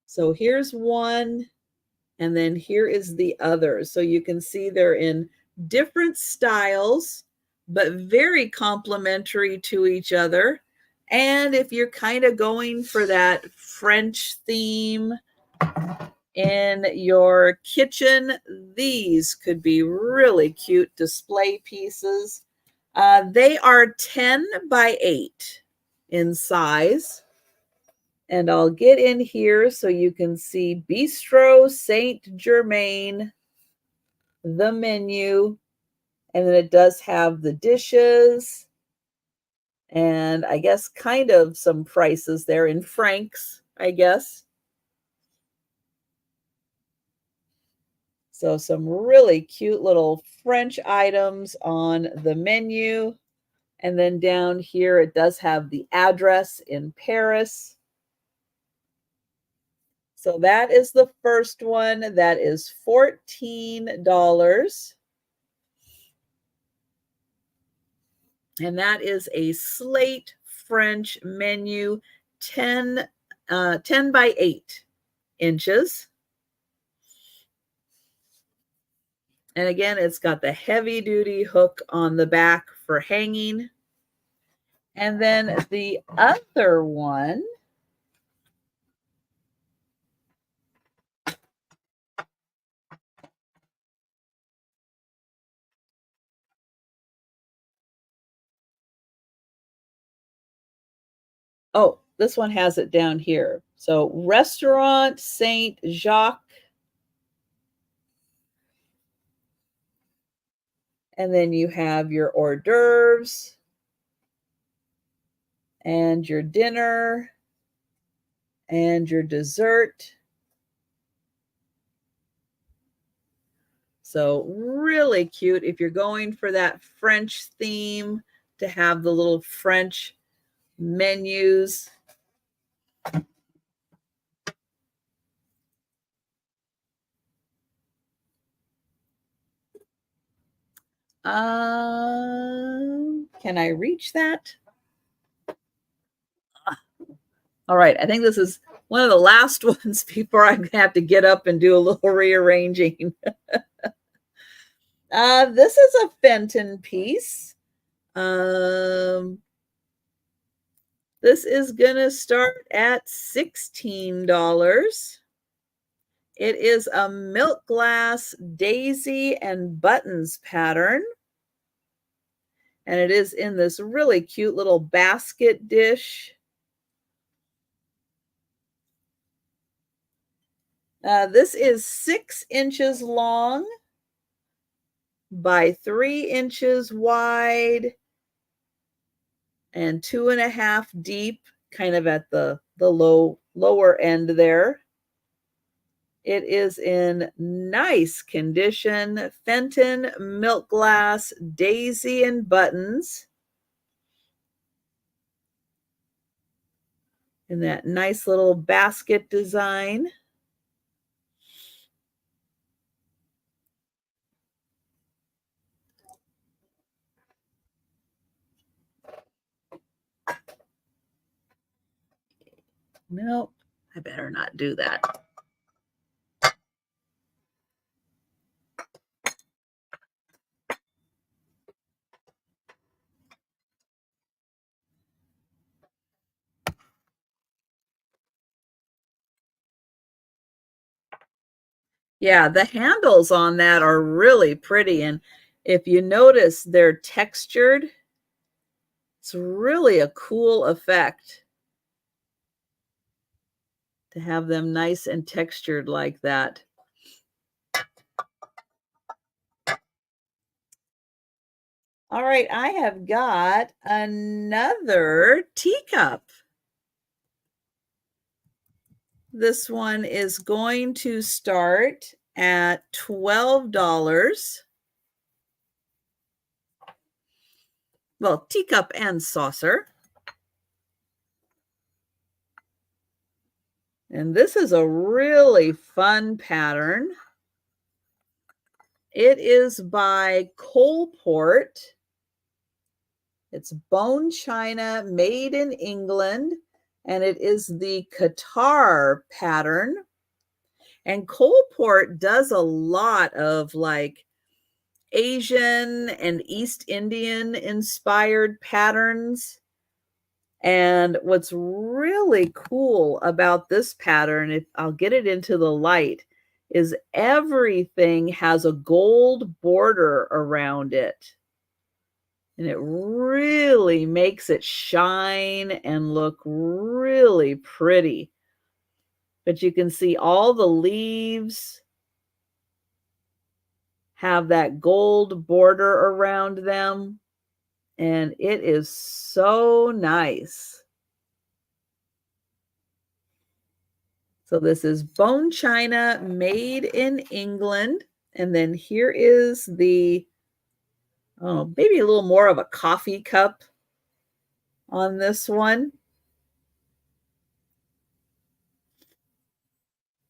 So here's one, and then here is the other. So you can see they're in different styles, but very complementary to each other. And if you're kind of going for that French theme in your kitchen, these could be really cute display pieces. They are 10 by 8 in size. And I'll get in here so you can see Bistro Saint Germain. the menu, and then it does have the dishes and I guess kind of some prices there in francs, I guess. So some really cute little French items on the menu. And then down here, it does have the address in Paris. So that is the first one. That is $14. And that is a slate French menu, 10 by 8 inches. And again, it's got the heavy duty hook on the back for hanging. And then the other one, oh, this one has it down here. So Restaurant Saint Jacques. And then you have your hors d'oeuvres and your dinner and your dessert. So really cute if you're going for that French theme to have the little French menus. Can I reach that? All right, I think this is one of the last ones before I'm gonna have to get up and do a little rearranging. This is a Fenton piece. This is gonna start at $16. It is a milk glass daisy and buttons pattern. And it is in this really cute little basket dish. This is 6 inches long by 3 inches wide and 2.5 deep, kind of at the lower end there. It is in nice condition. Fenton milk glass daisy and buttons. In that nice little basket design. Nope, I better not do that. Yeah, the handles on that are really pretty. And if you notice, they're textured. It's really a cool effect to have them nice and textured like that. All right, I have got another teacup. This one is going to start at $12. Well, teacup and saucer. And this is a really fun pattern. It is by Colport. It's bone china made in England, and it is the Qatar pattern. And Colport does a lot of like Asian and East Indian inspired patterns. And what's really cool about this pattern, if I'll get it into the light, is everything has a gold border around it. And it really makes it shine and look really pretty. But you can see all the leaves have that gold border around them, and it is so nice. So this is bone china made in England. And then here is the, oh, maybe a little more of a coffee cup on this one.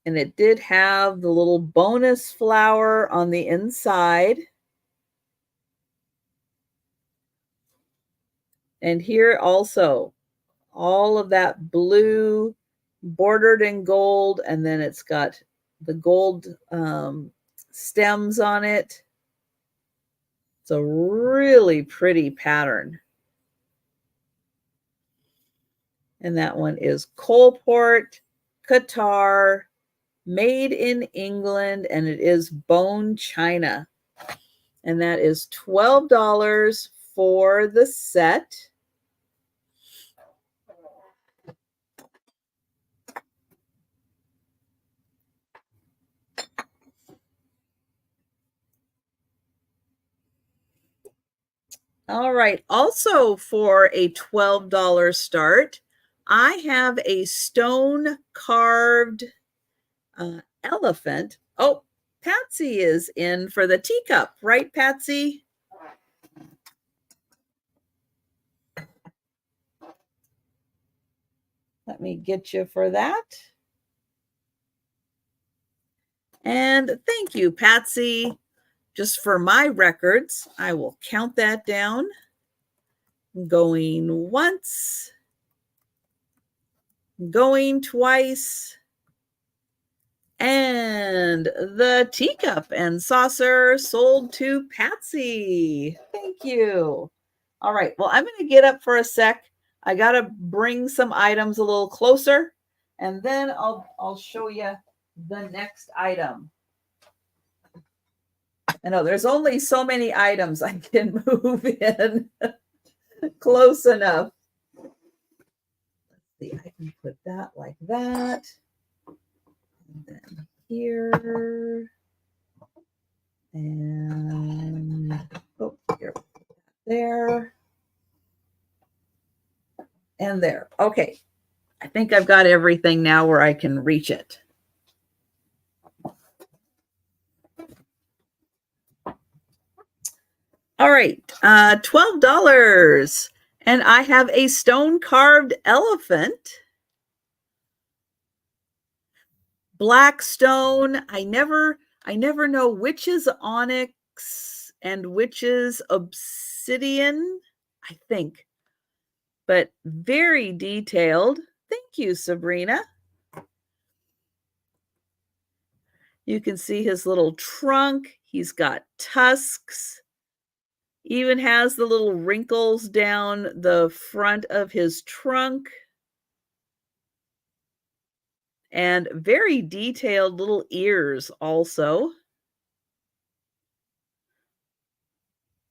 And it did have the little bonus flower on the inside. And here also, all of that blue bordered in gold, and then it's got the gold stems on it. It's a really pretty pattern. And that one is Coalport, Qatar, made in England, and it is bone china. And that is $12 for the set. All right. Also for a $12 start, I have a stone carved elephant. Oh, Patsy is in for the teacup, right, Patsy? Let me get you for that. And thank you, Patsy. Just for my records, I will count that down. Going once, going twice, and the teacup and saucer sold to Patsy. Thank you. All right, well, I'm going to get up for a sec. I got to bring some items a little closer, and then I'll show you the next item. I know there's only so many items I can move in close enough. Let's see, I can put that like that. And then here. And oh, here, there. And there. Okay. I think I've got everything now where I can reach it. All right, $12. And I have a stone carved elephant. Black stone. I never know which is onyx and which is obsidian, I think. But very detailed. Thank you, Sabrina. You can see his little trunk. He's got tusks. Even has the little wrinkles down the front of his trunk. And very detailed little ears also.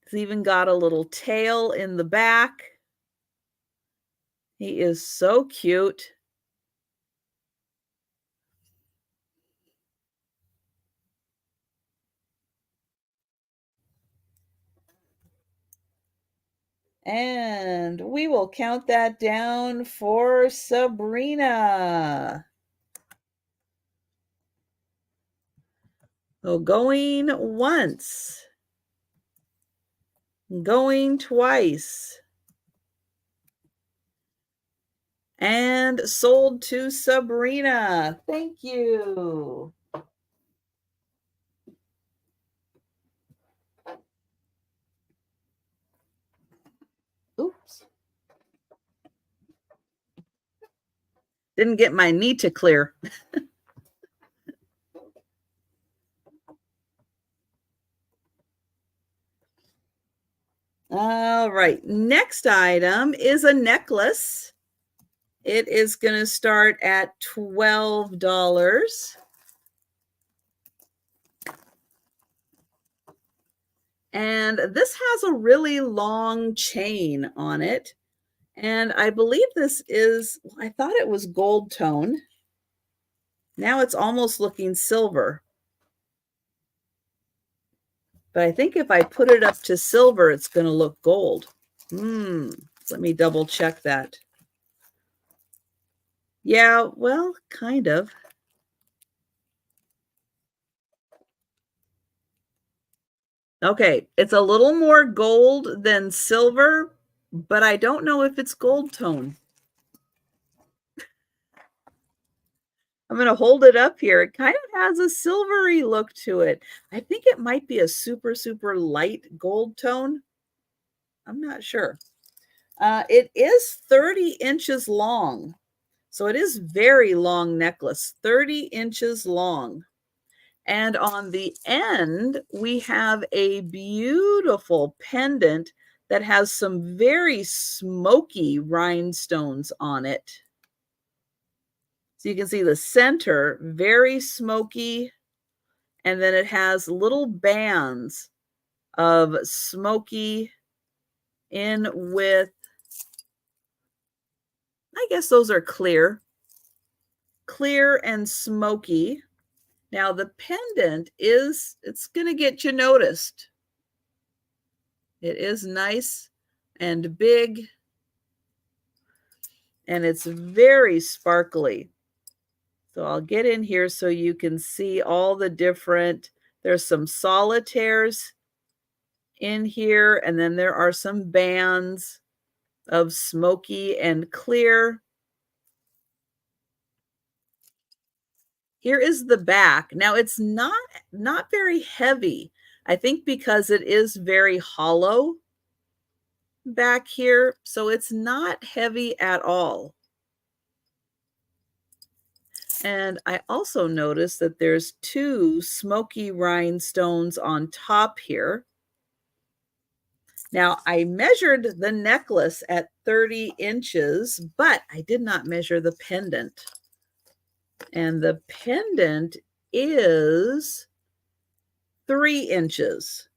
He's even got a little tail in the back. He is so cute. And we will count that down for Sabrina. So going once, going twice, and sold to Sabrina. Thank you. Oops. Didn't get my knee to clear. All right, next item is a necklace. It is going to start at $12. And this has a really long chain on it. And I believe this is, I thought it was gold tone. Now it's almost looking silver. But I think if I put it up to silver, it's going to look gold. Let me double check that. Yeah, well, kind of. Okay, it's a little more gold than silver, but I don't know if it's gold tone. I'm going to hold it up here. It kind of has a silvery look to it. I think it might be a super, super light gold tone. I'm not sure. It is 30 inches long. So it is very long necklace, 30 inches long. And on the end, we have a beautiful pendant that has some very smoky rhinestones on it. So you can see the center, very smoky, and then it has little bands of smoky in with, I guess those are clear and smoky. Now the pendant it's going to get you noticed. It is nice and big, and it's very sparkly. So I'll get in here so you can see all the different, there's some solitaires in here, and then there are some bands of smoky and clear. Here is the back. Now it's not very heavy. I think because it is very hollow back here, so it's not heavy at all. And I also noticed that there's 2 smoky rhinestones on top here. Now, I measured the necklace at 30 inches, but I did not measure the pendant. And the pendant is 3 inches.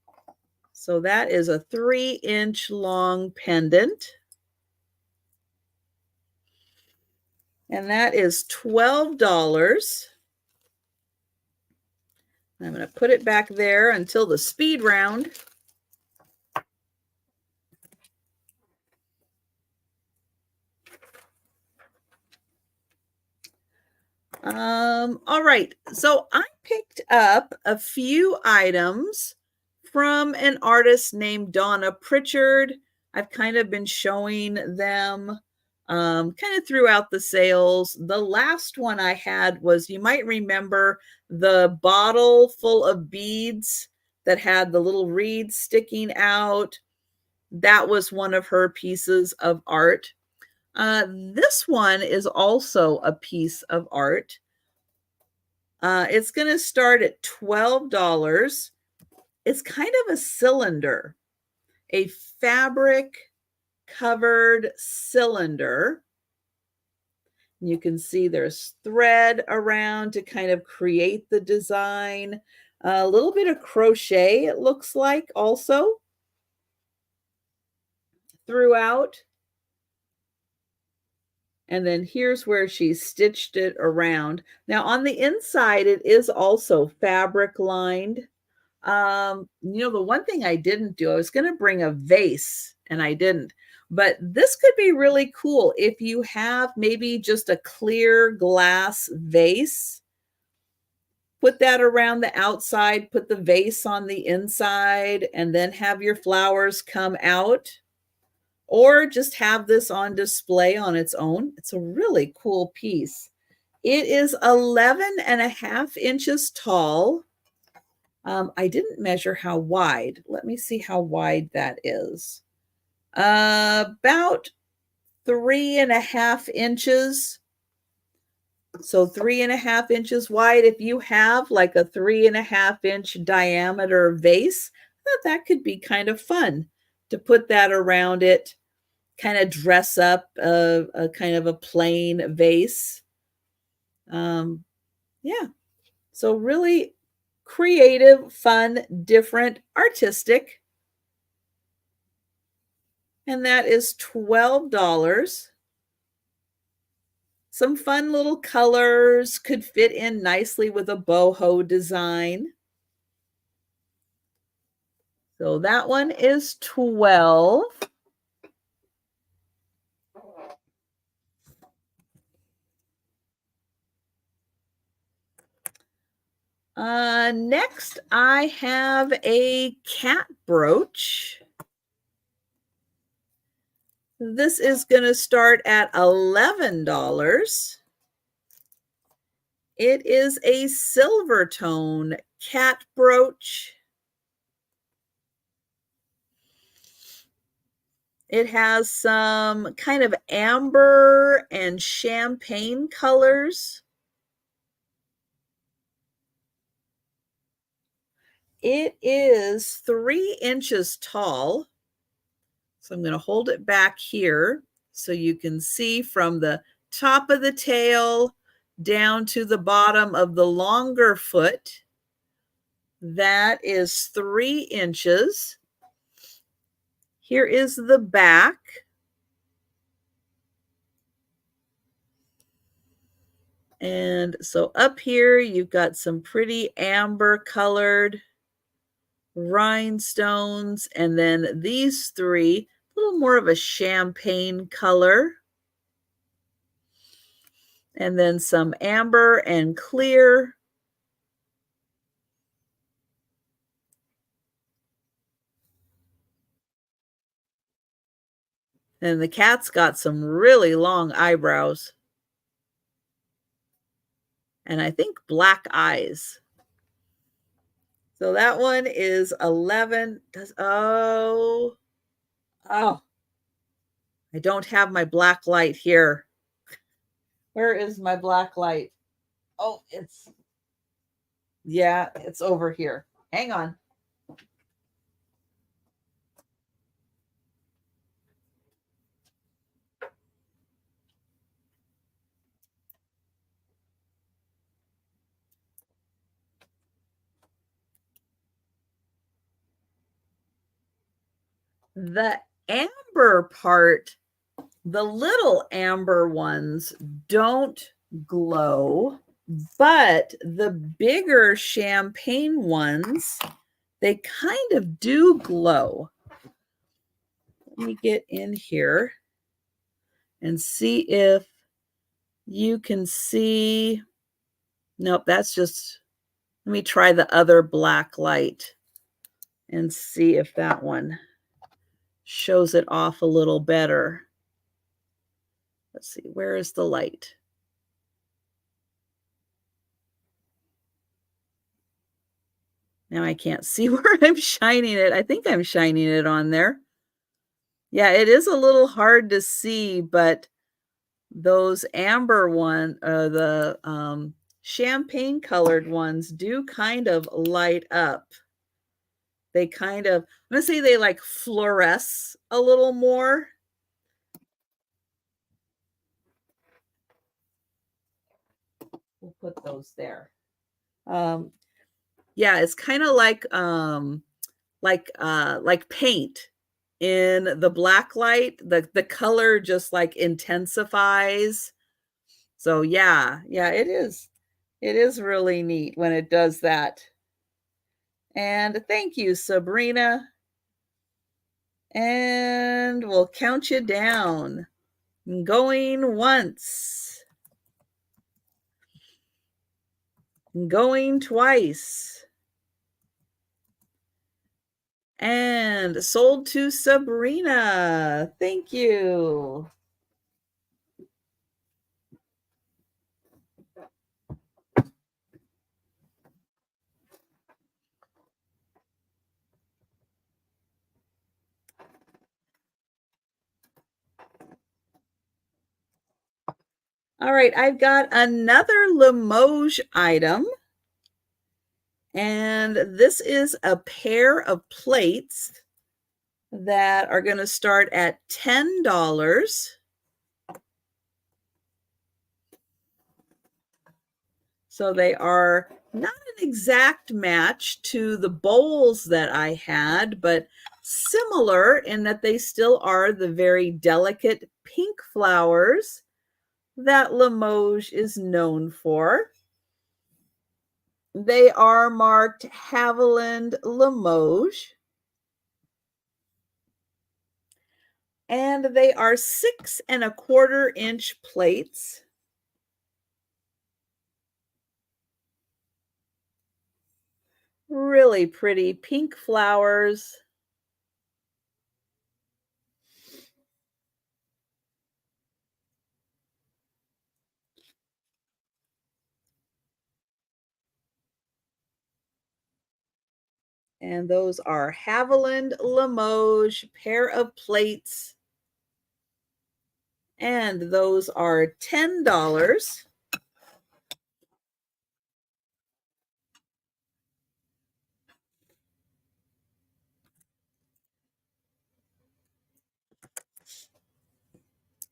So that is a 3-inch long pendant. And that is $12. I'm going to put it back there until the speed round. All right. So I picked up a few items from an artist named Donna Pritchard. I've kind of been showing them kind of throughout the sales. The last one I had was, you might remember, the bottle full of beads that had the little reeds sticking out. That was one of her pieces of art. This one is also a piece of art. It's going to start at $12. It's kind of a cylinder, a fabric covered cylinder. You can see there's thread around to kind of create the design. A little bit of crochet, it looks like, also throughout. And then here's where she stitched it around. Now on the inside, it is also fabric lined. The one thing I didn't do, I was going to bring a vase and I didn't, but this could be really cool if you have maybe just a clear glass vase. Put that around the outside, put the vase on the inside, and then have your flowers come out. Or just have this on display on its own. It's a really cool piece. It is 11.5 inches tall. I didn't measure how wide. Let me see how wide that is. About 3.5 inches. So 3.5 inches wide. If you have like a 3.5 inch diameter vase, that could be kind of fun to put that around it. Kind of dress up a kind of a plain vase. Yeah. So really creative, fun, different, artistic. And that is $12. Some fun little colors could fit in nicely with a boho design. So that one is 12. Next, I have a cat brooch. This is going to start at $11. It is a silver tone cat brooch. It has some kind of amber and champagne colors. It is 3 inches tall. So I'm going to hold it back here so you can see from the top of the tail down to the bottom of the longer foot. That is 3 inches. Here is the back. And so up here, you've got some pretty amber colored rhinestones. And then these 3, a little more of a champagne color. And then some amber and clear. And the cat's got some really long eyebrows. And I think black eyes. So that one is 11. Oh, I don't have my black light here. Where is my black light? Oh, it's over here. Hang on. The amber part, the little amber ones don't glow, but the bigger champagne ones, they kind of do glow. Let me get in here and see if you can see. Nope, that's just, let me try the other black light and see if that one shows it off a little better. Let's see, where is the light? Now I can't see where I'm shining it. I think I'm shining it on there. Yeah, it is a little hard to see, but those amber the champagne colored ones do kind of light up. They kind of, I'm going to say they like fluoresce a little more. We'll put those there. Yeah, it's kind of like paint. In the black light, the color just like intensifies. So yeah, it is. It is really neat when it does that. And thank you, Sabrina. And we'll count you down. Going once. Going twice. And sold to Sabrina. Thank you. All right, I've got another Limoges item. And this is a pair of plates that are going to start at $10. So they are not an exact match to the bowls that I had, but similar in that they still are the very delicate pink flowers that Limoges is known for. They are marked Haviland Limoges. And they are 6¼ inch plates. Really pretty pink flowers. And those are Haviland Limoges pair of plates. And those are $10.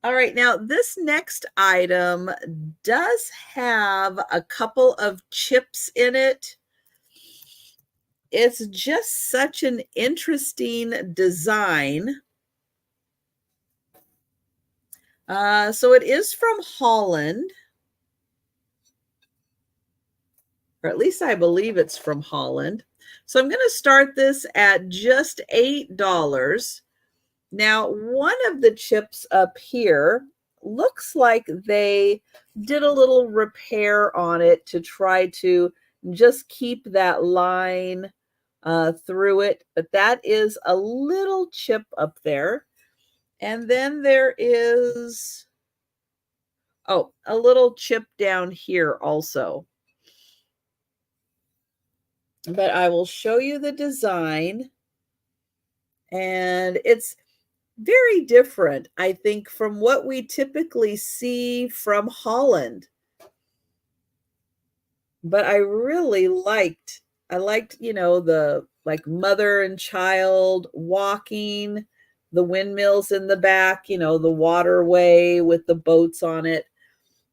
All right, now this next item does have a couple of chips in it. It's just such an interesting design. So it is from Holland, or at least I believe it's from Holland. So I'm going to start this at just $8. Now, one of the chips up here looks like they did a little repair on it to try to just keep that line through it. But that is a little chip up there. And then there is, oh, a little chip down here also. But I will show you the design. And it's very different, I think, from what we typically see from Holland. But I liked, the like mother and child walking, the windmills in the back, the waterway with the boats on it.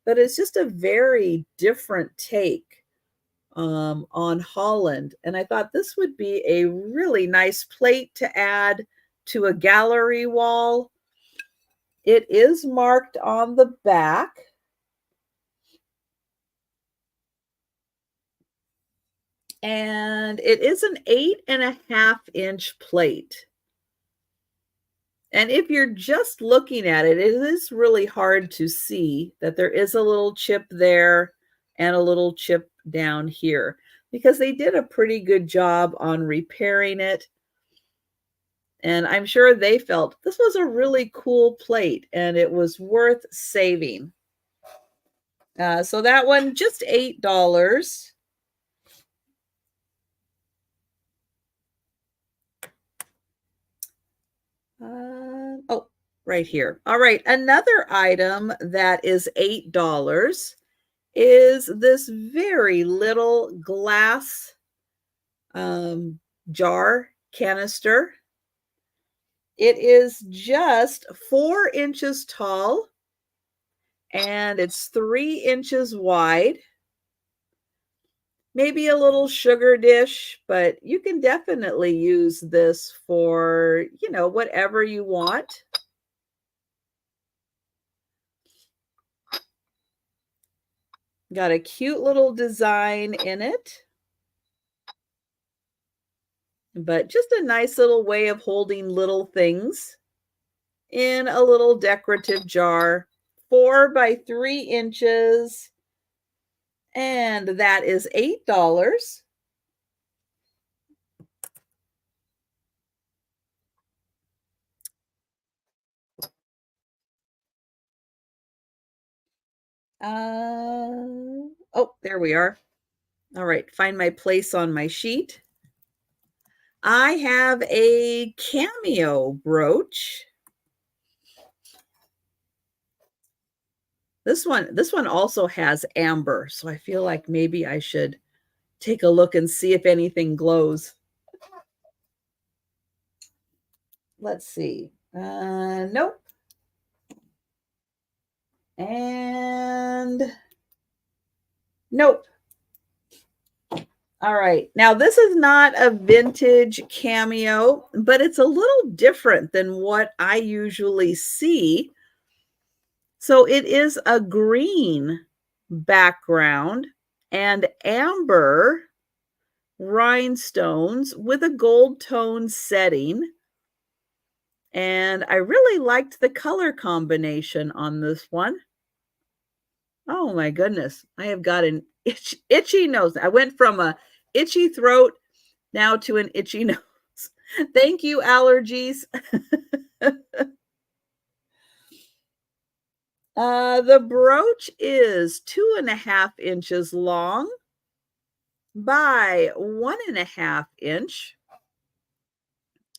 But it's just a very different take on Holland. And I thought this would be a really nice plate to add to a gallery wall. It is marked on the back. And it is an 8½ inch plate. And if you're just looking at it, it is really hard to see that there is a little chip there and a little chip down here, because they did a pretty good job on repairing it. And I'm sure they felt this was a really cool plate and it was worth saving. So that one, just $8. Oh, right here. All right. Another item that is $8 is this very little glass jar canister. It is just 4 inches tall and it's 3 inches wide. Maybe a little sugar dish, but you can definitely use this for, whatever you want. Got a cute little design in it, but just a nice little way of holding little things in a little decorative jar, 4 by 3 inches. And that is $8. Oh, there we are. All right, find my place on my sheet. I have a cameo brooch. This one also has amber, so I feel like maybe I should take a look and see if anything glows. Let's see. Nope. And nope. All right. Now, this is not a vintage cameo, but it's a little different than what I usually see. So it is a green background and amber rhinestones with a gold tone setting. And I really liked the color combination on this one. Oh my goodness. I have got an itchy nose. I went from a itchy throat now to an itchy nose. Thank you, allergies. The brooch is 2.5 inches long by 1.5 inch.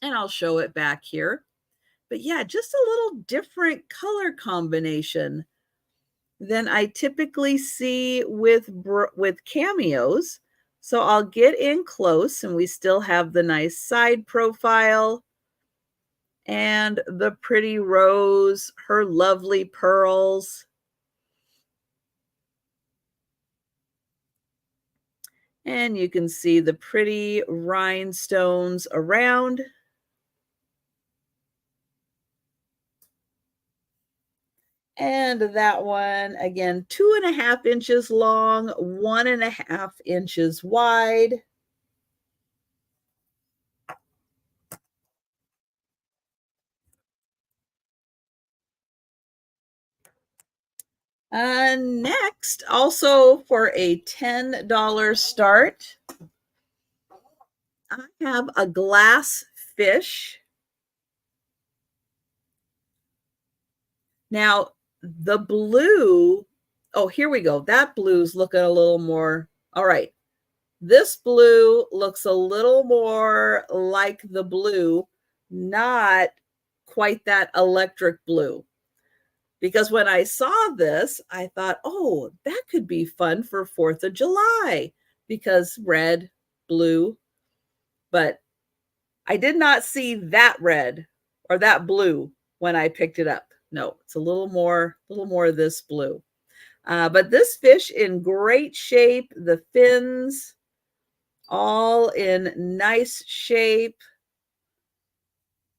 And I'll show it back here. But yeah, just a little different color combination than I typically see with cameos. So I'll get in close and we still have the nice side profile and the pretty rose, her lovely pearls. And you can see the pretty rhinestones around. And that one, again, 2.5 inches long, 1.5 inches wide. Next, also for a $10 start, I have a glass fish. Now, the blue, oh, here we go. That blue's looking a little more, all right. This blue looks a little more like the blue, not quite that electric blue. Because when I saw this, I thought, oh, that could be fun for 4th of July because red, blue. But I did not see that red or that blue when I picked it up. No, it's a little more of this blue. But this fish in great shape, the fins all in nice shape,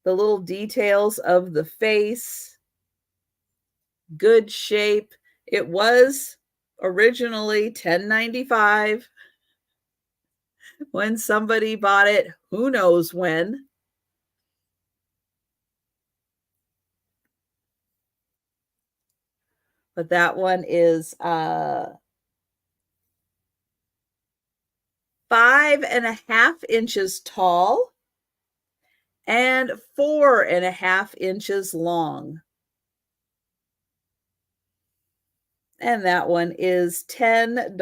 the little details of the face, good shape. It was originally $10.95 when somebody bought it, who knows when. But that one is 5.5 inches tall and 4.5 inches long. And that one is $10.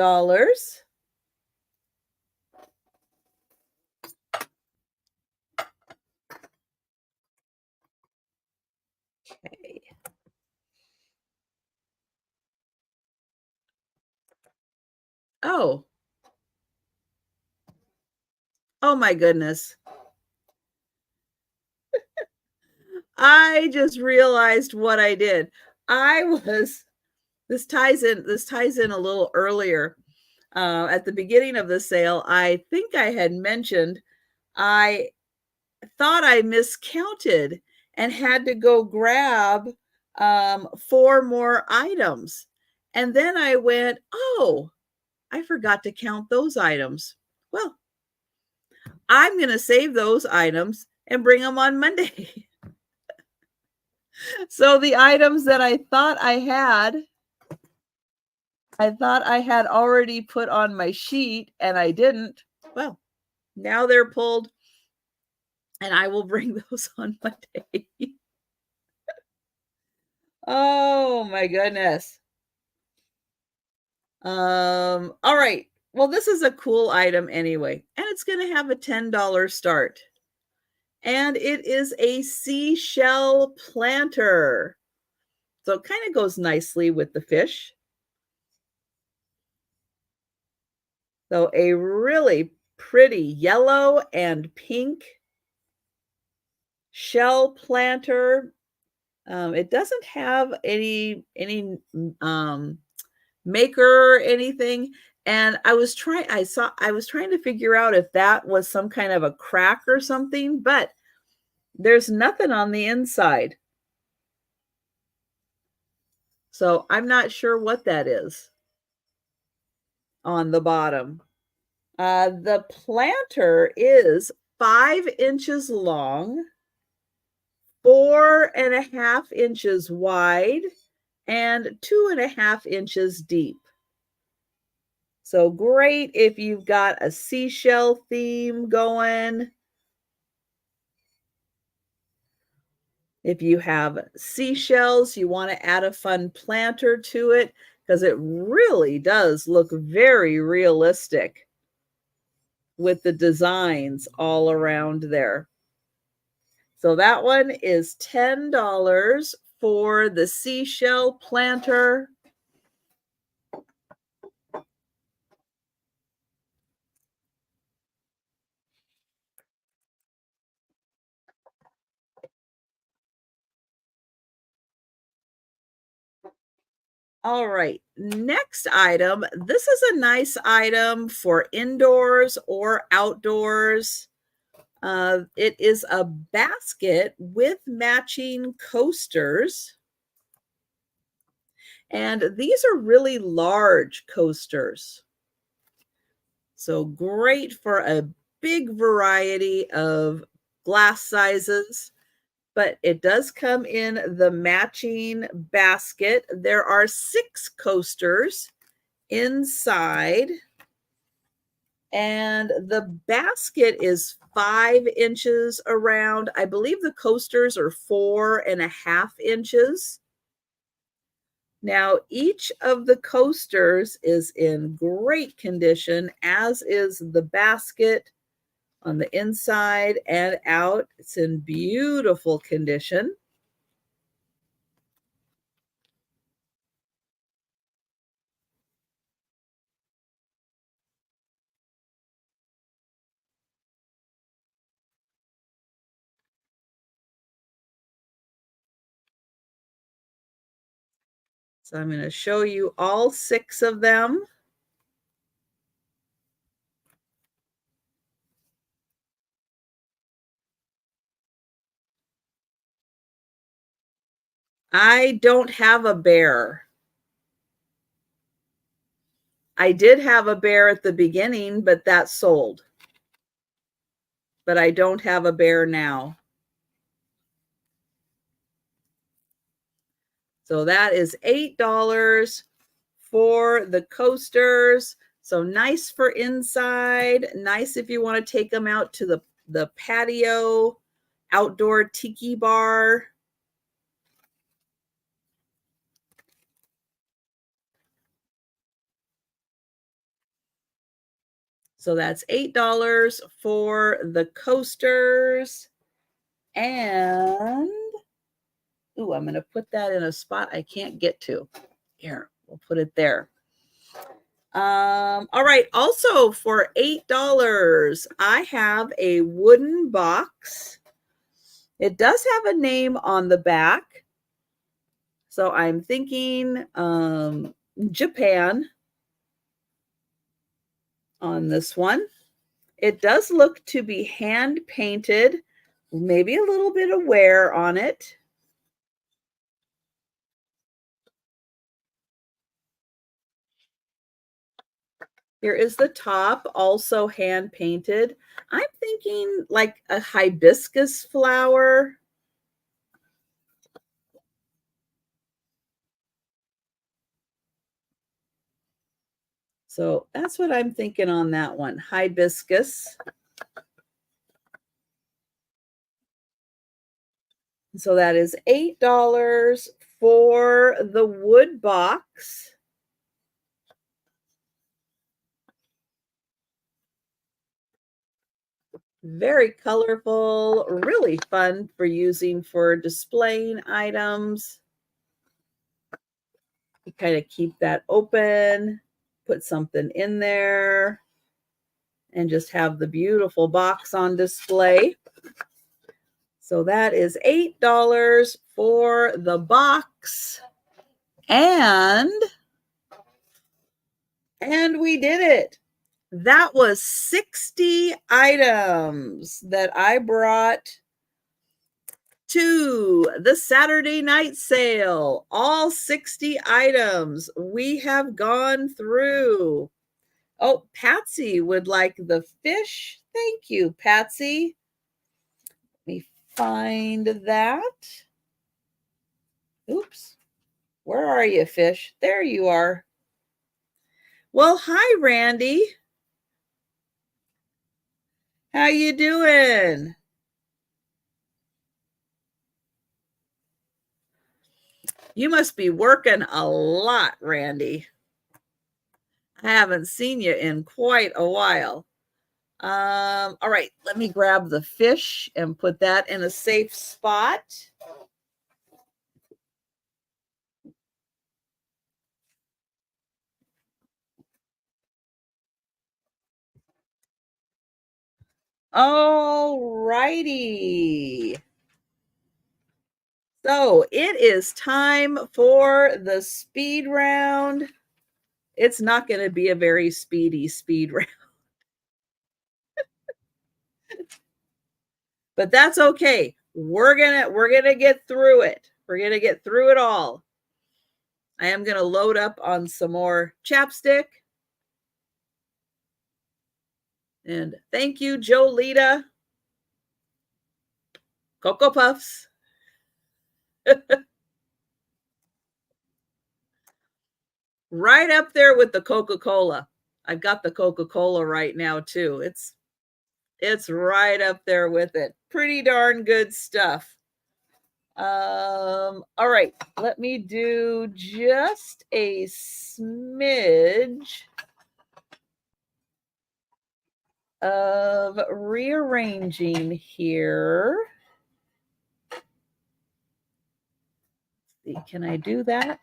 Okay. Oh. Oh my goodness. I just realized what I did. This ties in a little earlier. At the beginning of the sale, I think I had mentioned I thought I miscounted and had to go grab 4 more items. And then I went, oh, I forgot to count those items. Well, I'm going to save those items and bring them on Monday. So the items that I thought I had already put on my sheet and I didn't. Well, now they're pulled and I will bring those on Monday. Oh my goodness. All right. Well, this is a cool item anyway, and it's going to have a $10 start. And it is a seashell planter. So it kind of goes nicely with the fish. So a really pretty yellow and pink shell planter. It doesn't have any maker or anything. And I was trying to figure out if that was some kind of a crack or something, but there's nothing on the inside. So I'm not sure what that is on the bottom. The planter is 5 inches long, 4.5 inches wide and 2.5 inches deep. So great if you've got a seashell theme going. If you have seashells, you want to add a fun planter to it because it really does look very realistic with the designs all around there. So that one is $10 for the seashell planter. All right, next item. This is a nice item for indoors or outdoors. It is a basket with matching coasters. And these are really large coasters. So great for a big variety of glass sizes. But it does come in the matching basket. There are 6 coasters inside, and the basket is 5 inches around. I believe the coasters are 4.5 inches. Now, each of the coasters is in great condition, as is the basket on the inside and out. It's in beautiful condition. So I'm going to show you all 6 of them. I don't have a bear. I did have a bear at the beginning, but that sold. But I don't have a bear now. So that is $8 for the coasters. So nice for inside, nice if you want to take them out to the patio, outdoor tiki bar. So that's $8 for the coasters. And, ooh, I'm going to put that in a spot I can't get to. Here, we'll put it there. All right, also for $8, I have a wooden box. It does have a name on the back. So I'm thinking Japan on this one. It does look to be hand painted, maybe a little bit of wear on it. Here is the top, also hand painted. I'm thinking like a hibiscus flower. So that's what I'm thinking on that one, hibiscus. So that is $8 for the wood box. Very colorful, really fun for using for displaying items. You kind of keep that open, put something in there, and just have the beautiful box on display. So that is $8 for the box. And we did it. That was 60 items that I brought to the Saturday night sale. All 60 items we have gone through. Oh, Patsy would like the fish. Thank you, Patsy. Let me find that. Oops. Where are you, fish? There you are. Well, hi, Randy. How you doing? You must be working a lot, Randy. I haven't seen you in quite a while. All right, let me grab the fish and put that in a safe spot. All righty. So it is time for the speed round. It's not going to be a very speedy speed round. But that's okay. We're gonna get through it. We're gonna get through it all. I am gonna load up on some more chapstick. And thank you, Jolita. Cocoa Puffs. Right up there with the Coca-Cola. I've got the Coca-Cola right now too. It's right up there with it. Pretty darn good stuff. All right, let me do just a smidge of rearranging here. Let's see, can I do that?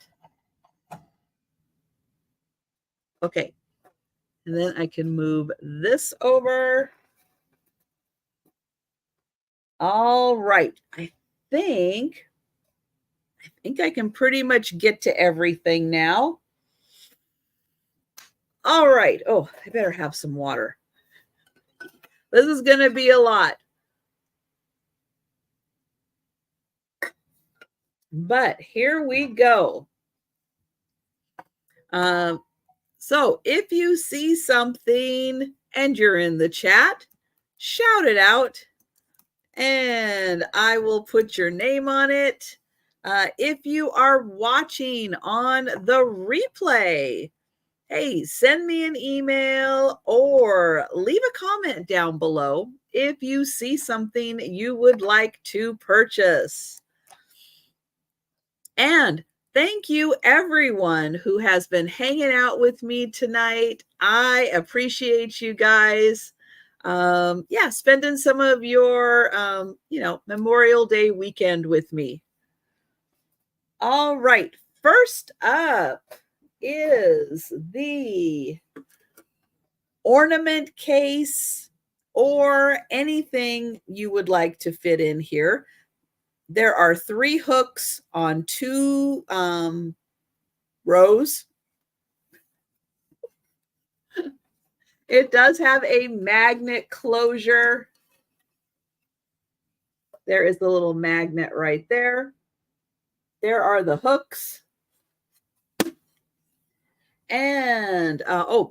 Okay, and then I can move this over. All right, I think I can pretty much get to everything now. All right. Oh, I better have some water. This is going to be a lot. But here we go. So if you see something and you're in the chat, shout it out and I will put your name on it. If you are watching on the replay, hey, send me an email or leave a comment down below if you see something you would like to purchase. And thank you, everyone who has been hanging out with me tonight. I appreciate you guys. Yeah, spending some of your, Memorial Day weekend with me. All right, first up is the ornament case or anything you would like to fit in here. There are 3 hooks on 2 rows. It does have a magnet closure. There is the little magnet right there. There are the hooks. And,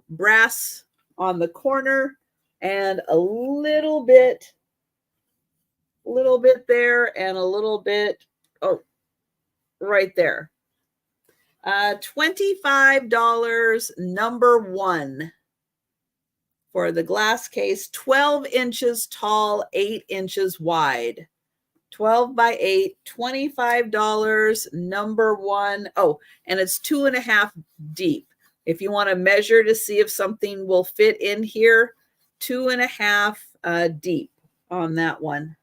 brass on the corner and a little bit there and a little bit, right there. $25, number 1 for the glass case, 12 inches tall, 8 inches wide. 12 by 8, $25, number 1. Oh, and it's 2.5 deep. If you want to measure to see if something will fit in here, 2.5 deep on that one.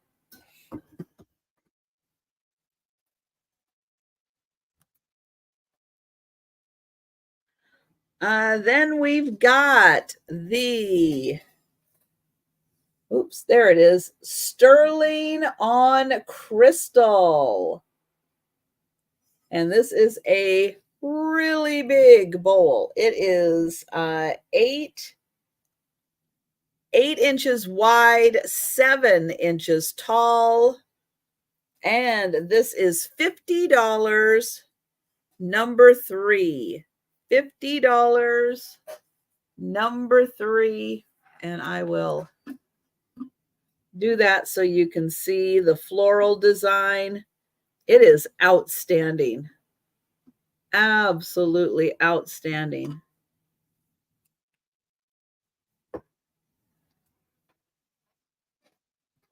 Then we've got the, oops, there it is, sterling on crystal. And this is a really big bowl. It is 8 inches wide, 7 inches tall. And this is $50, number 3. $50, number 3. And I will do that so you can see the floral design. It is outstanding. Absolutely outstanding.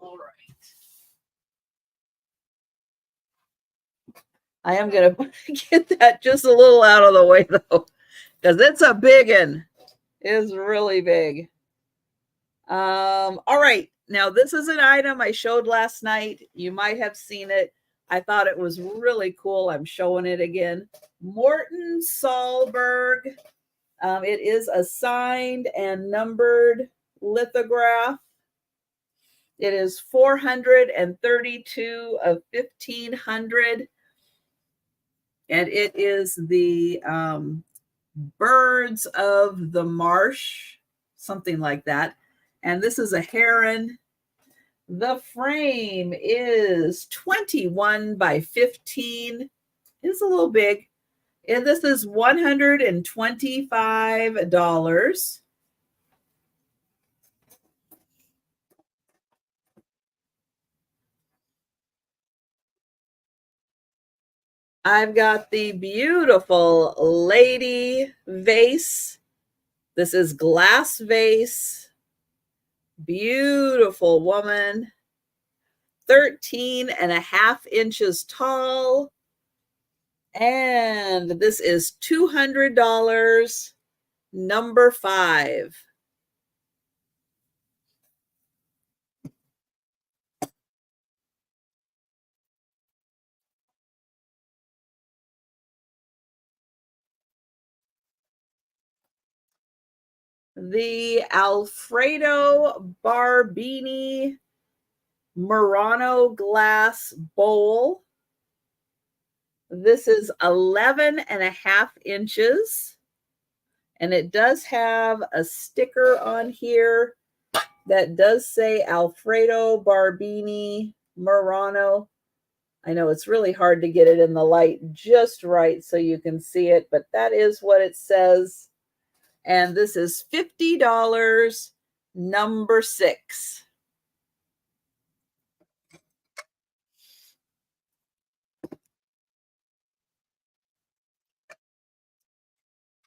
All right. I am going to get that just a little out of the way, though, because it's a big one. It's really big. All right. Now, this is an item I showed last night. You might have seen it. I thought it was really cool. I'm showing it again. Morton Solberg. It is a signed and numbered lithograph. It is 432 of 1500. And it is the Birds of the Marsh, something like that. And this is a heron. The frame is 21 by 15. It's a little big. And this is $125. I've got the beautiful lady vase. This is glass vase. Beautiful woman. 13.5 inches tall. And this is $200, number 5. The Alfredo Barbini Murano glass bowl. This is 11.5 inches. And it does have a sticker on here that does say Alfredo Barbini Murano. I know it's really hard to get it in the light just right so you can see it, but that is what it says. And this is $50, number 6.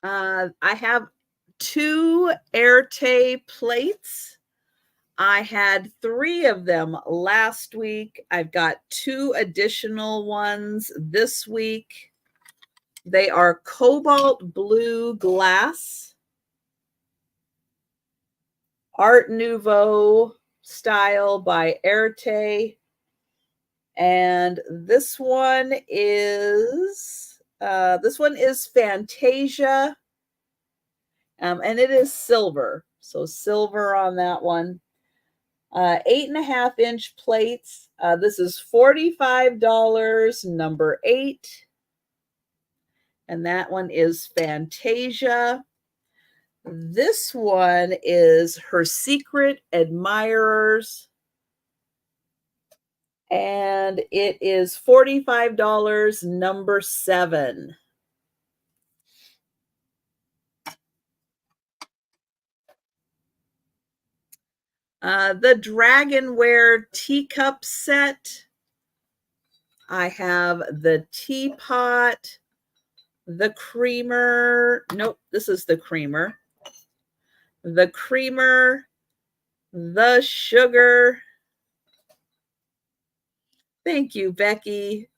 I have 2 Erte plates. I had 3 of them last week. I've got 2 additional ones this week. They are cobalt blue glass, Art Nouveau style by Erte. And this one is Fantasia. And it is silver. So silver on that one. 8.5-inch plates. This is $45, number 8. And that one is Fantasia. This one is Her Secret Admirers. And it is $45, number 7. The Dragonware teacup set. I have the teapot, the creamer. Nope, this is the creamer. The creamer, the sugar. Thank you, Becky.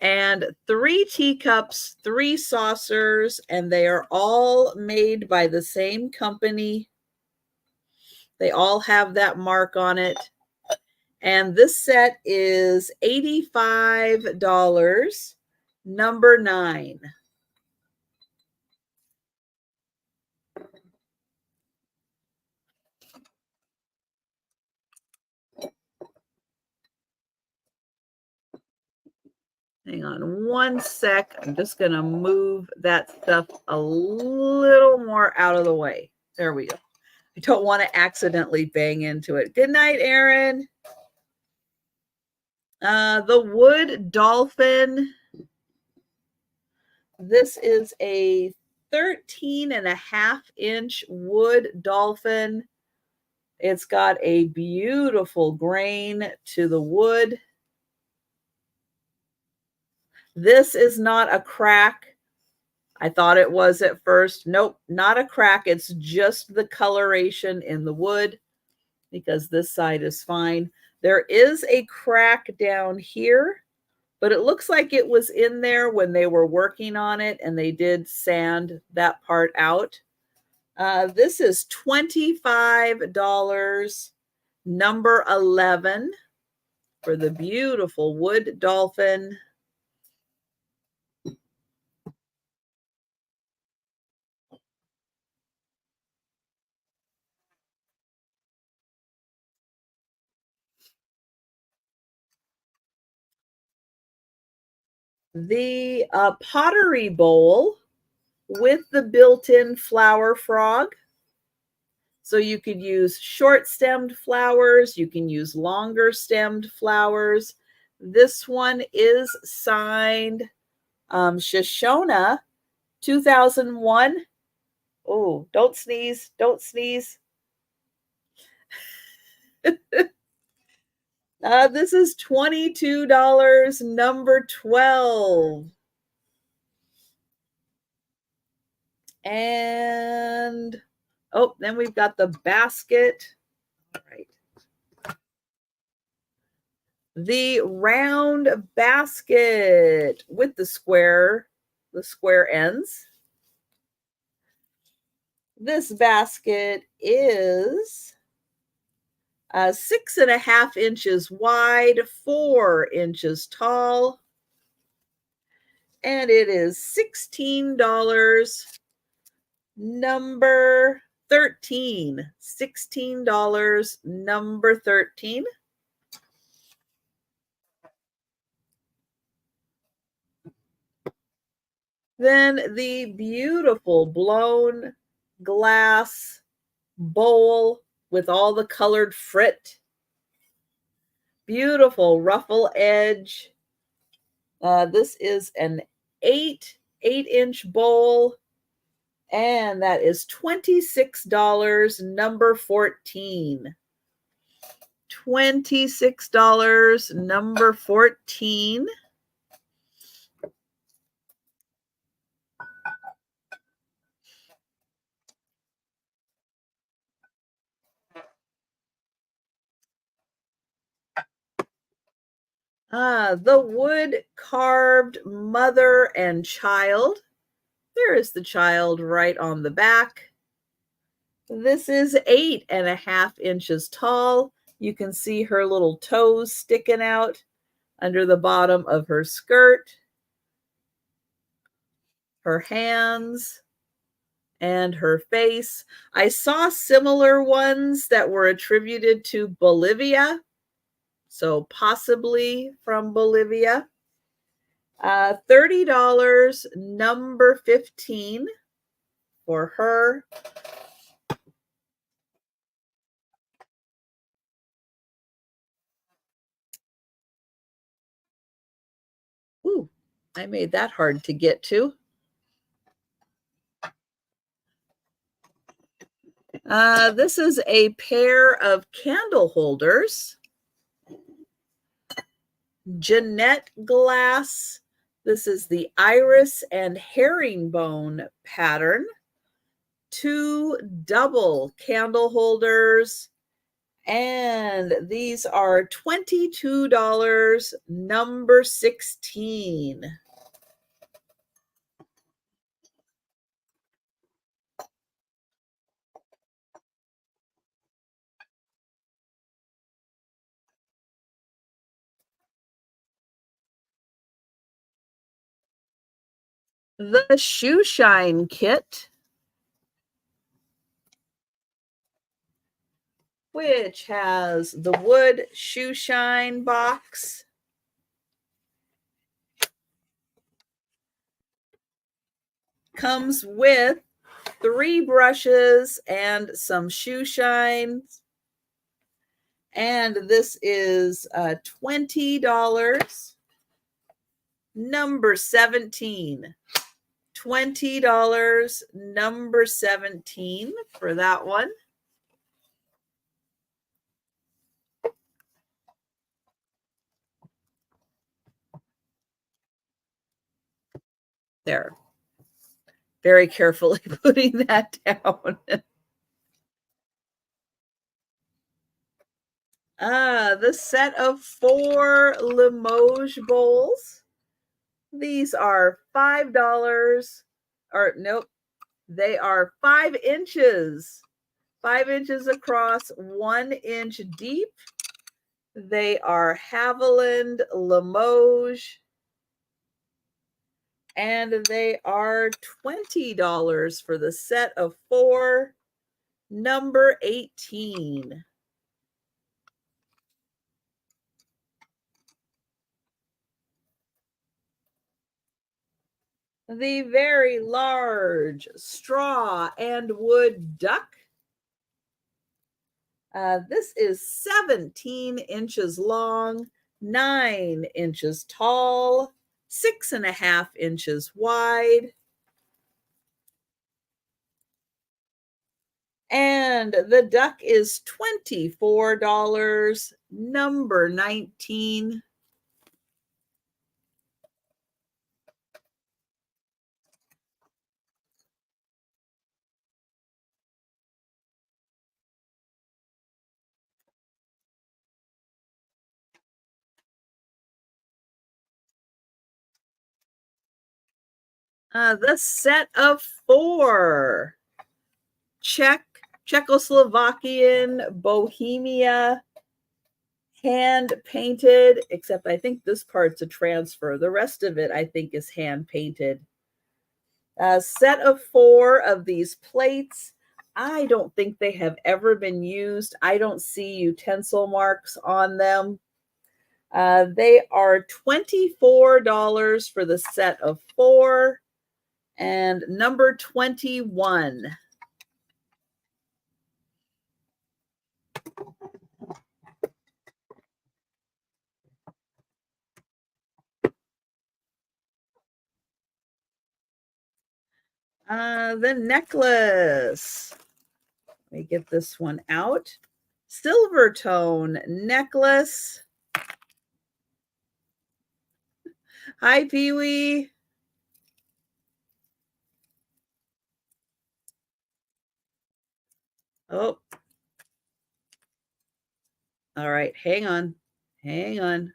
And 3 teacups, 3 saucers, and they are all made by the same company. They all have that mark on it. And this set is $85, number 9. Hang on one sec. I'm just going to move that stuff a little more out of the way. There we go. I don't want to accidentally bang into it. Good night, Aaron. The wood dolphin. This is a 13.5-inch wood dolphin. It's got a beautiful grain to the wood. This is not a crack. I thought it was at first. Nope, not a crack. It's just the coloration in the wood because this side is fine. There is a crack down here, but it looks like it was in there when they were working on it and they did sand that part out. This is $25, number 11, for the beautiful wood dolphin. The pottery bowl with the built-in flower frog. So you could use short-stemmed flowers. You can use longer-stemmed flowers. This one is signed Shoshona 2001. Oh, don't sneeze. Don't sneeze. This is $22, number 12. And, oh, then we've got the basket. All right. The round basket with the square ends. This basket is 6.5 inches wide, 4 inches tall, and it is $16, number 13. $16, number 13. Then the beautiful blown glass bowl with all the colored frit. Beautiful ruffle edge. This is an 8-inch bowl, and that is $26, number 14. $26, number 14. The wood carved mother and child. There is the child right on the back. This is 8.5 inches tall. You can see her little toes sticking out under the bottom of her skirt, her hands, and her face. I saw similar ones that were attributed to Bolivia, so possibly from Bolivia. $30, number 15, for her. Ooh, I made that hard to get to. This is a pair of candle holders. Jeanette glass. This is the iris and herringbone pattern. 2 double candle holders. And these are $22, number 16. The shoe shine kit, which has the wood shoe shine box, comes with 3 brushes and some shoe shines. And this is $20, number 17. $20, number 17 for that one. There. Very carefully putting that down. The set of 4 Limoges bowls. These are $5. Or nope, they are 5 inches. 5 inches across, 1 inch deep. They are Haviland Limoges. And they are $20 for the set of 4, number 18. The very large straw and wood duck. This is 17 inches long, 9 inches tall, 6.5 inches wide. And the duck is $24, number 19. The set of 4. Czechoslovakian Bohemia, hand painted, except I think this part's a transfer. The rest of it, I think, is hand painted. A set of 4 of these plates. I don't think they have ever been used. I don't see utensil marks on them. They are $24 for the set of 4 and number 21. The necklace. Let me get this one out. Silver tone necklace. Hi, Pee-wee. Oh. All right, hang on. Hang on.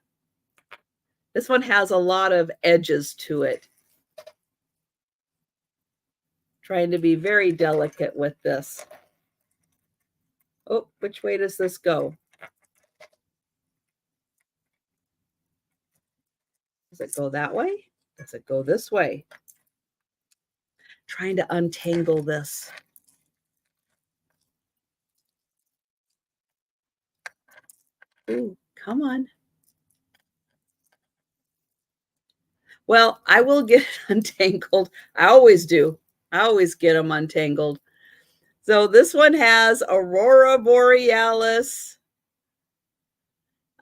This one has a lot of edges to it. Trying to be very delicate with this. Oh, which way does this go? Does it go that way? Does it go this way? Trying to untangle this. Ooh, come on. Well, I will get it untangled. I always do. I always get them untangled. So this one has Aurora Borealis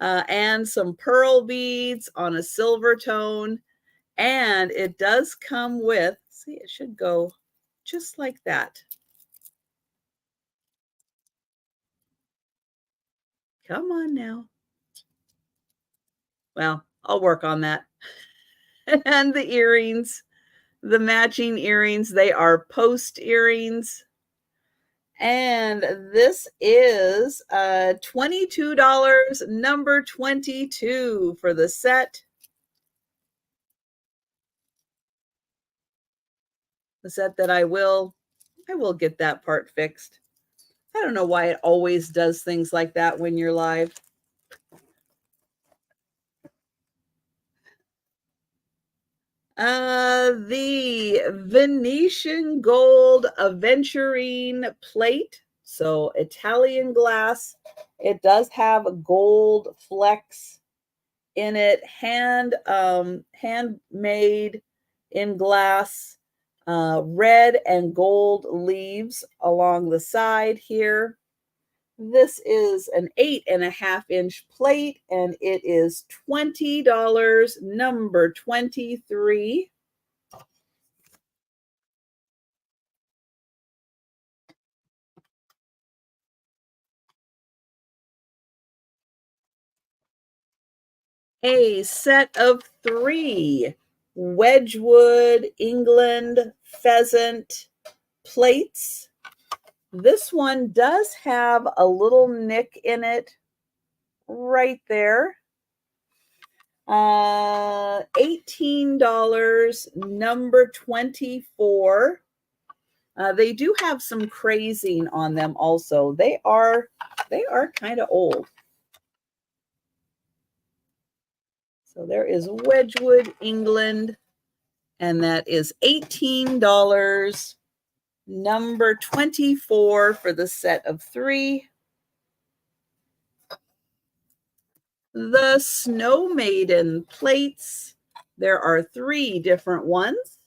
and some pearl beads on a silver tone. And it does come with, see, it should go just like that. Come on now. Well, I'll work on that. And the earrings, the matching earrings, they are post earrings. And this is $22, number 22 for the set. The set that I will get that part fixed. I don't know why it always does things like that when you're live. The Venetian gold aventurine plate. So Italian glass. It does have gold flecks in it, handmade in glass, red and gold leaves along the side here. This is an 8.5-inch plate, and it is $20, number 23. A set of 3 Wedgwood, England, pheasant plates. This one does have a little nick in it right there. $18, number 24. They do have some crazing on them also. They are kind of old. So there is Wedgwood, England, and that is $18, number 24 for the set of 3. The Snow Maiden plates. There are 3 different ones.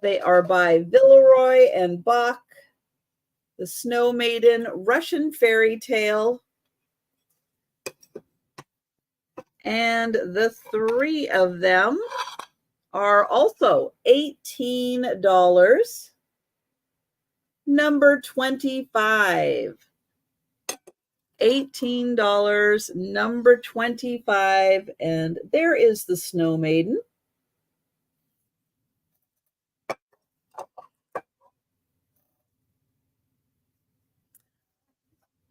They are by Villeroy and Bach. The Snow Maiden, Russian Fairy Tale. And the 3 of them are also $18, number 25. $18, number 25, and there is the Snow Maiden.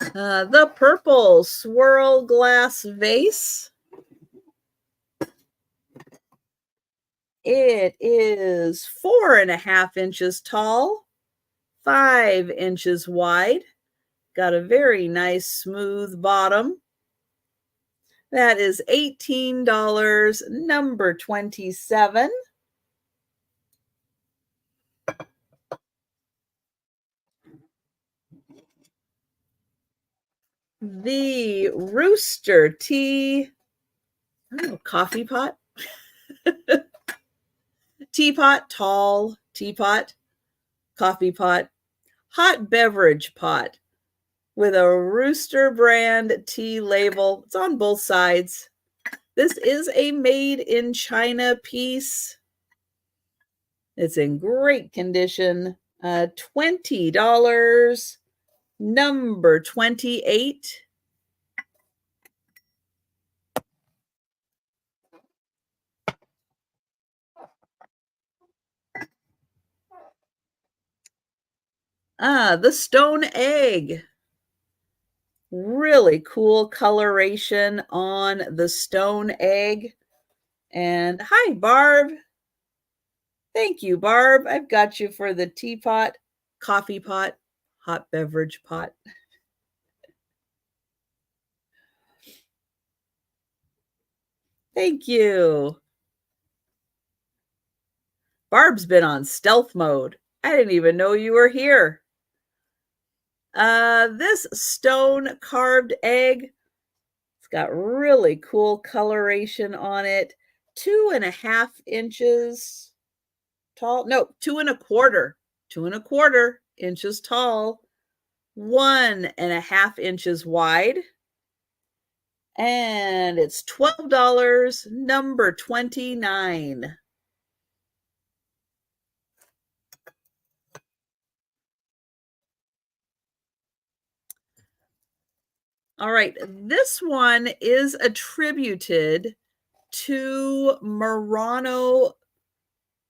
The purple swirl glass vase. It is 4.5 inches tall, 5 inches wide. Got a very nice smooth bottom. That is $18, number 27. The Rooster Tea, coffee pot. Teapot, tall teapot, coffee pot, hot beverage pot with a Rooster brand tea label. It's on both sides. This is a made in China piece. It's in great condition. $20, number 28. The stone egg. Really cool coloration on the stone egg. And hi, Barb. Thank you, Barb. I've got you for the teapot, coffee pot, hot beverage pot. Thank you. Barb's been on stealth mode. I didn't even know you were here. This stone carved egg, it's got really cool coloration on it. 2.5 inches tall. No, 2.25. 2.25 inches tall. 1.5 inches wide. And it's $12, number 29. All right, this one is attributed to Murano.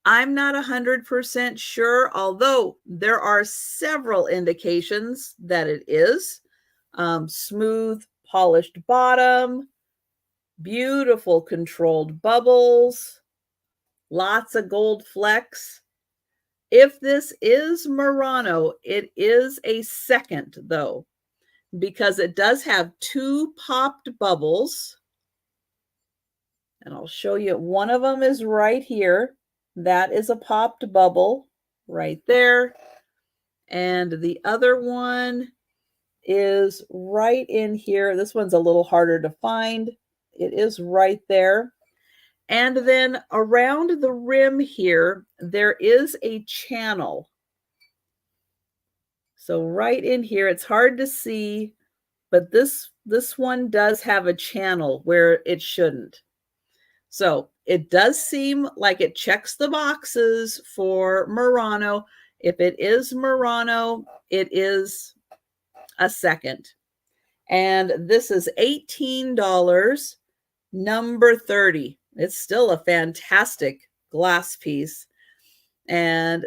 I'm not 100% sure, although there are several indications that it is. Smooth, polished bottom, beautiful controlled bubbles, lots of gold flecks. If this is Murano, it is a second, though, because it does have 2 popped bubbles. And I'll show you, one of them is right here. That is a popped bubble right there. And the other one is right in here. This one's a little harder to find. It is right there. And then around the rim here, there is a channel. So right in here, it's hard to see, but this one does have a channel where it shouldn't. So it does seem like it checks the boxes for Murano. If it is Murano, it is a second. And this is $18, number 30. It's still a fantastic glass piece. And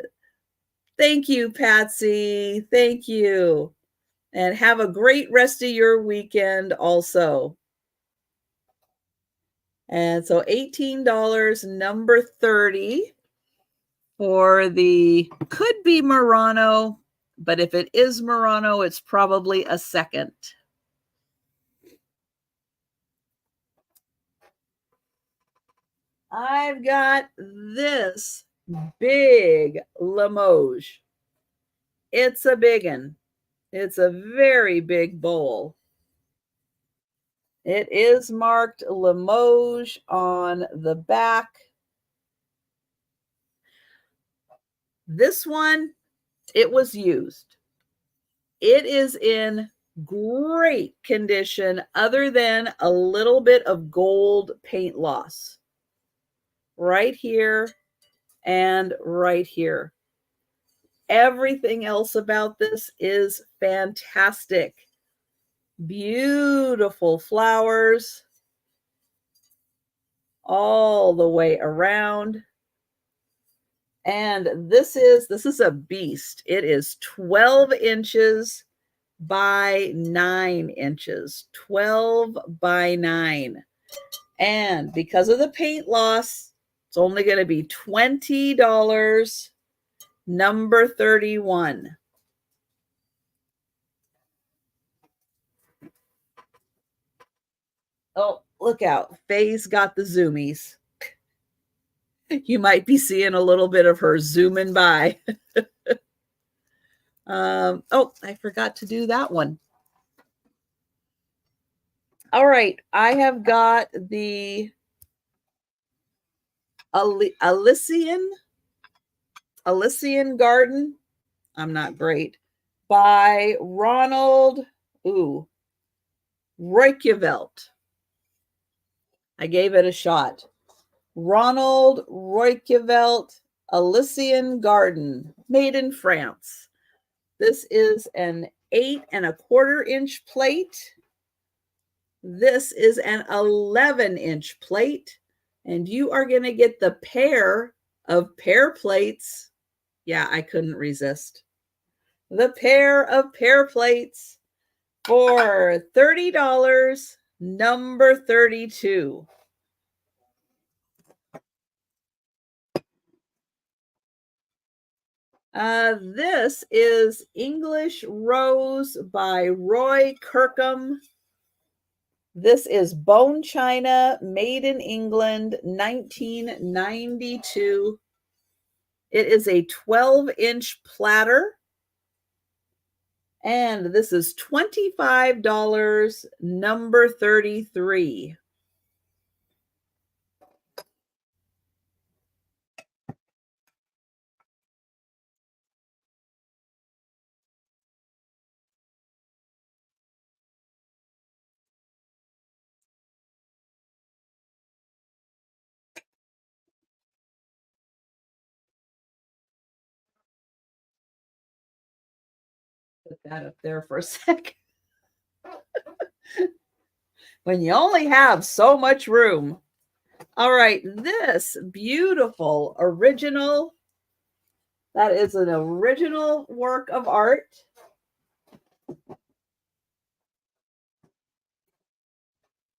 thank you, Patsy. Thank you. And have a great rest of your weekend also. And so $18, number 30 for the, could be Murano, but if it is Murano, it's probably a second. I've got this big Limoges. It's a big one. It's a very big bowl. It is marked Limoges on the back. This one, it was used. It is in great condition other than a little bit of gold paint loss. Right here and right here. Everything else about this is fantastic. Beautiful flowers all the way around. And this is a beast. It is 12 inches by 9 inches. 12 by 9. And because of the paint loss, it's only going to be $20, number 31. Oh, look out. Faye's got the zoomies. You might be seeing a little bit of her zooming by. Oh, I forgot to do that one. All right, I have got the Elysian Garden. I'm not great. By Ronald Roykevelt. I gave it a shot. Ronald Roykevelt Elysian Garden, made in France. This is an 8 1/4 inch plate. This is an 11-inch plate. And you are going to get the pair of pear plates. Yeah, I couldn't resist. The pair of pear plates for $30, number 32. This is English Rose by Roy Kirkham. This is bone china, made in England, 1992. It is a 12-inch platter. And this is $25, number 33. Put that up there for a second. When you only have so much room. All right, this beautiful original, that is an original work of art.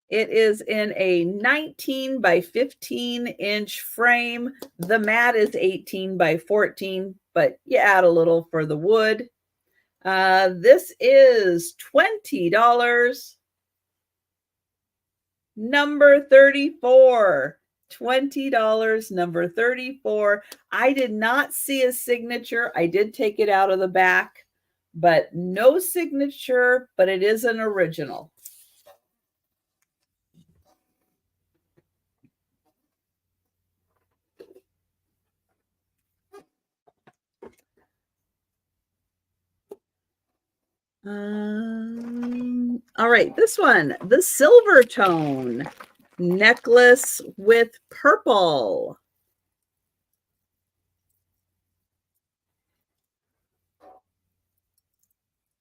It is in a 19 by 15 inch frame. The mat is 18 by 14, but you add a little for the wood. This is $20. Number 34. $20, number 34. I did not see a signature. I did take it out of the back, but no signature, but it is an original. All right, this one, the silver tone necklace with purple.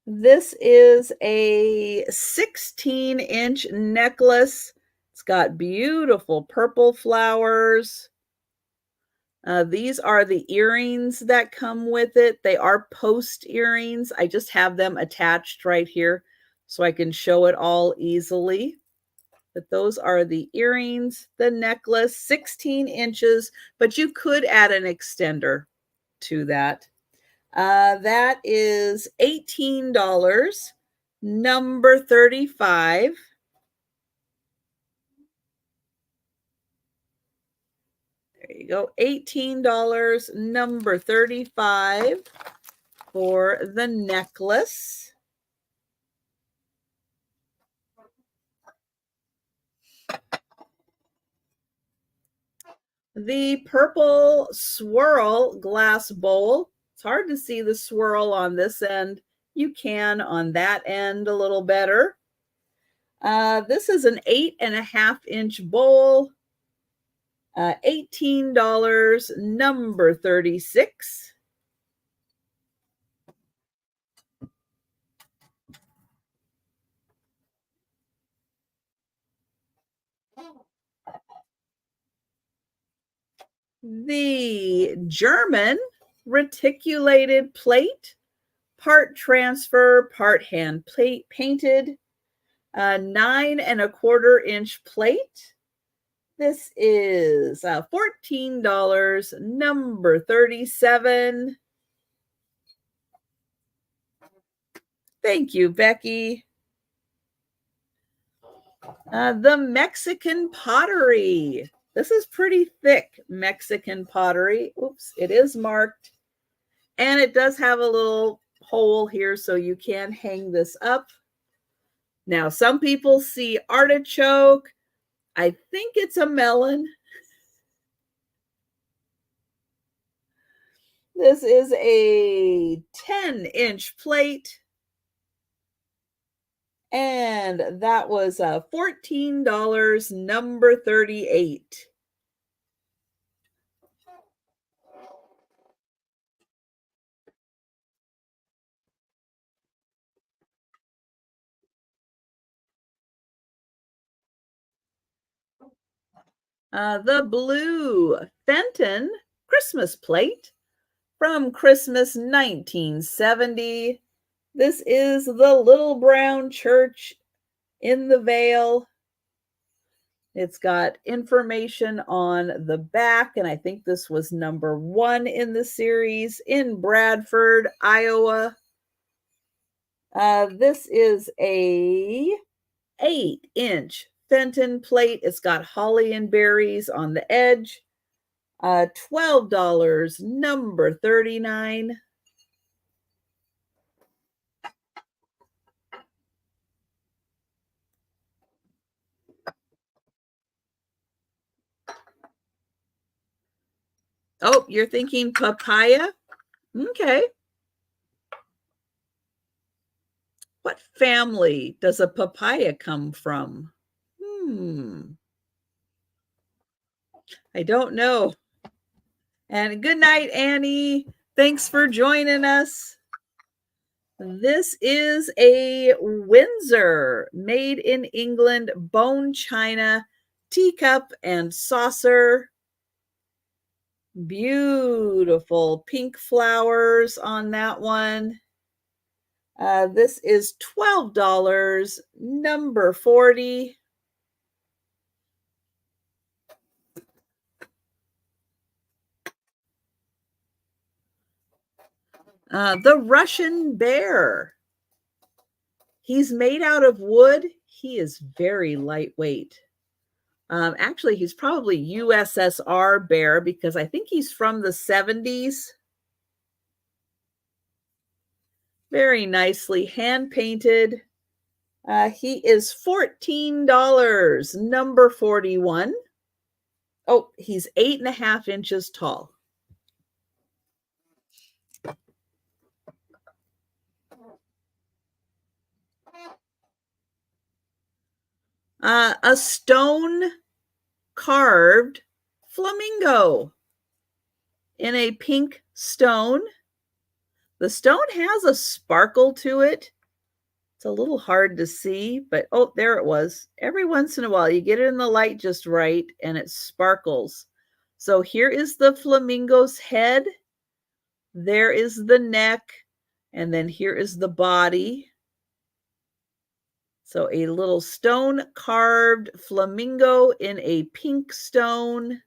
This is a 16-inch necklace. It's got beautiful purple flowers. These are the earrings that come with it. They are post earrings. I just have them attached right here so I can show it all easily. But those are the earrings, the necklace, 16 inches, but you could add an extender to that. That is $18, number 35. There you go, $18, number 35 for the necklace. The purple swirl glass bowl. It's hard to see the swirl on this end. You can on that end a little better. This is an 8.5-inch bowl. $18, number 36. The German reticulated plate, part transfer, part hand plate painted, 9.25-inch plate. This is $14, number 37. Thank you, Becky. The Mexican pottery. This is pretty thick Mexican pottery. Oops, it is marked. And it does have a little hole here so you can hang this up. Now, some people see artichoke. I think it's a melon. This is a 10-inch plate. And that was $14, number 38. The blue Fenton Christmas plate from Christmas 1970. This is the little brown church in the Vale. It's got information on the back, and I think this was number 1 in the series in Bradford, Iowa. This is a 8-inch Fenton plate. It's got holly and berries on the edge. $12, number 39. Oh, you're thinking papaya? Okay. What family does a papaya come from? I don't know. And good night, Annie. Thanks for joining us. This is a Windsor, made in England, bone china, teacup and saucer. Beautiful pink flowers on that one. This is $12, number 40. The Russian bear. He's made out of wood. He is very lightweight. Actually, he's probably USSR bear because I think he's from the 70s. Very nicely hand painted. He is $14, number 41. Oh, he's 8.5 inches tall. A stone carved flamingo in a pink stone. The stone has a sparkle to it. It's a little hard to see, but oh, there it was. Every once in a while, you get it in the light just right and it sparkles. So here is the flamingo's head. There is the neck. And then here is the body. So a little stone carved flamingo in a pink stone.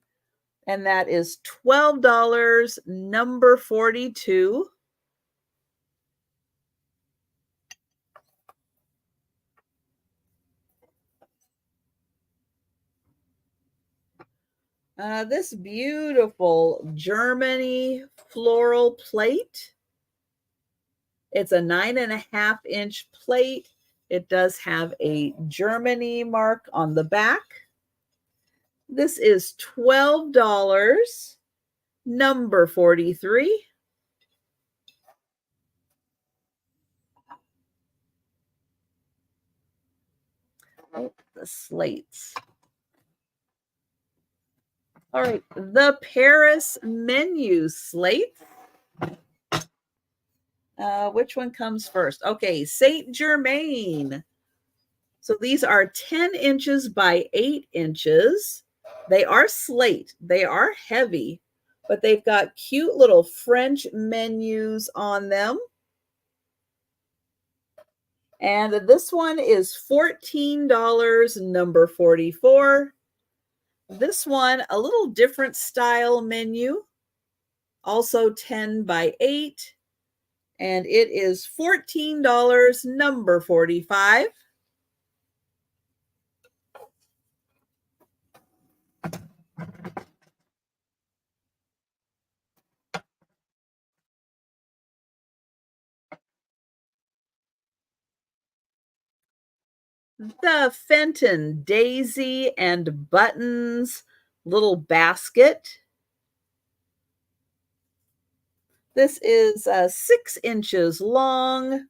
And that is $12, number 42. This beautiful Germany floral plate. It's a 9.5-inch plate. It does have a Germany mark on the back. This is $12, number 43. Oh, the slates. All right, the Paris menu slate. Which one comes first? Okay, Saint Germain. So these are 10 inches by 8 inches. They are slate. They are heavy, but they've got cute little French menus on them. And this one is $14, number 44. This one, a little different style menu, also 10 by 8. And it is $14, number 45. The Fenton Daisy and Buttons little basket. This is 6 inches long,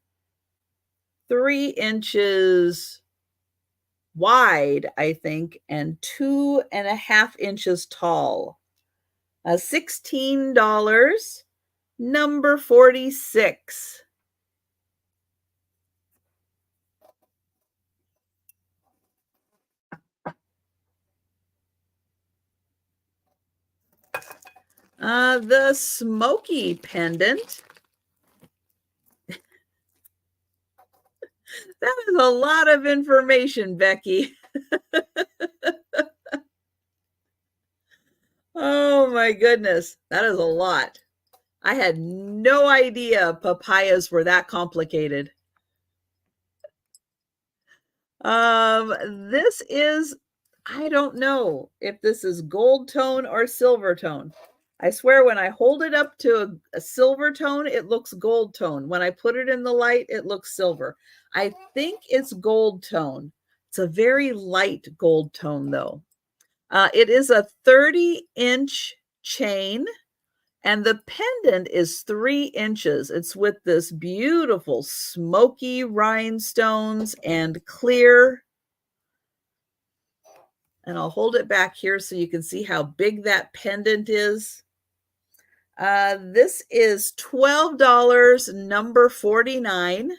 3 inches wide, I think, and 2.5 inches tall. $16, number 46. The Smoky pendant. That is a lot of information, Becky. Oh my goodness, that is a lot. I had no idea papayas were that complicated. This is, I don't know if this is gold tone or silver tone. I swear when I hold it up to a silver tone, it looks gold tone. When I put it in the light, it looks silver. I think it's gold tone. It's a very light gold tone though. It is a 30-inch chain. And the pendant is 3 inches. It's with this beautiful smoky rhinestones and clear. And I'll hold it back here so you can see how big that pendant is. This is $12, number 49.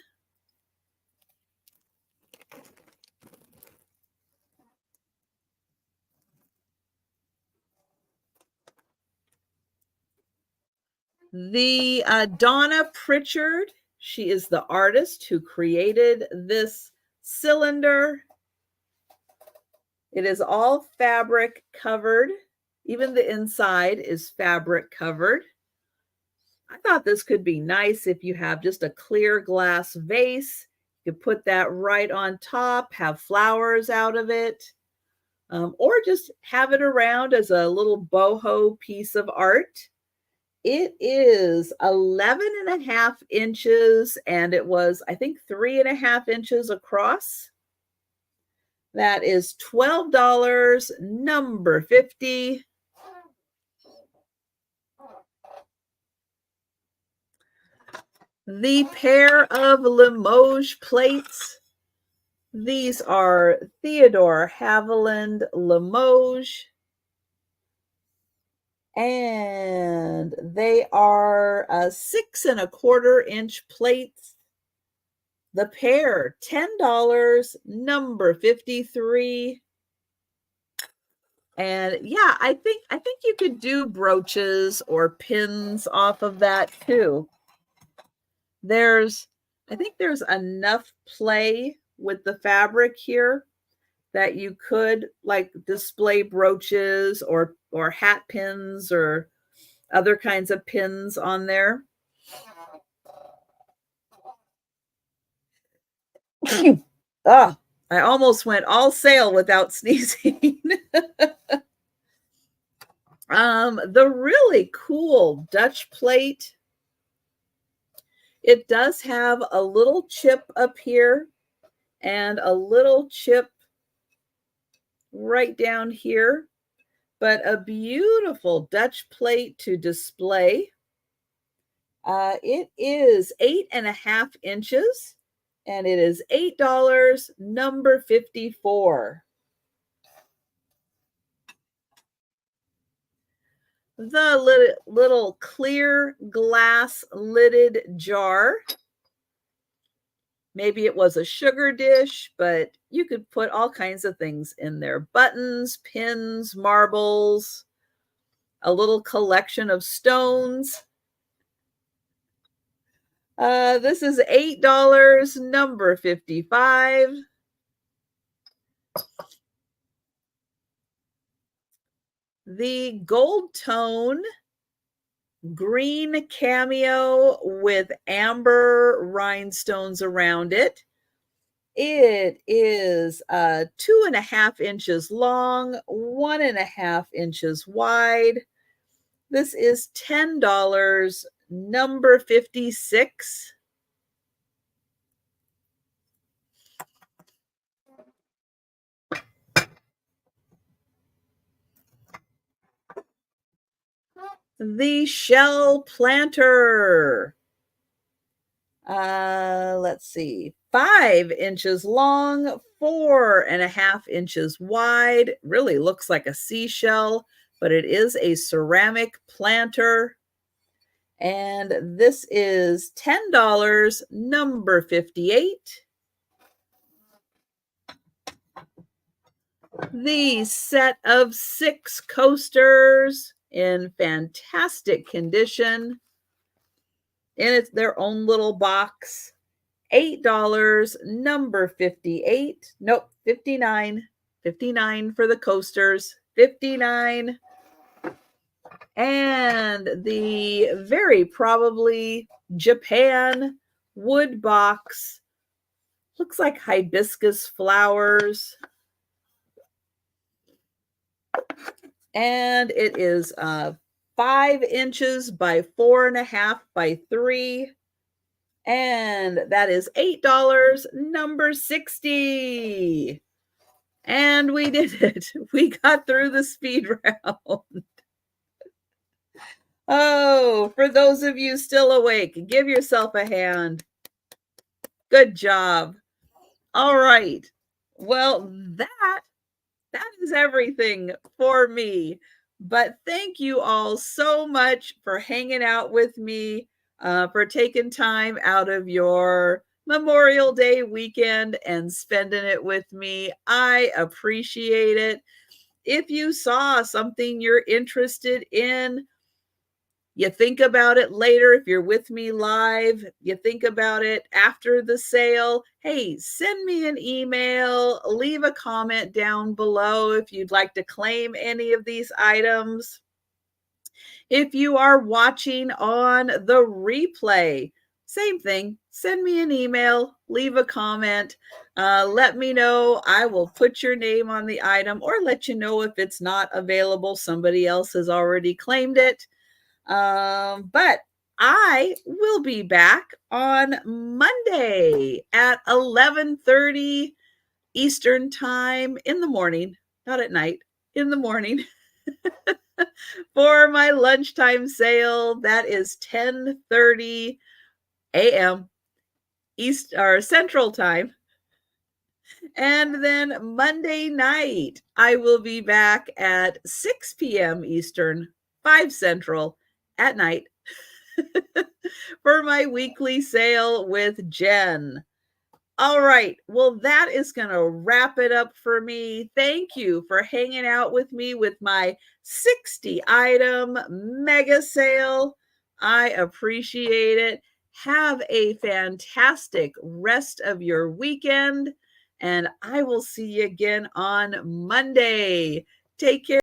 The Donna Pritchard, she is the artist who created this cylinder. It is all fabric covered. Even the inside is fabric covered. I thought this could be nice if you have just a clear glass vase. You could put that right on top, have flowers out of it, or just have it around as a little boho piece of art. It is 11.5 inches, and it was, I think, 3.5 inches across. That is $12, number 50. The pair of Limoges plates. These are Theodore Haviland Limoges. And they are 6.25-inch plates. The pair, $10, number 53. And yeah, I think you could do brooches or pins off of that too. I think there's enough play with the fabric here that you could like display brooches or hat pins or other kinds of pins on there. Ah, I almost went all sale without sneezing. The really cool Dutch plate. It does have a little chip up here and a little chip right down here, but a beautiful Dutch plate to display. It is 8.5 inches and it is $8, number 54. The little clear glass lidded jar. Maybe it was a sugar dish, but you could put all kinds of things in there. Buttons, pins, marbles, a little collection of stones. This is $8, number 55. The gold tone green cameo with amber rhinestones around it. It is 2.5 inches long, 1.5 inches wide. This is $10, number 56. The shell planter. Let's see, 5 inches long, 4.5 inches wide. Really looks like a seashell, but it is a ceramic planter. And this is $10, number 58. The set of 6 coasters in fantastic condition. And it's their own little box. $8, number 58. Nope, 59. 59 for the coasters. 59. And the very probably Japan wood box. Looks like hibiscus flowers. And it is 5 inches by 4.5 by 3. And that is $8, number 60. And we did it. We got through the speed round. Oh, for those of you still awake, give yourself a hand. Good job. All right. Well, that is everything for me. But thank you all so much for hanging out with me, for taking time out of your Memorial Day weekend and spending it with me. I appreciate it. If you saw something you're interested in, you think about it later. If you're with me live, you think about it after the sale. Hey, send me an email, leave a comment down below if you'd like to claim any of these items. If you are watching on the replay, same thing. Send me an email, leave a comment, let me know. I will put your name on the item or let you know if it's not available. Somebody else has already claimed it. But I will be back on Monday at 11:30 Eastern time in the morning, not at night, in the morning for my lunchtime sale. That is 10:30 a.m. East or Central time. And then Monday night, I will be back at 6 p.m. Eastern, 5 Central at night for my weekly sale with Jen. All right. Well, that is going to wrap it up for me. Thank you for hanging out with me with my 60 item mega sale. I appreciate it. Have a fantastic rest of your weekend, and I will see you again on Monday. Take care.